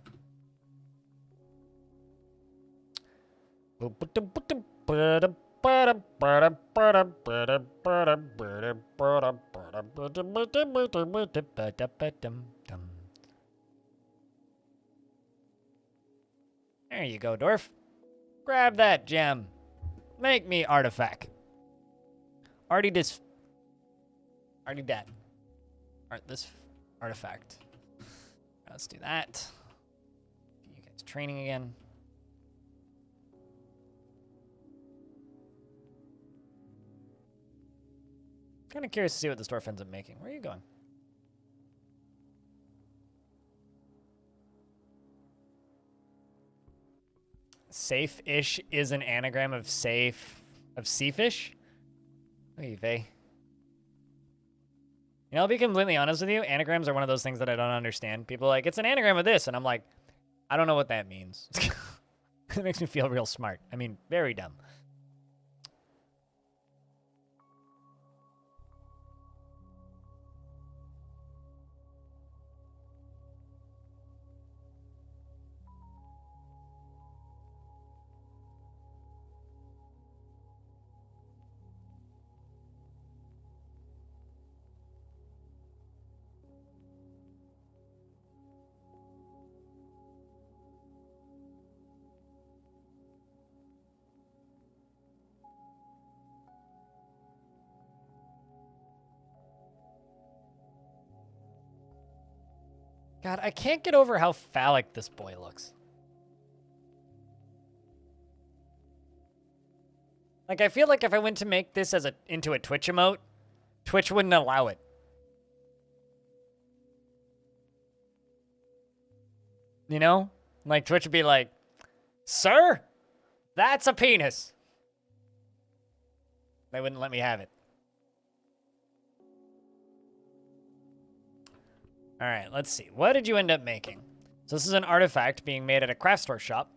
There you go, Dwarf. Grab that gem. Make me artifact. Already dead. This artifact. Let's do that. You guys training again. Kind of curious to see what this dwarf ends up making. Where are you going? Safe-ish is an anagram of safe, of sea-fish? Oy vey. You know, I'll be completely honest with you, anagrams are one of those things that I don't understand. People are like, it's an anagram of this, and I'm like, I don't know what that means. It makes me feel real smart. I mean, very dumb. God, I can't get over how phallic this boy looks. Like, I feel like if I went to make this as into a Twitch emote, Twitch wouldn't allow it. You know? Like, Twitch would be like, sir, that's a penis. They wouldn't let me have it. All right, let's see. What did you end up making? So this is an artifact being made at a craft store shop.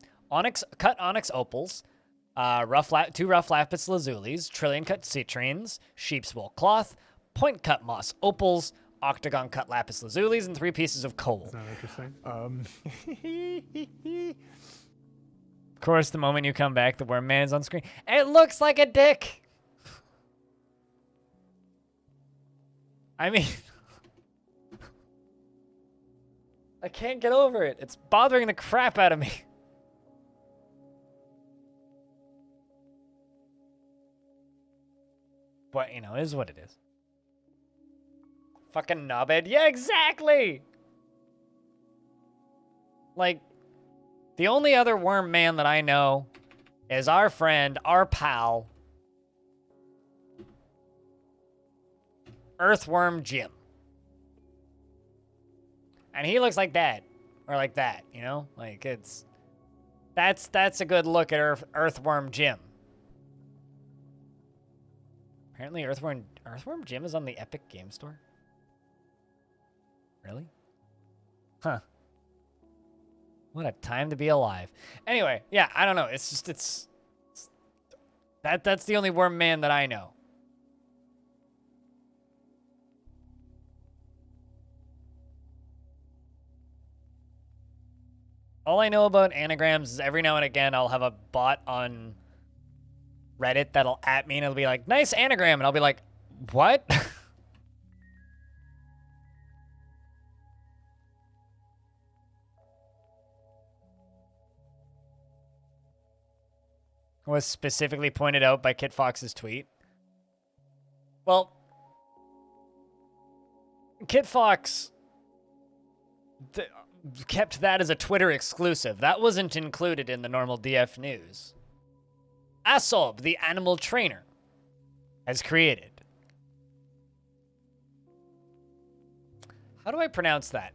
Cut onyx opals, two rough lapis lazulis, trillion cut citrines, sheep's wool cloth, point cut moss opals, octagon cut lapis lazulis, and 3 pieces of coal. Is that interesting? Of course, the moment you come back, the worm man is on screen. It looks like a dick. I mean, I can't get over it. It's bothering the crap out of me. But, you know, it is what it is. Fucking knobhead. Yeah, exactly! Like, the only other worm man that I know is our friend, our pal, Earthworm Jim. And he looks like that. Or like that, you know? Like, it's... That's a good look at Earthworm Jim. Apparently Earthworm Jim is on the Epic Game Store. Really? Huh. What a time to be alive. Anyway, yeah, I don't know. It's just, that's the only worm man that I know. All I know about anagrams is every now and again I'll have a bot on Reddit that'll at me and it'll be like, nice anagram. And I'll be like, what? Was specifically pointed out by Kit Fox's tweet. Well, Kit Fox kept that as a Twitter exclusive. That wasn't included in the normal DF news. Asob, the animal trainer, has created. How do I pronounce that?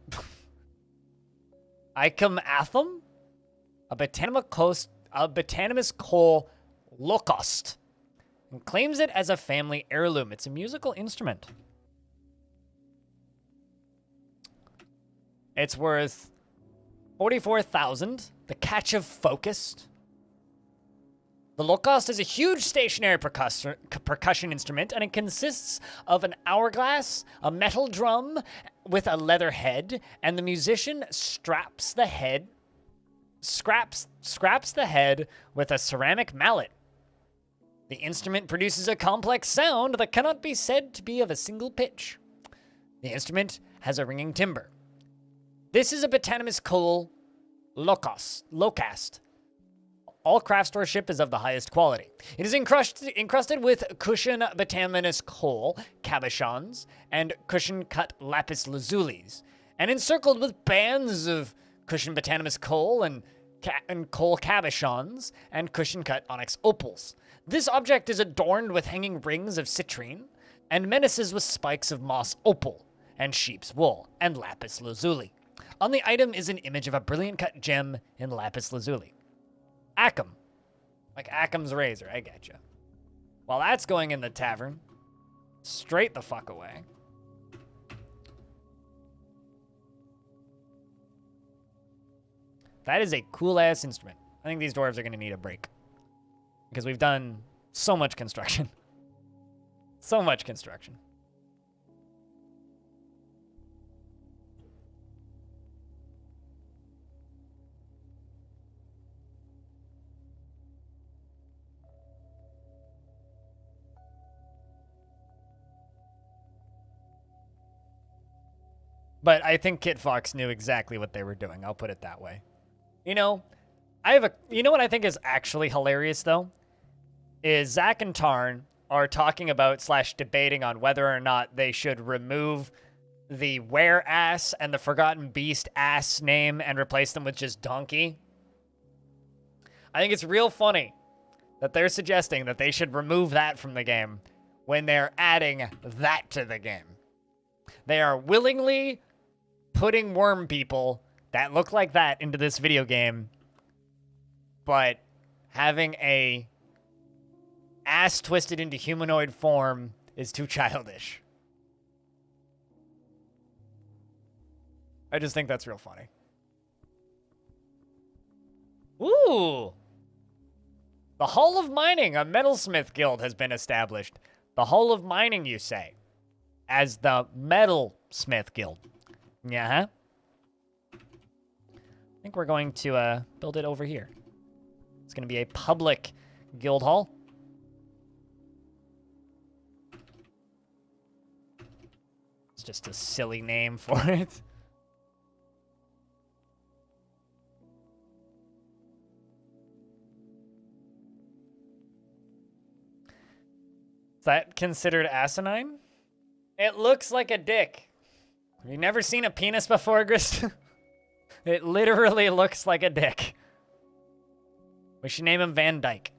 Icum athum? A botanimous coal locost, and claims it as a family heirloom. It's a musical instrument. It's worth 44,000. The catch of focused. The locost is a huge stationary percussion instrument, and it consists of an hourglass, a metal drum with a leather head, and the musician scraps the head with a ceramic mallet. The instrument produces a complex sound that cannot be said to be of a single pitch. The instrument has a ringing timbre. This is a botanimous coal locast. All craft store ship is of the highest quality. It is encrusted with cushion botanimous coal, cabochons, and cushion cut lapis lazulis, and encircled with bands of cushion botanimous coal and coal cabochons and cushion-cut onyx opals. This object is adorned with hanging rings of citrine and menaces with spikes of moss opal and sheep's wool and lapis lazuli. On the item is an image of a brilliant cut gem in lapis lazuli. Acum. Like Acum's razor, I getcha. While that's going in the tavern, straight the fuck away. That is a cool-ass instrument. I think these dwarves are going to need a break. Because we've done so much construction. So much construction. But I think Kit Fox knew exactly what they were doing. I'll put it that way. You know, you know what I think is actually hilarious, though? Is Zach and Tarn are talking about / debating on whether or not they should remove the Were Ass and the Forgotten Beast Ass name and replace them with just Donkey. I think it's real funny that they're suggesting that they should remove that from the game when they're adding that to the game. They are willingly putting worm people that look like that into this video game, but having a ass twisted into humanoid form is too childish. I just think that's real funny. Ooh! The Hall of Mining, a metalsmith guild, has been established. The Hall of Mining, you say? As the metalsmith guild. Yeah. I think we're going to build it over here. It's going to be a public guild hall. It's just a silly name for it. Is that considered asinine? It looks like a dick. Have you never seen a penis before, Grist? It literally looks like a dick. We should name him Van Dyke.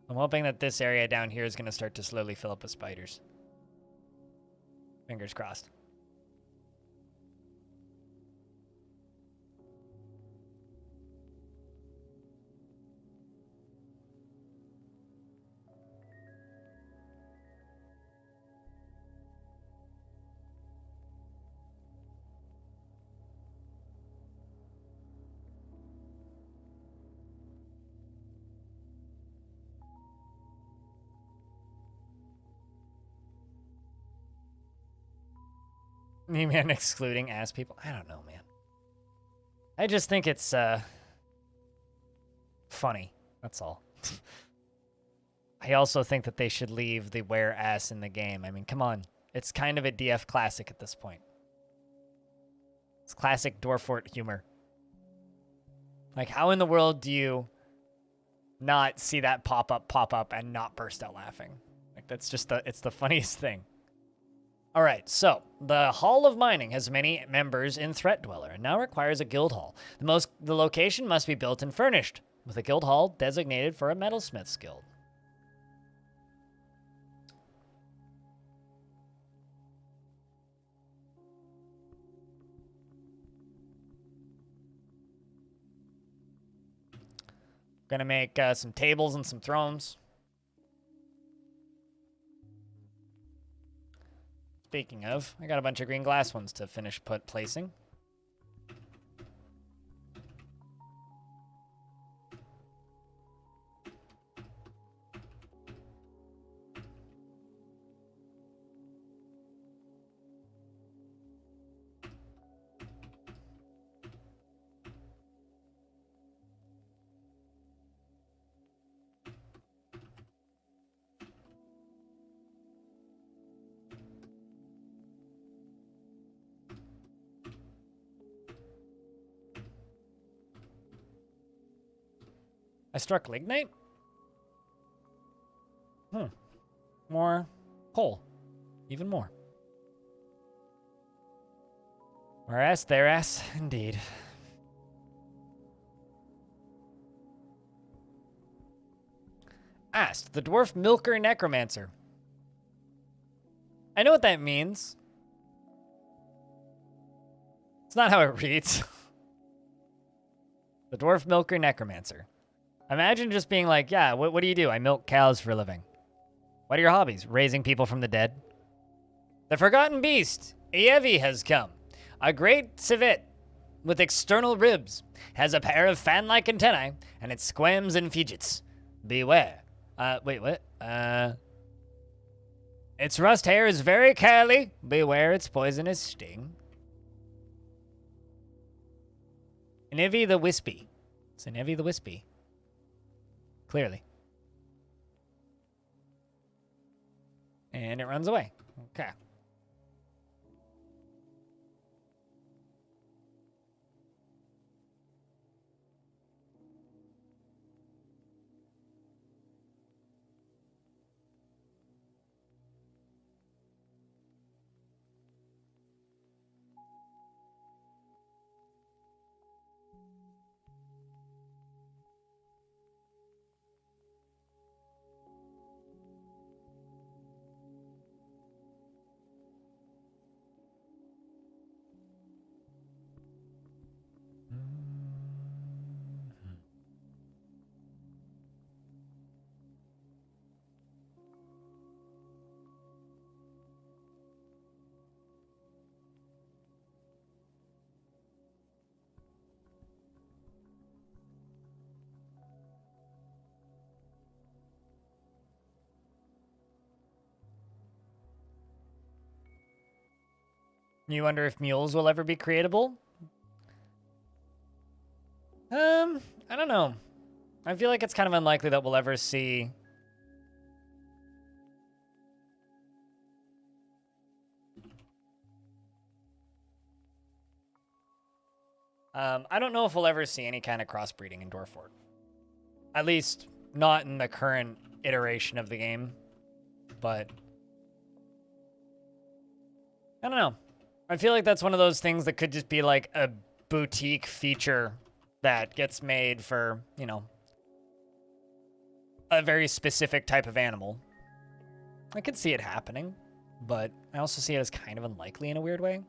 I'm hoping that this area down here is going to start to slowly fill up with spiders. Fingers crossed. You mean excluding ass people? I don't know, man. I just think it's, funny. That's all. I also think that they should leave the wear ass in the game. I mean, come on. It's kind of a DF classic at this point. It's classic Dwarfort humor. Like, how in the world do you not see that pop up, and not burst out laughing? Like, that's just it's the funniest thing. All right, so the Hall of Mining has many members in Threatdweller and now requires a guild hall. The location must be built and furnished, with a guild hall designated for a metalsmith's guild. Gonna make some tables and some thrones. Speaking of, I got a bunch of green glass ones to finish placing. I struck lignite? More coal. Even more. Whereas their ass, indeed. Asked, the dwarf milker necromancer. I know what that means. It's not how it reads. The dwarf milker necromancer. Imagine just being like, yeah, what do you do? I milk cows for a living. What are your hobbies? Raising people from the dead? The forgotten beast, Ievi, has come. A great civet with external ribs, has a pair of fan-like antennae, and it squirms and fidgets. Beware. Wait, what? Its rust hair is very curly. Beware its poisonous sting. An Ivy the Wispy. It's an Ivy the Wispy. Clearly. And it runs away. Okay. You wonder if mules will ever be creatable? I don't know. I feel like it's kind of unlikely that we'll ever see... I don't know if we'll ever see any kind of crossbreeding in Dwarf. At least, not in the current iteration of the game. But... I don't know. I feel like that's one of those things that could just be like a boutique feature that gets made for, you know, a very specific type of animal. I could see it happening, but I also see it as kind of unlikely in a weird way.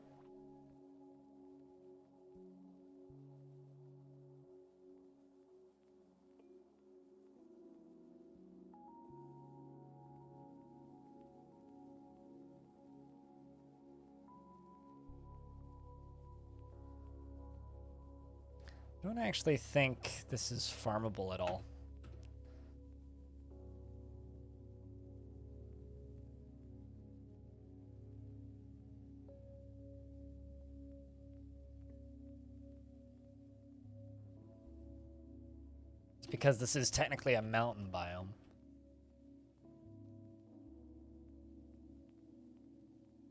I don't actually think this is farmable at all. It's because this is technically a mountain biome.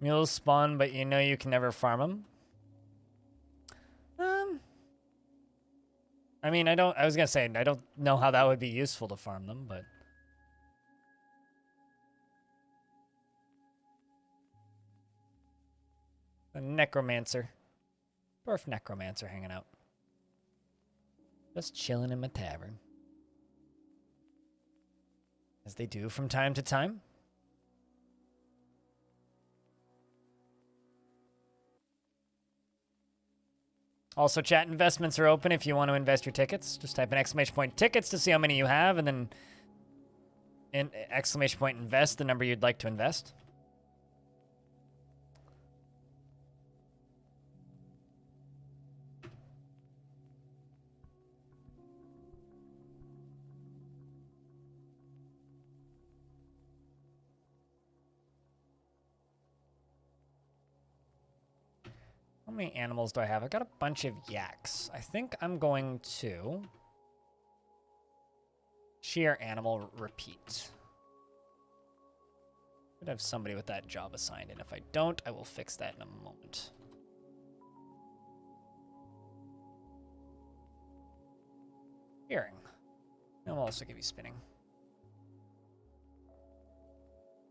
Mules spawn, but you know you can never farm them? I mean, I was gonna say, I don't know how that would be useful to farm them, but... A necromancer. Dwarf necromancer hanging out. Just chilling in my tavern. As they do from time to time. Also, chat investments are open if you want to invest your tickets. Just type an ! Tickets to see how many you have, and then invest the number you'd like to invest. How many animals do I have? I've got a bunch of yaks. I think I'm going to shear animal repeat. Should have somebody with that job assigned, and if I don't, I will fix that in a moment. Shearing. And we'll also give you spinning.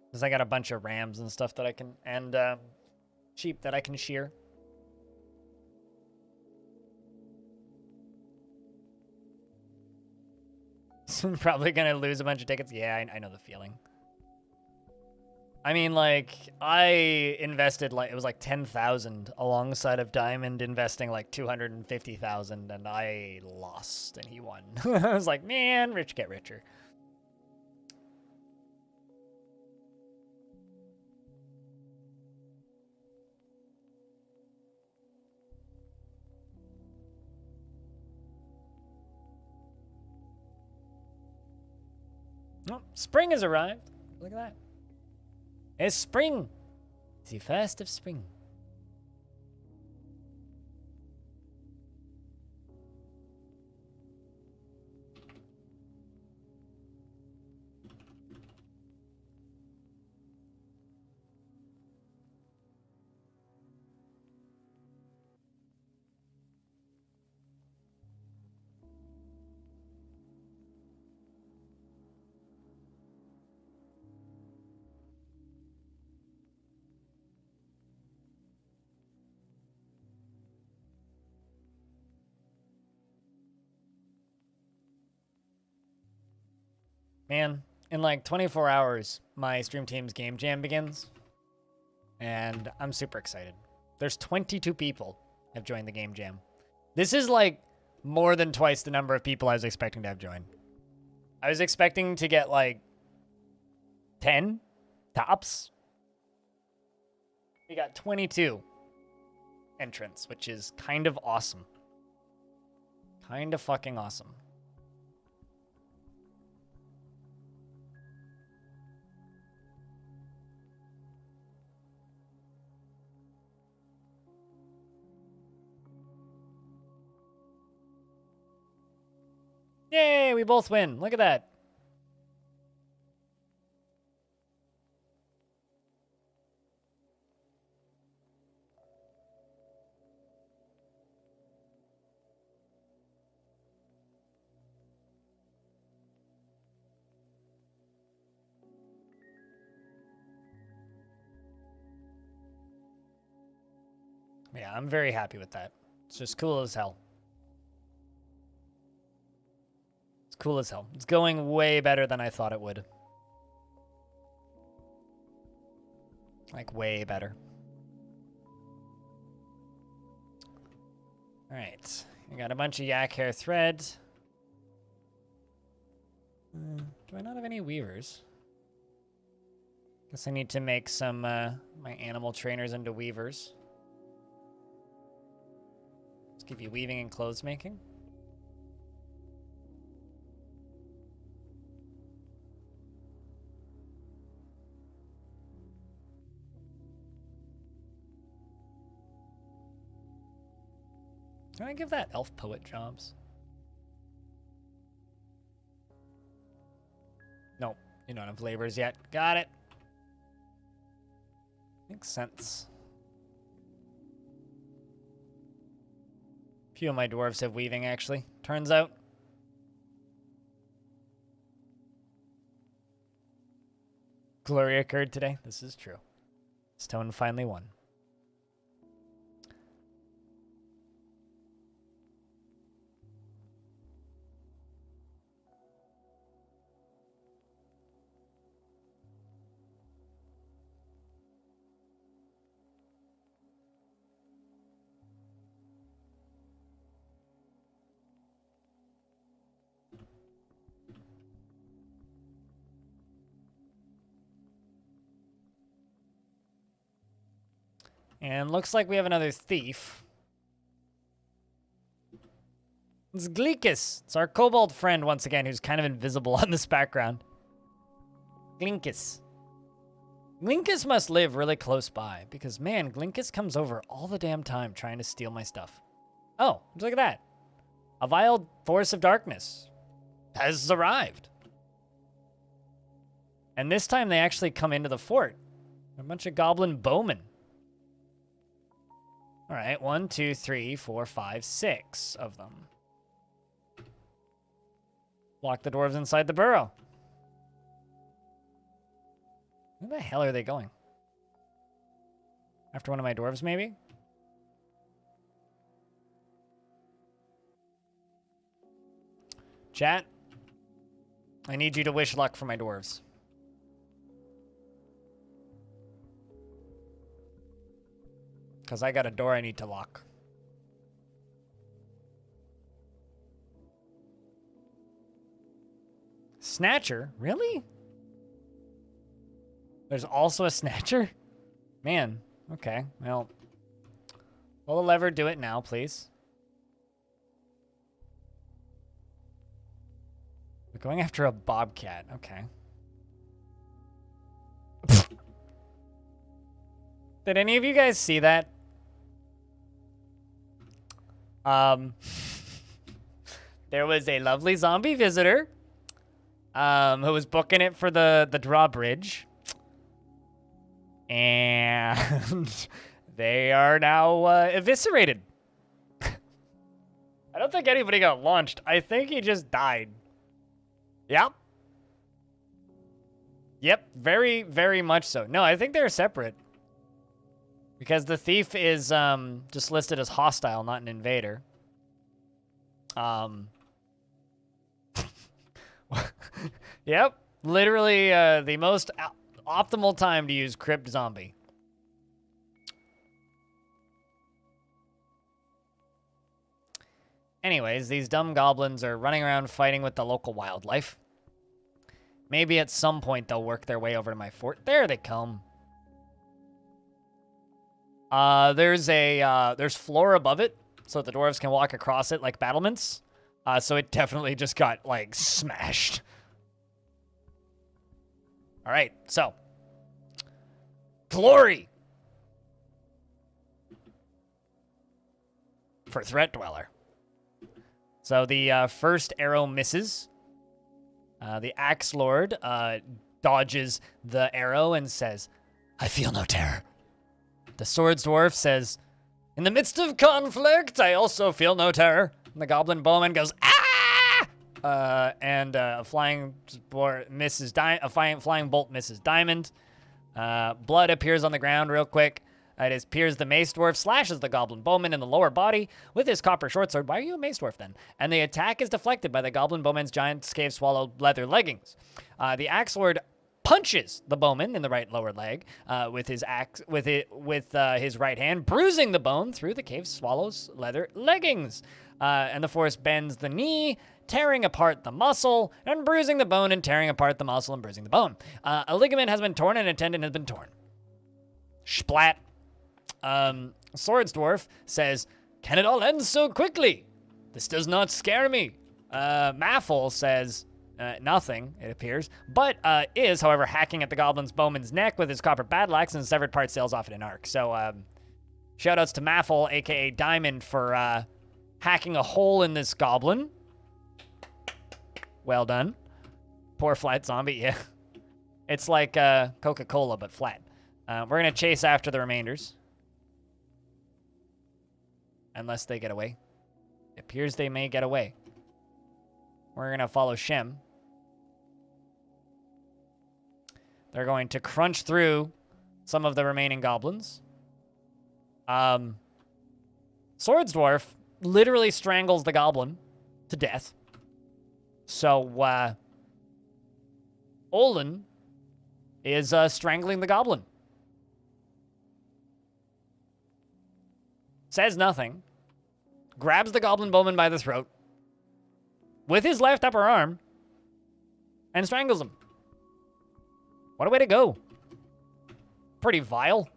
Because I got a bunch of rams and stuff that I can, and sheep that I can shear. I'm probably gonna lose a bunch of tickets. Yeah, I know the feeling. I mean, like, I invested, like, it was like 10,000 alongside of Diamond investing like 250,000, and I lost and he won. I was like, man, rich get richer. Oh, spring has arrived. Look at that. It's spring. It's the first of spring. Man, in like 24 hours, my stream team's game jam begins. And I'm super excited. There's 22 people have joined the game jam. This is like more than twice the number of people I was expecting to have joined. I was expecting to get like 10 tops. We got 22 entrants, which is kind of awesome. Kind of fucking awesome. Yay, we both win. Look at that. Yeah, I'm very happy with that. It's just cool as hell. It's cool as hell. It's going way better than I thought it would. Like, way better. Alright. I got a bunch of yak hair thread. Do I not have any weavers? Guess I need to make some, my animal trainers into weavers. Let's give you weaving and clothes making. Can I give that elf poet jobs? Nope, you don't have laborers yet. Got it. Makes sense. Few of my dwarves have weaving, actually. Turns out. Glory occurred today. This is true. Stone finally won. And looks like we have another thief. It's Gleekus. It's our kobold friend once again, who's kind of invisible on this background. Glinkus. Glinkus must live really close by, because man, Glinkus comes over all the damn time trying to steal my stuff. Oh, look at that. A vile force of darkness has arrived. And this time they actually come into the fort. A bunch of goblin bowmen. All right, 1, 2, 3, 4, 5, 6 of them. Lock the dwarves inside the burrow. Where the hell are they going? After one of my dwarves, maybe? Chat, I need you to wish luck for my dwarves. Because I got a door I need to lock. Snatcher? Really? There's also a Snatcher? Man, okay. Well, pull the lever, do it now, please. We're going after a bobcat. Okay. Did any of you guys see that? There was a lovely zombie visitor who was booking it for the drawbridge. And they are now eviscerated. I don't think anybody got launched. I think he just died. Yep. Yep, very, very much so. No, I think they're separate. Because the thief is just listed as hostile, not an invader. Yep. Literally the most optimal time to use Crypt Zombie. Anyways, these dumb goblins are running around fighting with the local wildlife. Maybe at some point they'll work their way over to my fort. There they come. There's floor above it, so the dwarves can walk across it like battlements. So it definitely just got, like, smashed. All right, so. Glory! For Threatdweller. So the first arrow misses. The Axe Lord dodges the arrow and says, I feel no terror. The Swords Dwarf says, in the midst of conflict, I also feel no terror. And the Goblin Bowman goes, ah! And a flying bolt misses Diamond. Blood appears on the ground real quick. It appears the Mace Dwarf slashes the Goblin Bowman in the lower body with his copper short sword. Why are you a Mace Dwarf then? And the attack is deflected by the Goblin Bowman's giant scave swallow leather leggings. The Axe Lord punches the bowman in the right lower leg with his right hand, bruising the bone through the cave swallow's leather leggings. And the force bends the knee, tearing apart the muscle, and bruising the bone and tearing apart the muscle and bruising the bone. A ligament has been torn and a tendon has been torn. Splat. Swords Dwarf says, can it all end so quickly? This does not scare me. Maffle says, nothing, it appears, but is, however, hacking at the Goblin's Bowman's neck with his copper battle axe, and severed part sails off in an arc. So, shoutouts to Maffle, aka Diamond, for hacking a hole in this goblin. Well done. Poor flat zombie, yeah. It's like Coca-Cola, but flat. We're going to chase after the remainders. Unless they get away. It appears they may get away. We're going to follow Shem. They're going to crunch through some of the remaining goblins. Swords Dwarf literally strangles the goblin to death. So, Olin is strangling the goblin. Says nothing. Grabs the Goblin Bowman by the throat with his left upper arm and strangles him. What a way to go. Pretty vile,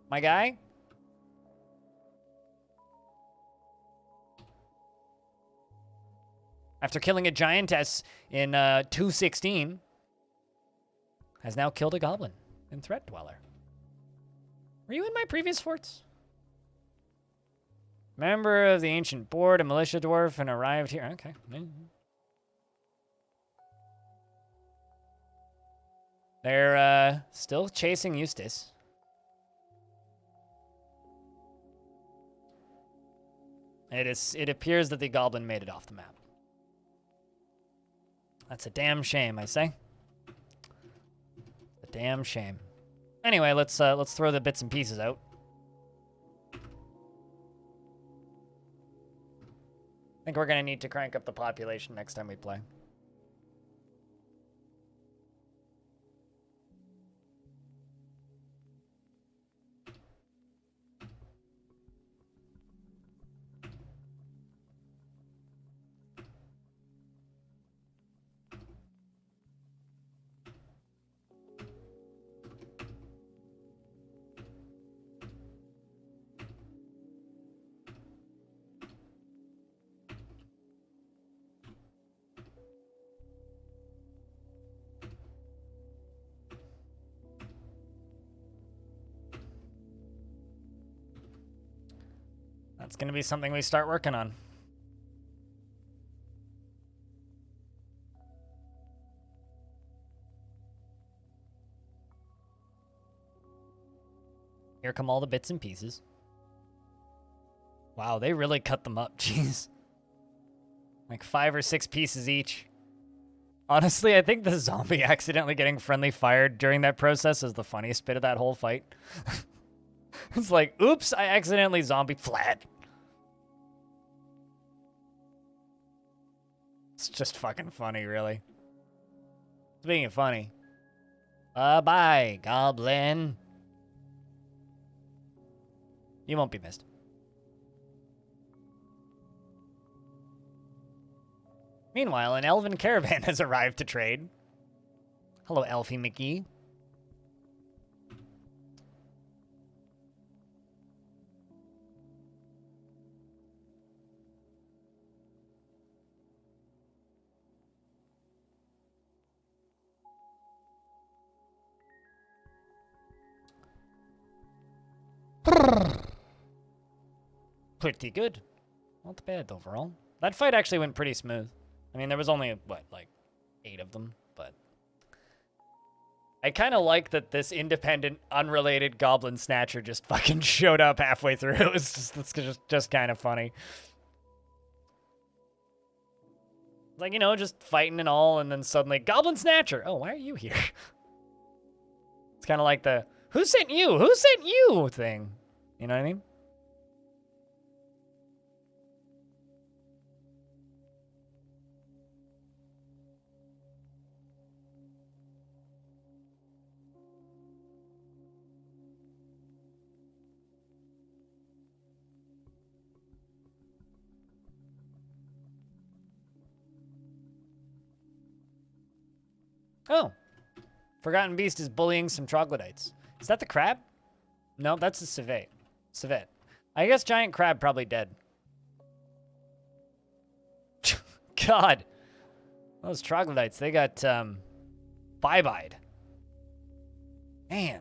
my guy. After killing a giantess in 216, has now killed a goblin in Threatdweller. Were you in my previous forts? Member of the ancient board, a militia dwarf, and arrived here. Okay. They're still chasing Eustace. It appears that the goblin made it off the map. That's a damn shame, I say. A damn shame. Anyway, let's throw the bits and pieces out. I think we're going to need to crank up the population next time we play. That's going to be something we start working on. Here come all the bits and pieces. Wow, they really cut them up. Jeez. Like 5 or 6 pieces each. Honestly, I think the zombie accidentally getting friendly fired during that process is the funniest bit of that whole fight. It's like, oops, I accidentally zombie flat. It's just fucking funny, really. being funny. Bye, goblin. You won't be missed. Meanwhile, an Elven Caravan has arrived to trade. Hello, Elfie McGee. Pretty good. Not bad overall. That fight actually went pretty smooth. I mean, there was only, what, like 8 of them, but I kind of like that this independent, unrelated Goblin Snatcher just fucking showed up halfway through. It was just kind of funny. Like, you know, just fighting and all, and then suddenly, Goblin Snatcher! Oh, why are you here? It's kind of like the, who sent you? Who sent you? Thing. You know what I mean? Oh. Forgotten Beast is bullying some troglodytes. Is that the crab? No, that's the civet. Civet. I guess giant crab probably dead. God. Those troglodytes, they got, bye-byed. Man.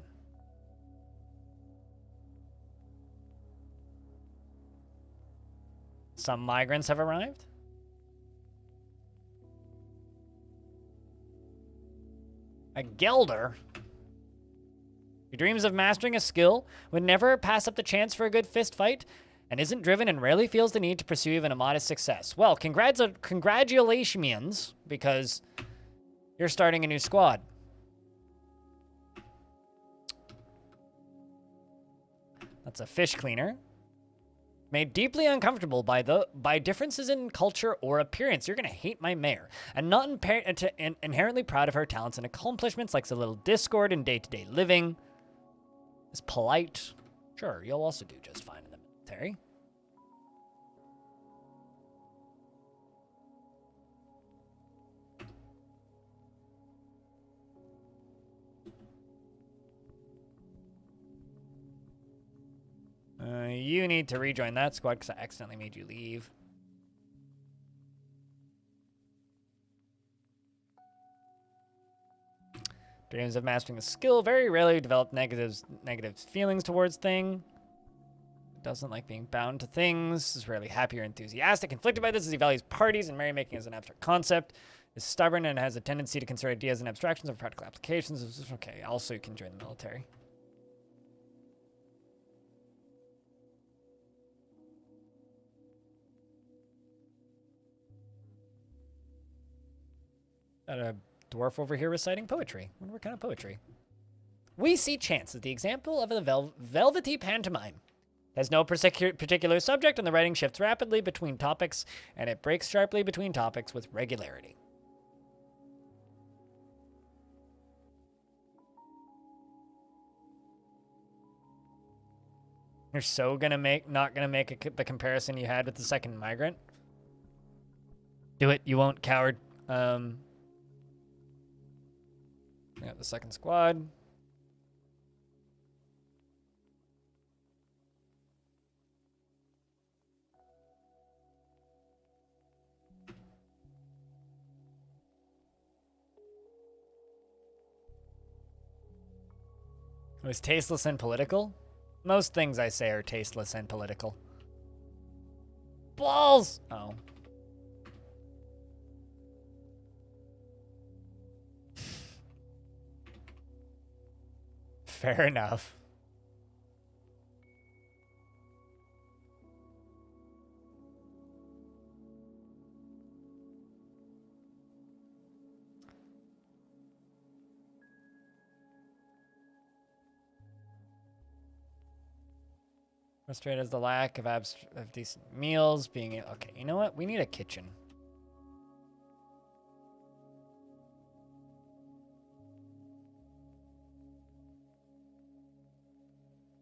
Some migrants have arrived. A Gelder? Who dreams of mastering a skill, would never pass up the chance for a good fist fight, and isn't driven and rarely feels the need to pursue even a modest success. Well, congratulations, because you're starting a new squad. That's a fish cleaner. Made deeply uncomfortable by differences in culture or appearance. You're going to hate my mayor. And not inherently proud of her talents and accomplishments, like a little discord in day-to-day living. Is polite. Sure, you'll also do just fine in the military. You need to rejoin that squad because I accidentally made you leave. Dreams of mastering a skill. Very rarely develop negative feelings towards thing. Doesn't like being bound to things. Is rarely happy or enthusiastic. Conflicted by this as he values parties and merrymaking as an abstract concept. Is stubborn and has a tendency to consider ideas and abstractions of practical applications. Okay, also you can join the military. Got a dwarf over here reciting poetry. I wonder what kind of poetry. We see chance as the example of a velvety pantomime. It has no particular subject, and the writing shifts rapidly between topics, and it breaks sharply between topics with regularity. You're so not gonna make the comparison you had with the second migrant? Do it, you won't, coward. We got the second squad. It was tasteless and political? Most things I say are tasteless and political. Balls! Oh. Fair enough. Frustrated as the lack of decent meals being... Okay, you know what? We need a kitchen.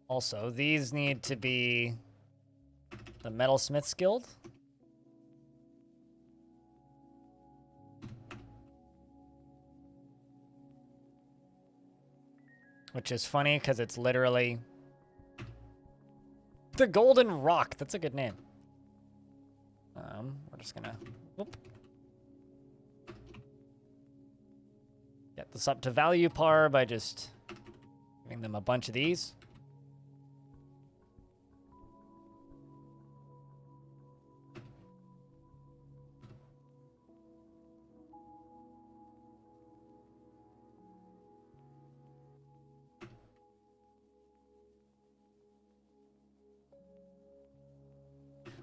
Also, these need to be the Metalsmith's Guild. Which is funny because it's literally the Golden Rock. That's a good name. We're just gonna whoop. Get this up to value par by just giving them a bunch of these.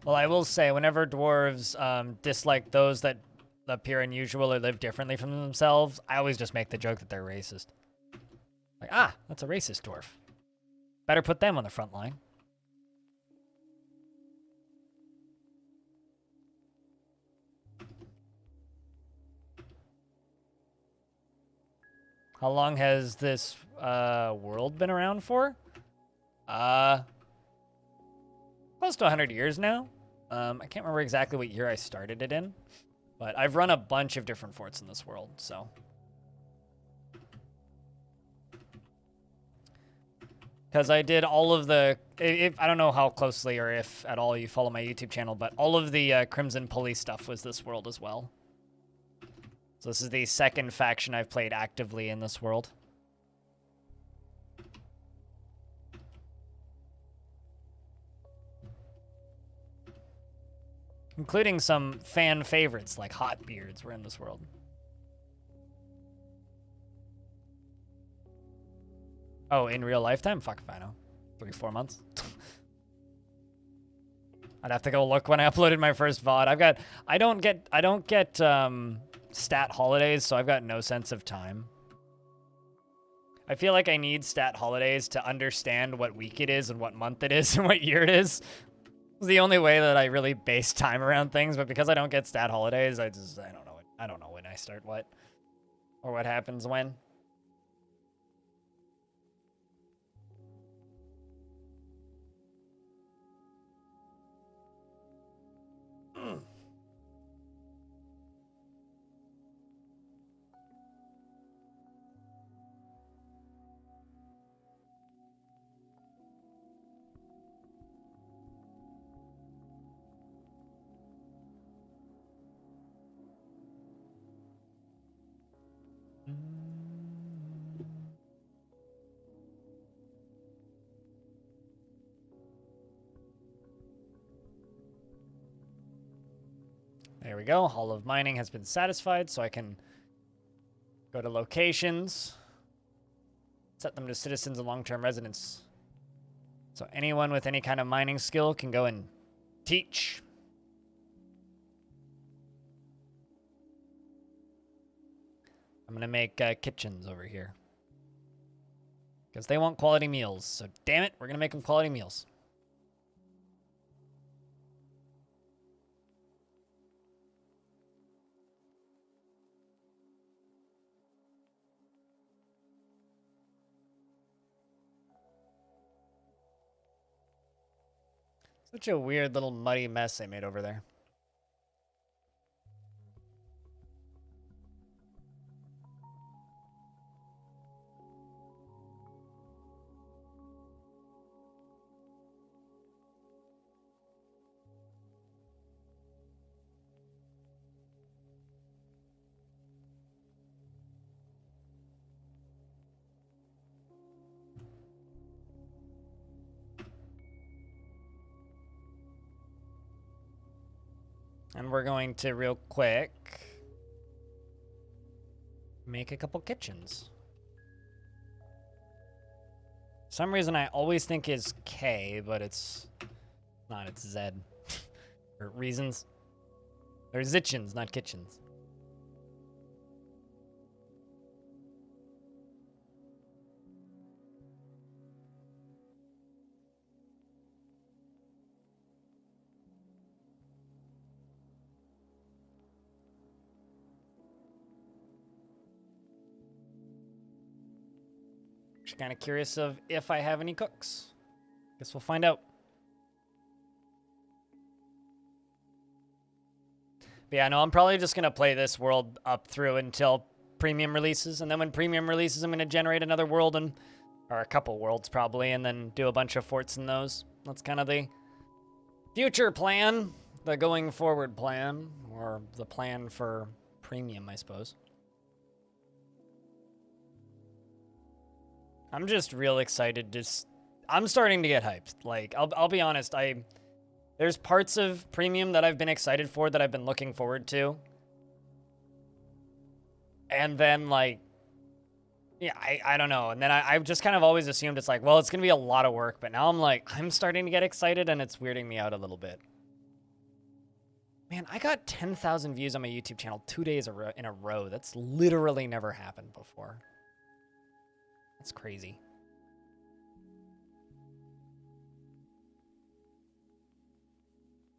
Well, I will say, whenever dwarves dislike those that appear unusual or live differently from themselves, I always just make the joke that they're racist. Like, ah, that's a racist dwarf. Better put them on the front line. How long has this world been around for? Close to 100 years now. I can't remember exactly what year I started it in, but I've run a bunch of different forts in this world, so. Because I did all of the, I don't know how closely or if at all you follow my YouTube channel, but all of the Crimson Pulley stuff was this world as well. So this is the second faction I've played actively in this world. Including some fan favorites like Hot Beards were in this world. Oh, in real lifetime? Fuck if I know. 3-4 months. I'd have to go look when I uploaded my first VOD. I don't get stat holidays, so I've got no sense of time. I feel like I need stat holidays to understand what week it is and what month it is and what year it is. It's the only way that I really base time around things, but because I don't get stat holidays, I don't know. I don't know when I start what or what happens when. There we go. Hall of Mining has been satisfied, so I can go to locations, set them to citizens and long-term residents. So anyone with any kind of mining skill can go and teach. I'm going to make kitchens over here. Because they want quality meals. So damn it, we're going to make them quality meals. Such a weird little muddy mess I made over there. And we're going to real quick make a couple kitchens. For some reason I always think is K, but it's not, it's Z. For reasons. They're Zitchens, not kitchens. Just kind of curious of if I have any cooks. Guess we'll find out. But yeah, no, I'm probably just going to play this world up through until premium releases. And then when premium releases, I'm going to generate another world, or a couple worlds probably, and then do a bunch of forts in those. That's kind of the future plan, the going forward plan, or the plan for premium, I suppose. I'm just real excited. I'm starting to get hyped. Like, I'll be honest, there's parts of premium that I've been excited for, that I've been looking forward to. And then, like, yeah, I don't know. And then I just kind of always assumed it's like, well, it's going to be a lot of work. But now I'm like, I'm starting to get excited, and it's weirding me out a little bit. Man, I got 10,000 views on my YouTube channel 2 days in a row. That's literally never happened before. That's crazy.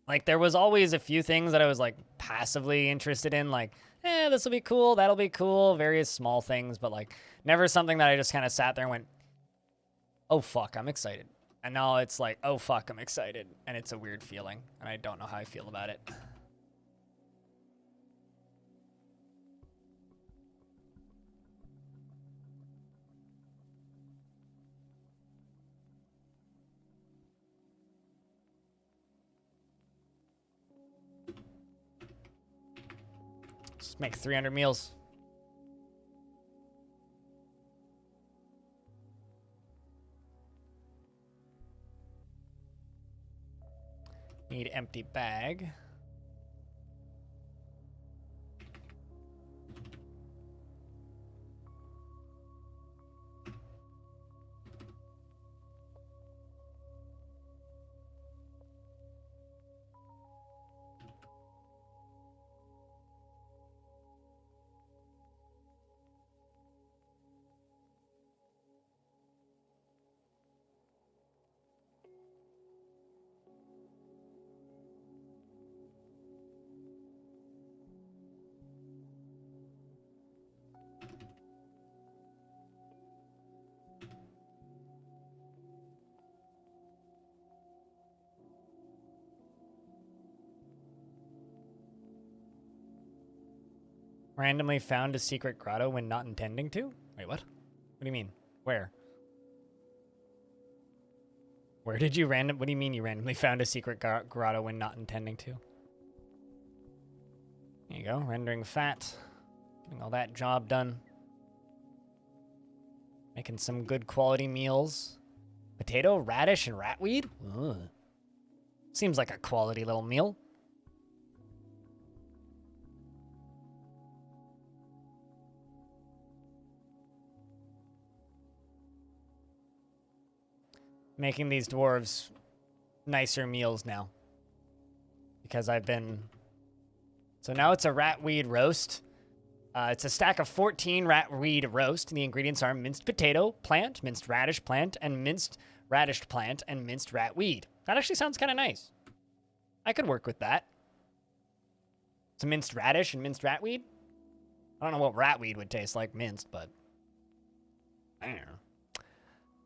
Like, there was always a few things that I was, like, passively interested in. Like, this will be cool, that'll be cool. Various small things, but, like, never something that I just kind of sat there and went, oh, fuck, I'm excited. And now it's like, oh, fuck, I'm excited. And it's a weird feeling, and I don't know how I feel about it. Just make 300 meals. Need empty bag. Randomly found a secret grotto when not intending to? Wait, what? What do you mean? Where? Where did you what do you mean you randomly found a secret grotto when not intending to? There you go, rendering fat. Getting all that job done. Making some good quality meals. Potato, radish, and ratweed? Ugh. Seems like a quality little meal. Making these dwarves nicer meals now. Because I've been... So now it's a ratweed roast. It's a stack of 14 ratweed roast. And the ingredients are minced potato plant, minced radish plant, and minced radish plant, and minced ratweed. That actually sounds kind of nice. I could work with that. Some minced radish and minced ratweed. I don't know what ratweed would taste like minced, but... I don't know.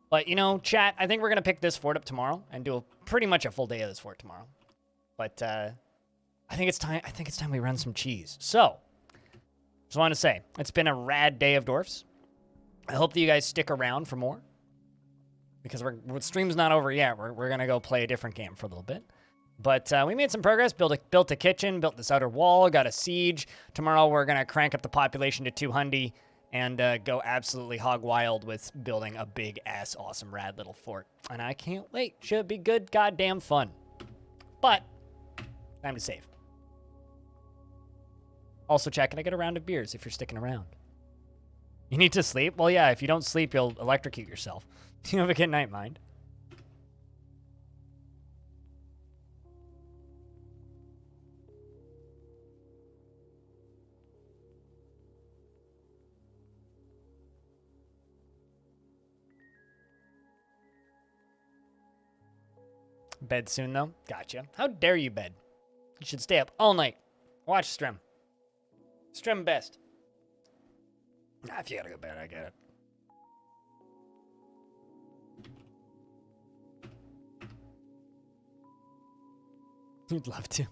But, you know, chat, I think we're going to pick this fort up tomorrow and do pretty much a full day of this fort tomorrow. But I think it's time we run some cheese. So, just wanted to say, it's been a rad day of dwarfs. I hope that you guys stick around for more. Because stream's not over yet. We're going to go play a different game for a little bit. But we made some progress, built a kitchen, built this outer wall, got a siege. Tomorrow we're going to crank up the population to 200. And go absolutely hog wild with building a big-ass, awesome, rad little fort. And I can't wait. Should be good goddamn fun. But, time to save. Also, chat, can I get a round of beers if you're sticking around? You need to sleep? Well, yeah, if you don't sleep, you'll electrocute yourself. You have a good night, mind. Bed soon, though? Gotcha. How dare you bed? You should stay up all night. Watch Strim. Strim best. Nah, if you gotta go to bed, I get it. We'd love to.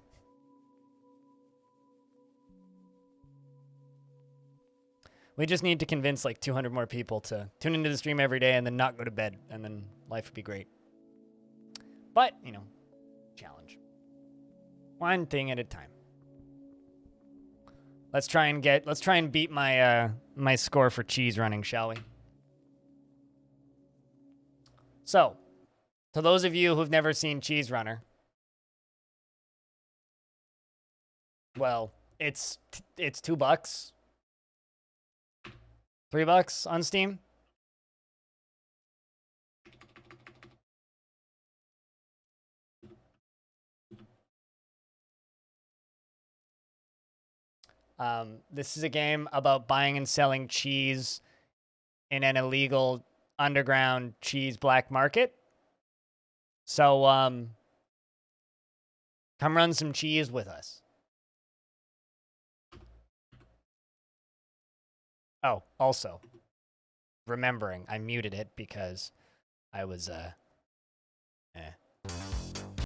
We just need to convince like 200 more people to tune into the stream every day and then not go to bed, and then life would be great. But, you know, challenge. One thing at a time. Let's try and beat my my score for cheese running, shall we? So, to those of you who've never seen Cheese Runner, well, it's $2. $3 on Steam. This is a game about buying and selling cheese in an illegal underground cheese black market. So, come run some cheese with us. Oh, also, remembering, I muted it because I was,